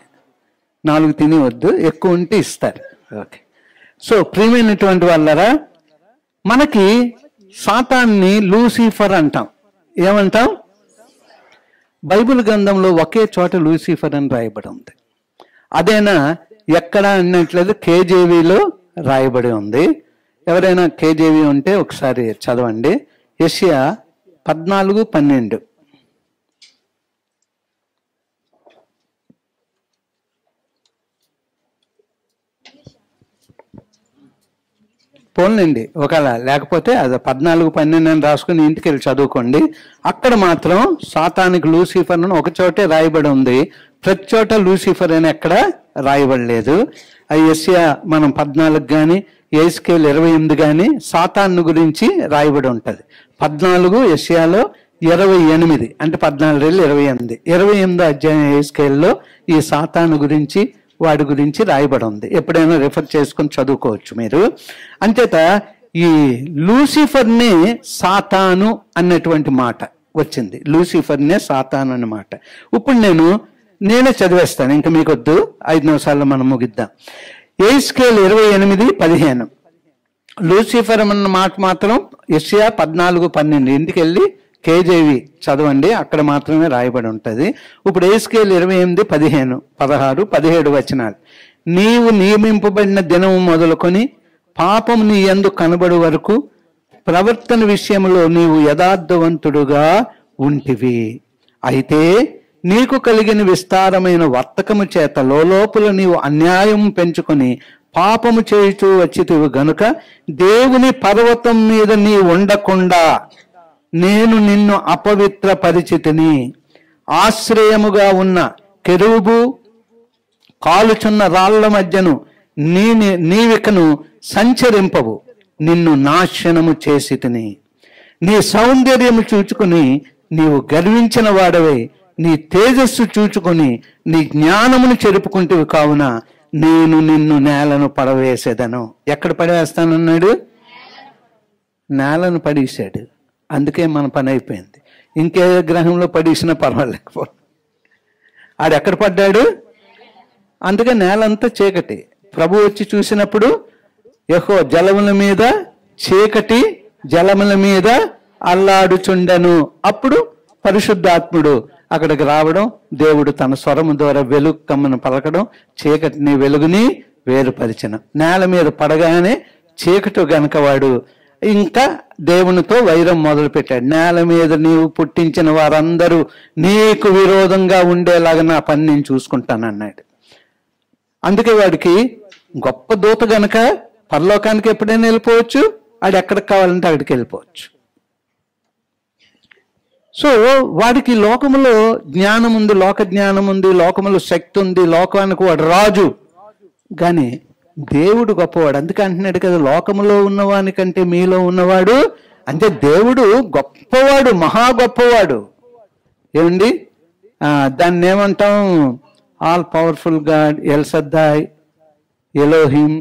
4 తిని వద్దు, ఎక్కువ ఉంటే ఇస్తారు. ఓకే. సో ప్రియమైనటువంటి వాళ్ళరా, మనకి సాతాన్ని లూసిఫర్ అంటాం. ఏమంటాం? బైబిల్ గ్రంథంలో ఒకే చోట లూసిఫర్ అని రాయబడి ఉంది. అదేనా ఎక్కడ అన్నట్లేదు, కేజేవిలో రాయబడి ఉంది. ఎవరైనా కేజేవి ఉంటే ఒకసారి చదవండి. యెషయా 14:12. పోన్లేండి, ఒకవేళ లేకపోతే అది 14:12 అని రాసుకుని ఇంటికి వెళ్ళి చదువుకోండి. అక్కడ మాత్రం సాతానికి లూసిఫర్ అని ఒక చోటే రాయబడి ఉంది, ప్రతి చోట లూసిఫర్ అని ఎక్కడ రాయబడలేదు. యెషయా మనం 14 కానీ యెహెజ్కేలు 28 కానీ సాతాను గురించి రాయబడి ఉంటుంది. 14 యెషయాలో, 28 అంటే 14 28 అధ్యాయం యెహెజ్కేలులో ఈ సాతాను గురించి వాడి గురించి రాయబడి ఉంది. ఎప్పుడైనా రిఫర్ చేసుకొని చదువుకోవచ్చు మీరు. అంచేత ఈ లూసిఫర్నే సాతాను అన్నటువంటి మాట వచ్చింది. లూసిఫర్నే సాతాను అన్న మాట. ఇప్పుడు నేనే చదివేస్తాను, ఇంకా మీకు వద్దు, 5 నిమిషాల్లో మనం ముగిద్దాం. యెహెజ్కేలు 28:15. లూసిఫర్ అన్న మాట మాత్రం యెషయా 14:12. ఇంటికి వెళ్ళి కేజేవి చదవండి, అక్కడ మాత్రమే రాయబడి ఉంటుంది. ఇప్పుడు యెహెజ్కేలు 28:15, 16, 17 వచనాలు. నీవు నియమింపబడిన దినము మొదలుకొని పాపం నీ యందు కనబడు వరకు ప్రవర్తన విషయంలో నీవు యథార్థవంతుడుగా ఉంటివి. అయితే నీకు కలిగిన విస్తారమైన వర్తకము చేత లోపల నీవు అన్యాయం పెంచుకొని పాపము చేయుచూ వచ్చితివి గనుక దేవుని పర్వతం మీద నీ ఉండకుండా నేను నిన్ను అపవిత్ర పరిచితిని. ఆశ్రయముగా ఉన్న కెరూబు కాలుచున్న రాళ్ల మధ్యను నీవికను సంచరింపవు, నిన్ను నాశనము చేసి తిని. నీ సౌందర్యము చూచుకుని నీవు గర్వించిన వాడవై నీ తేజస్సు చూచుకొని నీ జ్ఞానమును చెరుపుకుంటేవి కావున నేను నిన్ను నేలను పడవేసేదను. ఎక్కడ పడవేస్తానన్నాడు? నేలను పడేసాడు. అందుకే మన పని అయిపోయింది. ఇంకే గ్రహంలో పడేసినా పర్వాలేకపో. ఆడు ఎక్కడ పడ్డాడు? అందుకే నేలంతా చీకటి. ప్రభు వచ్చి చూసినప్పుడు యెహోవా జలముల మీద చీకటి జలముల మీద అల్లాడుచుండెను. అప్పుడు పరిశుద్ధాత్ముడు అక్కడికి రావడం, దేవుడు తన స్వరము ద్వారా వెలుగు కమ్మను పలకడం, చీకటిని వెలుగుని వేరుపరిచను. నేల మీద పడగానే చీకటి గనక వాడు ఇంకా దేవునితో వైరం మొదలు పెట్టాడు. నేల మీద నీవు పుట్టించిన వారందరూ నీకు విరోధంగా ఉండేలాగా నా పని నేను చూసుకుంటానన్నాడు. అందుకే వాడికి గొప్ప దూత గనక పరలోకానికి ఎప్పుడైనా వెళ్ళిపోవచ్చు, ఆడు ఎక్కడికి కావాలంటే అక్కడికి వెళ్ళిపోవచ్చు. సో వాడికి లోకములో జ్ఞానం ఉంది, లోక జ్ఞానం ఉంది, లోకములో శక్తి ఉంది, లోకానికి వాడు రాజు. కానీ దేవుడు గొప్పవాడు. అందుకే అంటున్నాడు కదా, లోకములో ఉన్నవానికంటే మీలో ఉన్నవాడు. అంటే దేవుడు గొప్పవాడు, మహా గొప్పవాడు. ఏమండి దాన్ని ఏమంటాం? All powerful God, El Shaddai, Elohim,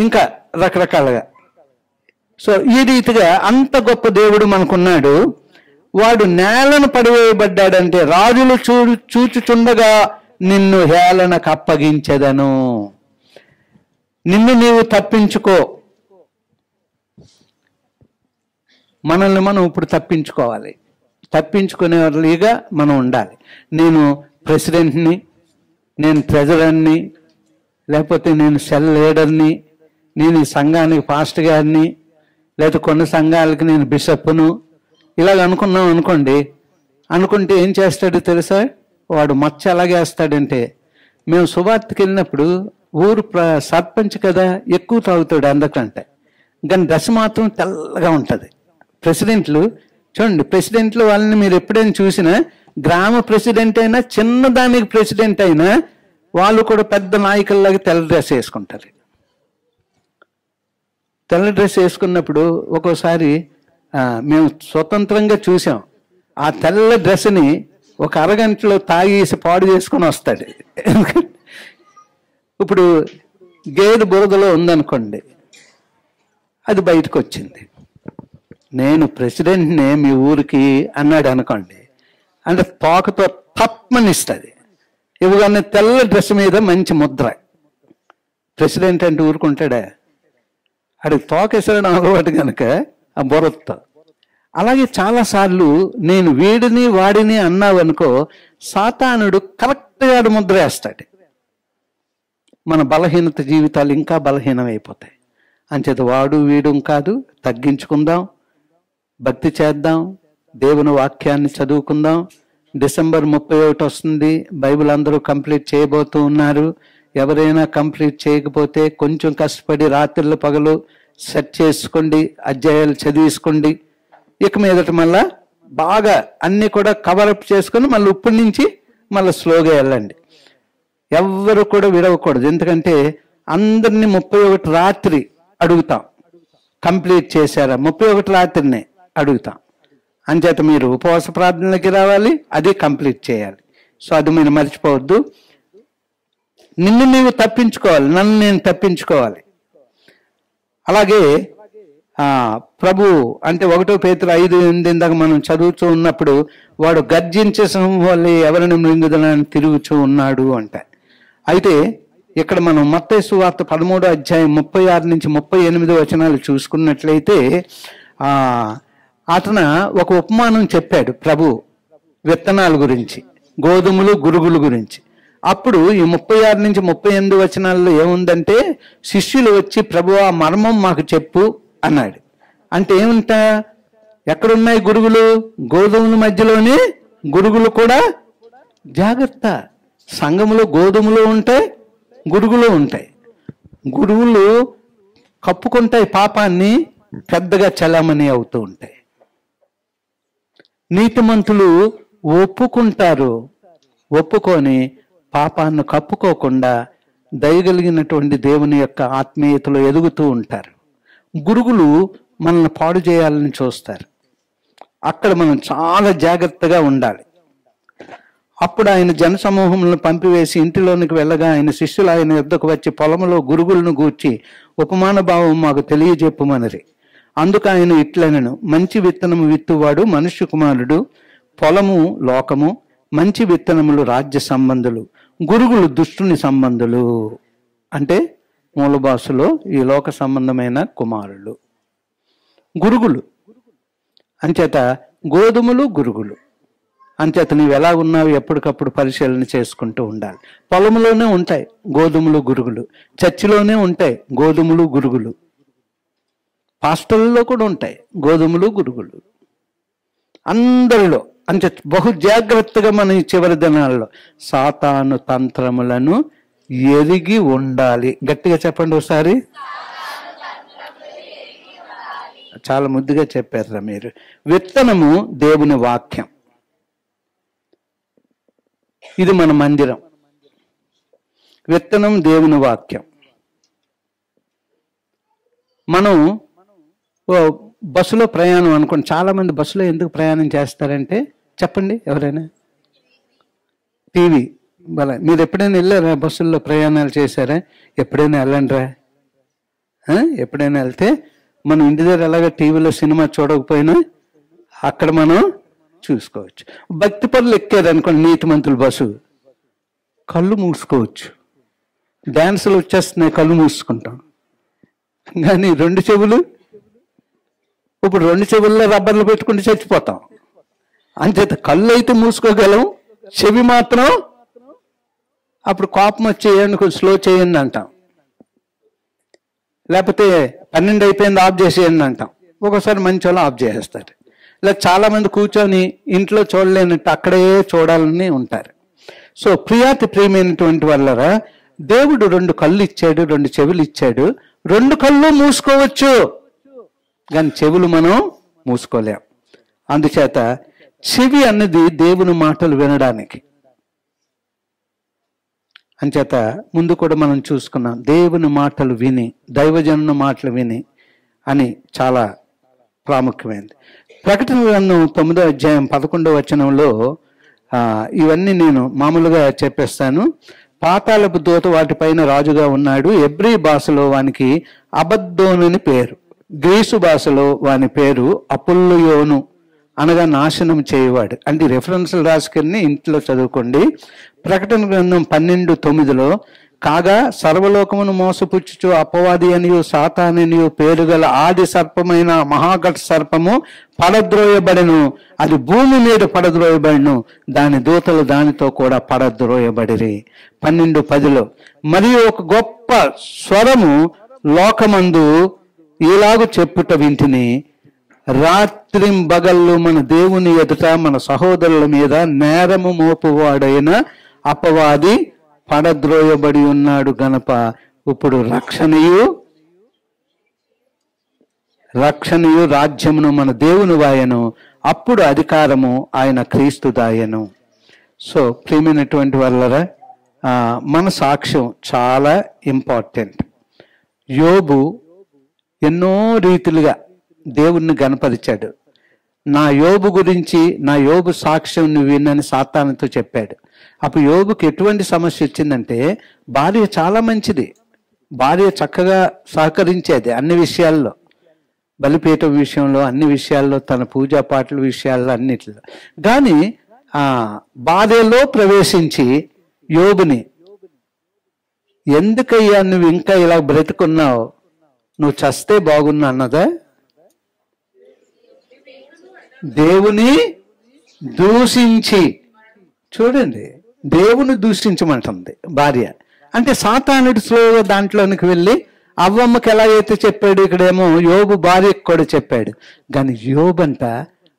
ఇంకా రకరకాలుగా. సో ఈ రీతిగా అంత గొప్ప దేవుడు మనకున్నాడు. వాడు నేలను పడివేయబడ్డాడంటే రాజులు చూచుచుండగా నిన్ను హేళనకు అప్పగించెదను. నిన్ను నీవు తప్పించుకో. మనల్ని మనం ఇప్పుడు తప్పించుకోవాలి. తప్పించుకునే వాళ్ళుగా మనం ఉండాలి. నేను ప్రెసిడెంట్ని, నేను ట్రెజరర్ని, లేకపోతే నేను సెల్ లీడర్ని, నేను ఈ సంఘానికి పాస్టర్ గారిని, లేకపోతే కొన్ని సంఘాలకి నేను బిషప్ను, ఇలాగ అనుకున్నాం అనుకోండి. అనుకుంటే ఏం చేస్తాడో తెలుసా? వాడు మచ్చ ఎలాగేస్తాడంటే, మేము సువార్తకి వెళ్ళినప్పుడు ఊరు సర్పంచ్ కదా, ఎక్కువ తాగుతాడు అందకంటే, కానీ దశ మాత్రం తెల్లగా ఉంటుంది. ప్రెసిడెంట్లు చూడండి, ప్రెసిడెంట్లు వాళ్ళని మీరు ఎప్పుడైనా చూసినా, గ్రామ ప్రెసిడెంట్ అయినా చిన్నదానికి ప్రెసిడెంట్ అయినా వాళ్ళు కూడా పెద్ద నాయకుల్లాగా తెల్ల డ్రెస్ వేసుకుంటారు. తెల్ల డ్రెస్ వేసుకున్నప్పుడు ఒక్కోసారి మేము స్వతంత్రంగా చూసాం. ఆ తెల్ల డ్రెస్ని ఒక అరగంటలో తాగేసి పాడు చేసుకుని వస్తాడు. ఇప్పుడు గేదె బురదలో ఉందనుకోండి, అది బయటకు వచ్చింది, నేను ప్రెసిడెంట్నే మీ ఊరికి అన్నాడు అనుకోండి, అంటే తోకతో తప్పనిస్తుంది. ఇవ్వగానే తెల్ల డ్రెస్ మీద మంచి ముద్ర. ప్రెసిడెంట్ అంటే ఊరుకుంటాడా? అడిగి తోకేసాడు అలవాటు కనుక ఆ బురదతో. అలాగే చాలాసార్లు నేను వీడిని వాడిని అన్నావు అనుకో, సాతానుడు కరెక్ట్గా ముద్ర వేస్తాడు. మన బలహీనత జీవితాలు ఇంకా బలహీనమైపోతాయి. అంచేత వాడు వీడు కాదు, తగ్గించుకుందాం, భక్తి చేద్దాం, దేవుని వాక్యాన్ని చదువుకుందాం. డిసెంబర్ 31 వస్తుంది, బైబిల్ అందరూ కంప్లీట్ చేయబోతూ ఉన్నారు. ఎవరైనా కంప్లీట్ చేయకపోతే కొంచెం కష్టపడి రాత్రులు పగలు సెట్ చేసుకోండి, అధ్యాయాలు చదివేసుకోండి. ఇక మీదట మళ్ళా బాగా అన్ని కూడా కవరప్ చేసుకొని మళ్ళీ ఇప్పటి నుంచి మళ్ళీ స్లోగా వెళ్ళండి. ఎవ్వరు కూడా విడవకూడదు. ఎందుకంటే అందరినీ 31 రాత్రి అడుగుతాం, కంప్లీట్ చేశారా? 31 రాత్రినే అడుగుతాం. అంచేత మీరు ఉపవాస ప్రార్థనలకి రావాలి, అది కంప్లీట్ చేయాలి. సో అది మీరు మర్చిపోవద్దు. నిన్ను నీవు తప్పించుకోవాలి, నన్ను నేను తప్పించుకోవాలి. అలాగే ప్రభు అంటే 1 పేతురు 5:8 దాకా మనం చదువుతూ ఉన్నప్పుడు, వాడు గర్జించే సింహం వల్లే ఎవరిని మృంగుదలని తిరుగుతూ ఉన్నాడు అంట. అయితే ఇక్కడ మనం మత్తయి సువార్త 13వ అధ్యాయం 36 నుంచి 38 వచనాలు చూసుకున్నట్లయితే, అతను ఒక ఉపమానం చెప్పాడు ప్రభు విత్తనాల గురించి, గోధుమలు గురుగుల గురించి. అప్పుడు ఈ 36 నుంచి 38 వచనాల్లో ఏముందంటే, శిష్యులు వచ్చి ప్రభు ఆ మర్మం మాకు చెప్పు అన్నాడు. అంటే ఏమంటా, ఎక్కడున్నాయి గురుగులు? గోధుమల మధ్యలోనే గురుగులు కూడా. జాగ్రత్త, సంఘములో గోధుమలు ఉంటాయి, గురుగులు ఉంటాయి. గురుగులు కప్పుకుంటాయి పాపాన్ని, పెద్దగా చలామణి అవుతూ ఉంటాయి. నీతిమంతులు ఒప్పుకుంటారు, ఒప్పుకొని పాపాన్ని కప్పుకోకుండా దయగలిగినటువంటి దేవుని యొక్క ఆత్మీయతలో ఎదుగుతూ ఉంటారు. గురుగులు మనల్ని పాడు చేయాలని చూస్తారు. అక్కడ మనం చాలా జాగ్రత్తగా ఉండాలి. అప్పుడు ఆయన జనసమూహములను పంపివేసి ఇంటిలోనికి వెళ్ళగా ఆయన శిష్యులు ఆయన యొద్దకు వచ్చి పొలములో గురుగులను గూర్చి ఉపమాన భావం మాకు తెలియజెప్పుమనరి. అందుకు ఆయన ఇట్లనెను, మంచి విత్తనము విత్తువాడు మనుష్య కుమారుడు, పొలము లోకము, మంచి విత్తనములు రాజ్య సంబంధులు, గురుగులు దుష్టుని సంబంధులు. అంటే మూల భాషలో ఈ లోక సంబంధమైన కుమారులు. గురుగులు అంచేత గోధుమలు, గురుగులు అంచేత నీవు ఎలా ఉన్నావు ఎప్పటికప్పుడు పరిశీలన చేసుకుంటూ ఉండాలి. పొలంలోనే ఉంటాయి గోధుమలు, గురుగులు. చర్చిలోనే ఉంటాయి గోధుమలు, గురుగులు. పాస్టల్లో కూడా ఉంటాయి గోధుమలు, గురుగులు. అందరిలో అంటే బహు జాగ్రత్తగా మనం ఈ చివరి దినాల్లో సాతాను తంత్రములను ఎరిగి ఉండాలి. గట్టిగా చెప్పండి ఒకసారి. చాలా ముద్దుగా చెప్పారా మీరు. విత్తనము దేవుని వాక్యం. ఇది మన మందిరం. విత్తనం దేవుని వాక్యం. మనం బస్సులో ప్రయాణం అనుకోండి. చాలా మంది బస్సులో ఎందుకు ప్రయాణం చేస్తారంటే చెప్పండి ఎవరైనా. టీవీ బల. మీరు ఎప్పుడైనా వెళ్ళారా బస్సుల్లో ప్రయాణాలు చేశారా? ఎప్పుడైనా వెళ్ళండిరా. ఎప్పుడైనా వెళ్తే మనం ఇంటి దగ్గర ఎలాగ టీవీలో సినిమా చూడకపోయినా అక్కడ మనం చూసుకోవచ్చు. భక్తి పనులు ఎక్కారనుకోండి నీతిమంతుల బస్సు, కళ్ళు మూసుకోవచ్చు. డ్యాన్సులు వచ్చేస్తున్నాయి, కళ్ళు మూసుకుంటాం. కానీ రెండు చెవులు, ఇప్పుడు రెండు చెవుల్లో రబ్బర్లు పెట్టుకుంటే చచ్చిపోతాం. అంచేత కళ్ళు అయితే మూసుకోగలం, చెవి మాత్రం అప్పుడు కోపం వచ్చేయండి, కొంచెం స్లో చేయండి అంటాం. లేకపోతే 12 అయిపోయింది ఆఫ్ చేసేయండి అంటాం. ఒక్కోసారి మంచి వాళ్ళు ఆఫ్ చేసేస్తారు. ఇలా చాలా మంది కూర్చొని ఇంట్లో చూడలేనట్టు అక్కడే చూడాలని ఉంటారు. సో ప్రియమైనటువంటి వాళ్ళరా, దేవుడు 2 కళ్ళు ఇచ్చాడు, 2 చెవులు ఇచ్చాడు. 2 కళ్ళు మూసుకోవచ్చు, కానీ చెవులు మనం మూసుకోలేం. అందుచేత చెవి అన్నది దేవుని మాటలు వినడానికి. అంచేత ముందు కూడా మనం చూసుకున్నాం, దేవుని మాటలు విని, దైవజనుని మాటలు విని అని చాలా ప్రాముఖ్యమైనది. ప్రకటన గ్రంథం 9వ అధ్యాయం 11వ వచనంలో ఇవన్నీ నేను మామూలుగా చెప్పేస్తాను. పాతాళపు దూత వాటిపైన రాజుగా ఉన్నాడు. ఎబ్రీ భాషలో వానికి అబద్దోనని పేరు, గ్రీసు భాషలో వాని పేరు అపుల్యోను, అనగా నాశనం చేయవాడు. అంటే రెఫరెన్స్లు రాసుకుని ఇంట్లో చదువుకోండి. ప్రకటన గ్రంథం 12:9లో కాగా సర్వలోకమును మోసపుచ్చుచు అపవాది అనియు సాతాననియు పేరుగల ఆది సర్పమైన మహాఘట సర్పము పడద్రోయబడెను, అది భూమి మీద పడద్రోయబడెను, దాని దూతలు దానితో కూడా పడద్రోయబడిరి. 12:10లో మరియు ఒక గొప్ప స్వరము లోకమందు ఇలాగు చెప్పుట వింటిని, రాత్రింబగళ్ళు మన దేవుని ఎదుట మన సహోదరుల మీద నేరము మోపువాడైన అపవాది పడద్రోయబడి ఉన్నాడు గనప ఇప్పుడు రక్షణయు రాజ్యమును మన దేవుని వాయను, అప్పుడు అధికారము ఆయన క్రీస్తు దాయను. సో ప్రియమైనటువంటి వాళ్ళరా, మన సాక్ష్యం చాలా ఇంపార్టెంట్. యోబు ఎన్నో రీతిలుగా దేవుణ్ణి గణపరిచాడు. నా యోబు గురించి, నా యోబు సాక్ష్యం నువ్వు విన్నని సాతానుతో చెప్పాడు. అప్పుడు యోబుకి ఎటువంటి సమస్య వచ్చిందంటే, భార్య చాలా మంచిది, భార్య చక్కగా సహకరించేది అన్ని విషయాల్లో, బలిపీఠం విషయంలో, అన్ని విషయాల్లో, తన పూజా పాటల విషయాల్లో, అన్నిట్లో. కానీ భార్యలో ప్రవేశించి యోబుని, ఎందుకయ్యా నువ్వు ఇంకా ఇలా బ్రతుకున్నావు, నువ్వు చస్తే బాగున్నా అన్నదా? దేవుని దూషించి, చూడండి, దేవుని దూషించమంటుంది భార్య. అంటే సాతానుడు స్లోగా దాంట్లోనికి వెళ్ళి అవ్వమ్మకి ఎలాగైతే చెప్పాడు, ఇక్కడేమో యోబు భార్యకు కూడా చెప్పాడు. కానీ యోబంట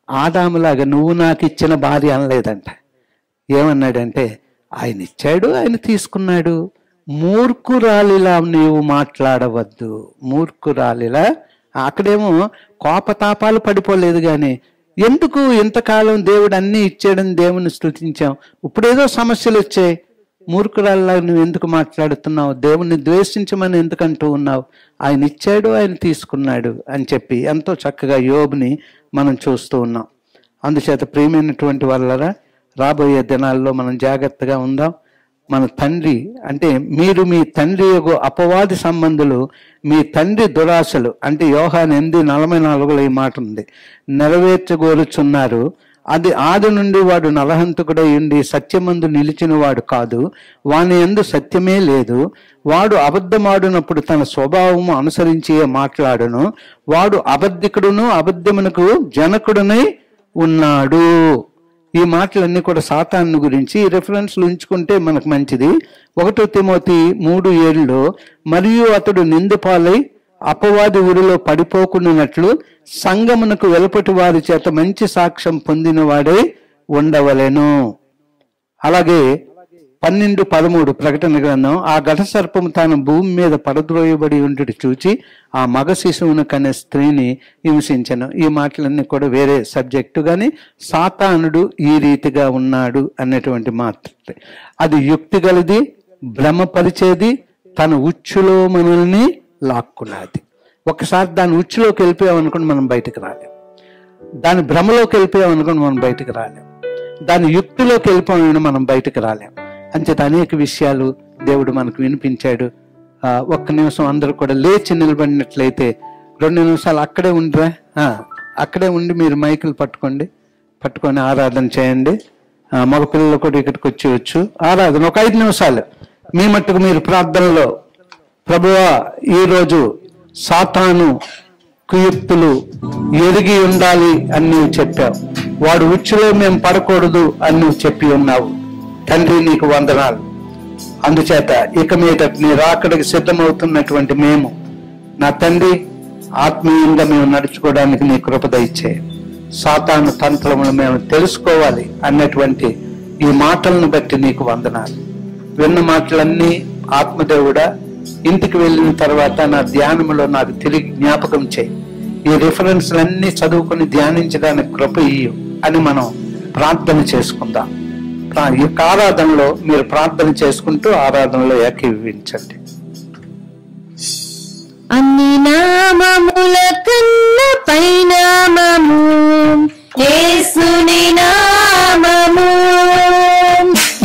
ఆదాములాగా నువ్వు నాకు ఇచ్చిన భార్య అనలేదంట. ఏమన్నాడంటే, ఆయన ఇచ్చాడు, ఆయన తీసుకున్నాడు. మూర్ఖురాలిలా నీవు మాట్లాడవద్దు, మూర్ఖురాలిలా. అక్కడేమో కోపతాపాలు పడిపోలేదు, కానీ ఎందుకు ఇంతకాలం దేవుడు అన్నీ ఇచ్చాడని దేవుని స్తుతించాం, ఇప్పుడేదో సమస్యలు వచ్చాయి, మూర్ఖురాల్లా నువ్వు ఎందుకు మాట్లాడుతున్నావు, దేవుణ్ణి ద్వేషించమని ఎందుకంటూ ఉన్నావు, ఆయన ఇచ్చాడు, ఆయన తీసుకున్నాడు అని చెప్పి ఎంతో చక్కగా యోబుని మనం చూస్తూ ఉన్నాం. అందుచేత ప్రియమైనటువంటి వాళ్ళరా, రాబోయే దినాల్లో మనం జాగ్రత్తగా ఉందాం. మన తండ్రి అంటే మీరు మీ తండ్రి యొక్క అపవాది సంబంధులు, మీ తండ్రి దురాశలు అంటే యోహాను 8:44 ఈ మాట ఉంది, నెరవేర్చగోరుచున్నారు. అది ఆది నుండి వాడు నరహంతకుడై ఉండి సత్యమందు నిలిచిన వాడు కాదు, వాని యందు సత్యమే లేదు. వాడు అబద్ధమాడినప్పుడు తన స్వభావము అనుసరించి మాట్లాడును. వాడు అబద్ధికుడును అబద్ధమునకు జనకుడునై ఉన్నాడు. ఈ మాటలన్నీ కూడా సాతాను గురించి రెఫరెన్స్లు ఉంచుకుంటే మనకు మంచిది. 1 తిమోతి 3:7 మరియు అతడు నిందుపాలై అపవాది ఊరిలో పడిపోకుండానట్లు సంగమునకు వెలుపటి వారి చేత మంచి సాక్ష్యం పొందిన వాడే ఉండవలెను. అలాగే 12:13 ప్రకటన గ్రంథం, ఆ ఘట సర్పము తాను భూమి మీద పడద్రోయబడి ఉండి చూచి ఆ మగ శిశువును కనే స్త్రీని హింసించను. ఈ మాటలన్నీ కూడా వేరే సబ్జెక్టు, కానీ సాతానుడు ఈ రీతిగా ఉన్నాడు అనేటువంటి మాట. అది యుక్తి గలది, భ్రమపరిచేది, తన ఉచ్చులో మనల్ని లాక్కున్నది. ఒకసారి దాని ఉచ్చులోకి వెళ్ళిపోయామనుకోండి మనం బయటకు రాలేం. దాని భ్రమలోకి వెళ్ళిపోయామనుకోండి మనం బయటకు రాలేం. దాని యుక్తిలోకి వెళ్ళిపోయామని మనం బయటకు రాలేం. అంచేత అనేక విషయాలు దేవుడు మనకు వినిపించాడు. ఒక్క నిమిషం అందరూ కూడా లేచి నిలబడినట్లయితే 2 నిమిషాలు అక్కడే ఉండరా, అక్కడే ఉండి మీరు మైకులు పట్టుకొని ఆరాధన చేయండి. మగ పిల్లలు కూడా ఇక్కడికి వచ్చేయచ్చు. ఆరాధన ఒక 5 నిమిషాలు మీ మట్టుకు మీరు ప్రార్థనలో, ప్రభువా ఈరోజు సాతాను కుయుక్తులు ఎరిగి ఉండాలి అని నువ్వు చెప్పావు, వాడు ఉచ్చులో మేము పడకూడదు అని నువ్వు చెప్పి ఉన్నావు. తండ్రి నీకు వందనాలు. అందుచేత ఇక మీద నీ రాకడికి సిద్ధమవుతున్నటువంటి మేము, నా తండ్రి, ఆత్మీయంగా మేము నడుచుకోవడానికి నీ కృప దయచేయి. సాతాను తంత్రములు మేము తెలుసుకోవాలి అన్నటువంటి ఈ మాటలను బట్టి నీకు వందనాలు. విన్న మాటలన్నీ ఆత్మదేవుడా ఇంటికి వెళ్ళిన తర్వాత నా ధ్యానంలో నాకు తిరిగి జ్ఞాపకం చేయి. ఈ రిఫరెన్స్లన్నీ చదువుకుని ధ్యానించడానికి కృప ఇయ్యు అని మనం ప్రార్థన చేసుకుందాం. ఈ ఆరాధనలో మీరు ప్రార్థన చేసుకుంటూ ఆరాధనలో ఏకీభవించండి. అన్ని నామముల కన్న పైనామము యేసుని నామము,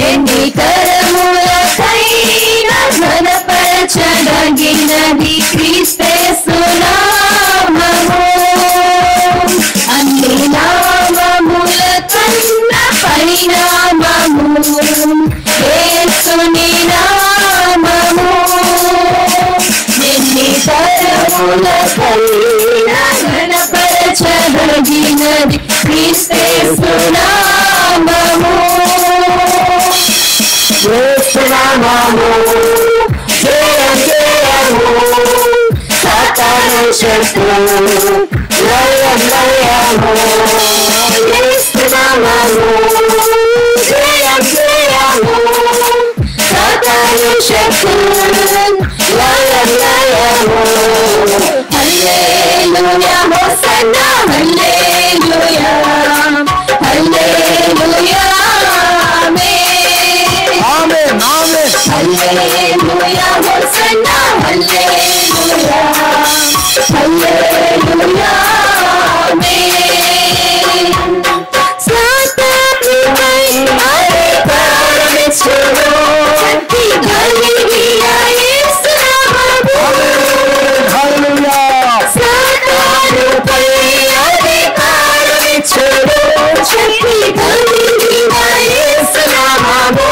ఎన్ని కరములకైనా ఘనపరచదగినది క్రీస్తు నామము. అన్ని నామముల కన్న పైనామము యేసుని నామము, ఎన్ని కరములకైనా ఘనపరచదగినది క్రీస్తు నామము. యేసు నామము జయం జయము, సాతాను శత్రువు లయం లయము. యేసు నామము జయం జయము, సాతాను శత్రువు లయం లయము. హల్లెలూయా హోసన్నా హల్లెలూయా హల్లెలూయా ఆమేన్ ఆమేన్ హల్లెలూయా హోసన్నా హల్లెలూయా హల్లెలూయా ఆమేన్. సాతానుపై అధికారమిచ్చును శక్తి కలిగిన యేసు నామము. హల్లెలూయా. సాతానుపై అధికారమిచ్చును శక్తి కలిగిన యేసు నామము.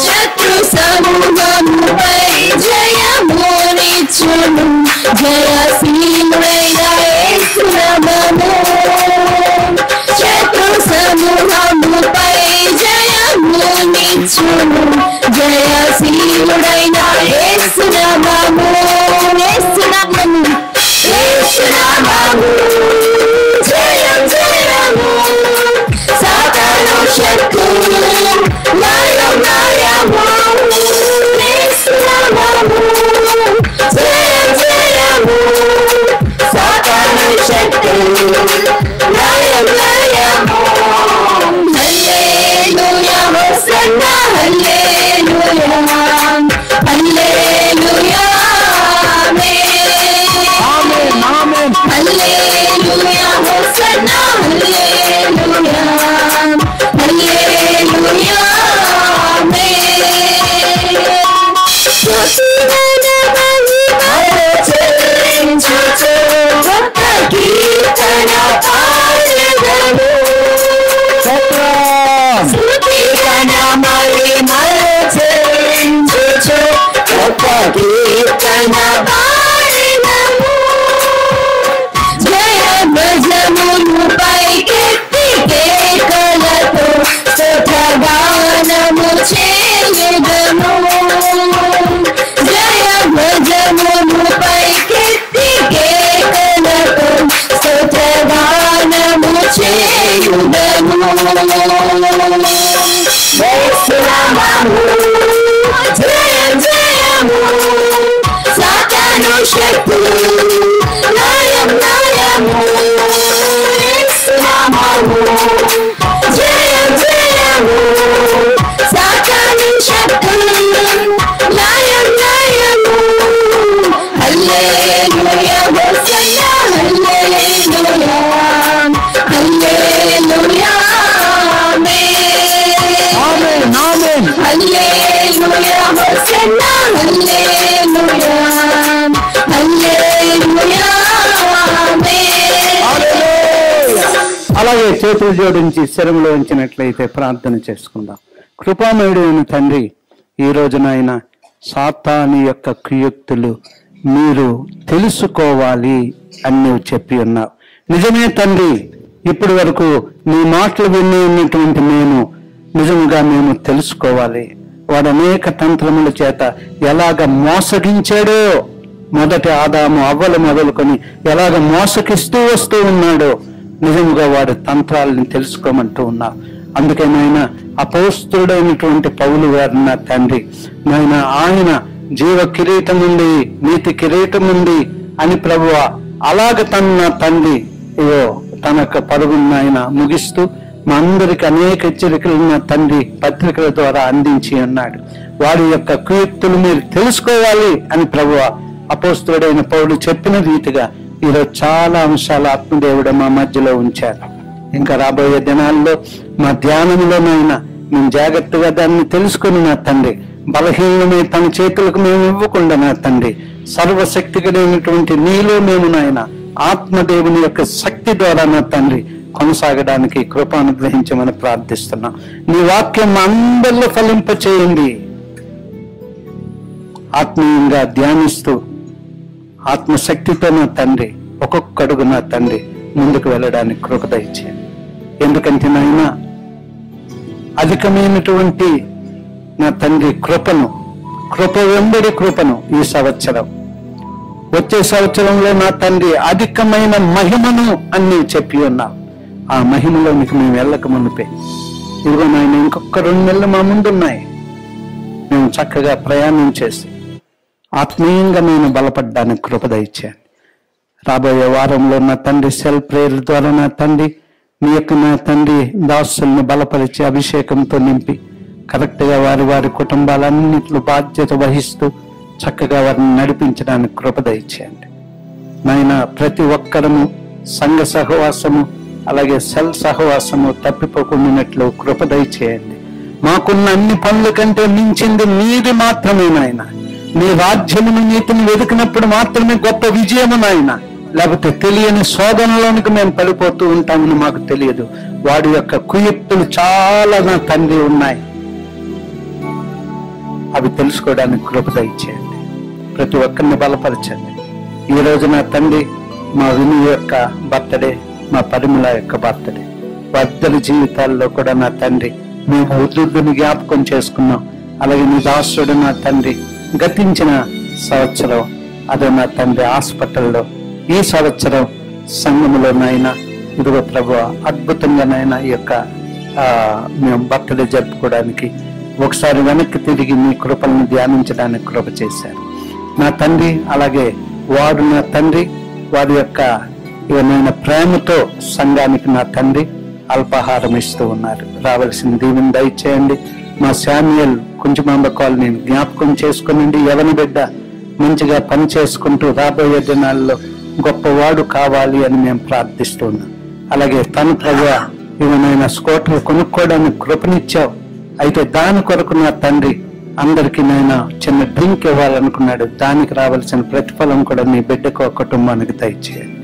శత్రు సమూహముపై జయమునిచ్చును జయశీలుడైన యేసు నామము. శత్రు సమూహముపై జయమునిచ్చును జయశీలుడైన యేసు నామము. యేసు నామము యేసు నామము జయం జయము, సాతాను శత్రువు లయం లయము. యేసు నామము జయం జయము, సాతాను శత్రువు లయం లయము. హల్లెలూయా హోసన్నా హల్లెలూయా హల్లెలూయా ఆమేన్. జయ భజమును పైకెత్తి కేకలతో స్తోత్రగానము చేయుదము. జయ భజమును పైకెత్తి కేకలతో స్తోత్రగానము చేయుదము. జయ జయము సాతాను శక్తి లయం లయము నామము. జయ జయము సాతాను శక్తి లయం లయము. హల్లెలూయా హోసన్నా హల్లెలూయా హల్లెలూయా ఆమేన్ ఆమేన్. హల్లెలూయా హోసన్నా హల్లెలూయా హల్లెలూయా అలాగే చేతులు జోడించి శరములో ఉంచినట్లయితే ప్రార్థన చేసుకుందాం. కృపామయుడైన తండ్రి, ఈ రోజునైనా సాతాను యొక్క కుయుక్తులు మీరు తెలుసుకోవాలి అని నువ్వు చెప్పి ఉన్నావు. నిజమే తండ్రి, ఇప్పటి వరకు నీ మాటలు విని ఉన్నటువంటి నిజంగా మేము తెలుసుకోవాలి. వాడు అనేక తంత్రముల చేత ఎలాగ మోసగించాడో, మొదటి ఆదాము అవ్వలు మొదలుకొని ఎలాగ మోసగిస్తూ వస్తూ ఉన్నాడో నిజంగా వాడు తంత్రాలను తెలుసుకోమంటూ ఉన్నావు. అందుకే నాయన అపోస్తుడైనటువంటి పౌలు గారు నా తండ్రి, నాయన ఆయన జీవ కిరీటం ఉంది, నీతి కిరీటం ఉంది అని ప్రభువా అలాగ తన తండ్రి తన యొక్క పరుగును ఆయన ముగిస్తూ మా అందరికి అనేక హెచ్చరికలు నా తండ్రి పత్రికల ద్వారా అందించి ఉన్నాడు. వాడి యొక్క కుయుక్తులు మీరు తెలుసుకోవాలి అని ప్రభువా అపోస్తుడైన పౌలు చెప్పిన రీతిగా ఈరోజు చాలా అంశాలు ఆత్మదేవుడు మా మధ్యలో ఉంచారు. ఇంకా రాబోయే దినాల్లో మా ధ్యానంలోనైనా మేము జాగ్రత్తగా దాన్ని తెలుసుకుని నా తండ్రి, బలహీనమే తన చేతులకు మేము ఇవ్వకుండా నా తండ్రి, సర్వశక్తి కలిగినటువంటి నీలో మేము నాయన ఆత్మదేవుని యొక్క శక్తి ద్వారా నా తండ్రి కొనసాగడానికి కృప అనుగ్రహించమని ప్రార్థిస్తున్నాం. నీ వాక్యం అందరిలో ఫలింప చేయండి. ఆత్మీయంగా ధ్యానిస్తూ ఆత్మశక్తితో నా తండ్రి ఒక్కొక్క అడుగు నా తండ్రి ముందుకు వెళ్ళడానికి కృప దయచేయండి. ఎందుకంటే నాయన అధికమైనటువంటి నా తండ్రి కృప వెంబడి కృపను ఈ సంవత్సరం, వచ్చే సంవత్సరంలో నా తండ్రి అధికమైన మహిమను అని చెప్పి ఉన్నాం. ఆ మహిమలోనికి మేము వెళ్ళక మునిపే ఇదిగో నాయన ఇంకొక 2 నెలలు మా ముందున్నాయి. మేము చక్కగా ప్రయాణం చేసి ఆత్మీయంగా నేను బలపడ్డానికి కృప దయచేయండి. రాబోయే వారంలో నా తండ్రి సెల్ ప్రేయర్ ద్వారా నా తండ్రి మీ యొక్క నా తండ్రి దాసుల్ని బలపరిచి అభిషేకంతో నింపి కరెక్ట్గా వారి కుటుంబాలన్నింటిలో బాధ్యత వహిస్తూ చక్కగా వారిని నడిపించడానికి కృప దయచేయండి. నాయన ప్రతి ఒక్కరము సంఘ సహవాసము అలాగే సెల్ సహవాసము తప్పిపోకుండానట్లు కృప దయచేయండి. మాకున్న అన్ని పనుల కంటే మించింది మీది మాత్రమే నాయన. నీ రాజ్యమును నీతిని వెతికినప్పుడు మాత్రమే గొప్ప విజయము నాయన. లేకపోతే తెలియని శోధనలోనికి మేము పడిపోతూ ఉంటామని మాకు తెలియదు. వాడి యొక్క కుయుక్తులు చాలా నా తండ్రి ఉన్నాయి. అవి తెలుసుకోవడానికి కృప దయచేయండి. ప్రతి ఒక్కరిని బలపరచండి. ఈ రోజు నా తండ్రి మా విని యొక్క బర్త్డే, మా పరిమళ యొక్క బర్త్డే, వారి జీవితాల్లో కూడా నా తండ్రి మేము ఉద్దుని జ్ఞాపకం చేసుకున్నాం. అలాగే నీ దాసుడు నా తండ్రి గతించిన సంవత్సరం అదే నా తండ్రి హాస్పిటల్లో, ఈ సంవత్సరం సంఘములోనైనా ఇదిగో ప్రభు అద్భుతంగానైనా ఈ యొక్క మేము బర్త్డే జరుపుకోవడానికి ఒకసారి వెనక్కి తిరిగి మీ కృపలను ధ్యానించడానికి కృప చేశారు నా తండ్రి. అలాగే వారు నా తండ్రి వారి యొక్క ఏమైనా ప్రేమతో సంఘానికి నా తండ్రి అల్పాహారం ఇస్తూ ఉన్నారు. రావాల్సిన దీవెన దయచేయండి. మా శామ్యుయల్ కుంచుమాంబ కాలనీని జ్ఞాపకం చేసుకునండి. యవన బిడ్డ మంచిగా పని చేసుకుంటూ రాబోయే దినాల్లో గొప్పవాడు కావాలి అని మేము ప్రార్థిస్తున్నాం. అలాగే తను ప్రభు ఏమైనా స్కూటర్ కొనుక్కోవడానికి కృపనిచ్చావు. అయితే దాని కొరకు నా తండ్రి అందరికీ నేను చిన్న డ్రింక్ ఇవ్వాలనుకున్నాడు. దానికి రావాల్సిన ప్రతిఫలం కూడా నీ బిడ్డకు కుటుంబానికి దయచేయండి.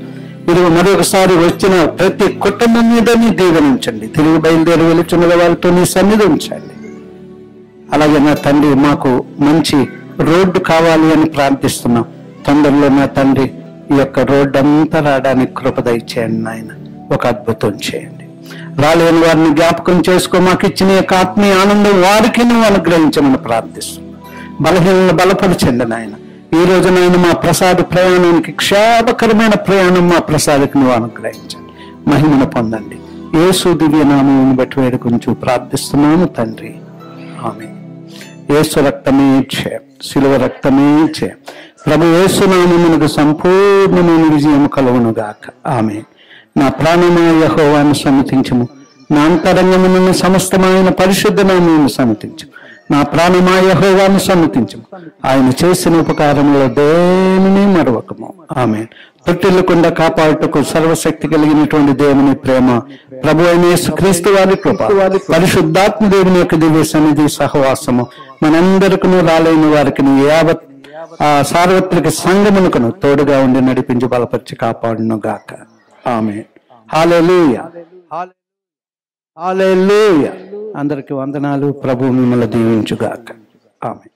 ఇది మరొకసారి వచ్చిన ప్రతి కుటుంబం మీద నీ దీవెనించండి. తిరిగి బయలుదేరి వెళుచున్న వాళ్ళతో నీ సన్నిధి ఉంచండి. అలాగే నా తండ్రి మాకు మంచి రోడ్డు కావాలి అని ప్రార్థిస్తున్నాం. తొందరలో నా తండ్రి ఈ యొక్క రోడ్డు అంతా రావడానికి కృప దయచేయండి నాయన, ఒక అద్భుతం చేయండి. రాలేని వారిని జ్ఞాపకం చేసుకో, మాకు ఇచ్చిన యొక్క ఆత్మీయ ఆనందం వారికి నువ్వు అనుగ్రహించమని ప్రార్థిస్తున్నాం. బలహీనలను బలపరచండి నాయన. ఈ రోజు నాయన మా ప్రసాద ప్రయాణానికి క్షేమకరమైన ప్రయాణం మా ప్రసాదకు నువ్వు అనుగ్రహించండి. మహిమను పొందండి. యేసు దివ్య నామమును బట్టి వేడుకొంచు ప్రార్థిస్తున్నాను తండ్రి, ఆమేన్. యేసు రక్తమే జయం, శిలువ రక్తమే జయం. ప్రభు యేసు నామమునకు సంపూర్ణమైన విజయం కలుగును గాక, ఆమేన్. నా ప్రాణమా యెహోవాను సమ్మతించుము, నా అంతరంగమున సమస్తమైన పరిశుద్ధ నామమును సమ్మతించుము. నా ప్రాణమా యెహోవాను సమ్మతించుము, ఆయన చేసిన ఉపకారములో దేనిని మరవకము, ఆమేన్. తొట్టిల్లకుండా కాపాడుటకు సర్వశక్తి కలిగినటువంటి దేవుని ప్రేమ, ప్రభు అయిన యేసుక్రీస్తు వారి కృప, పరిశుద్ధాత్మ దేవుని యొక్క దివ్య సన్నిధి సహవాసము మనందరికీ రాలేని వారికి యావత్ సార్వత్రిక సంఘమునకును తోడుగా ఉండి నడిపించి బలపరిచి కాపాడును గాక, ఆమేన్. హల్లెలూయా, హల్లెలూయా. అందరికి వందనాలు. ప్రభు మిమ్మల్ని దీవించుగాక, ఆమేన్.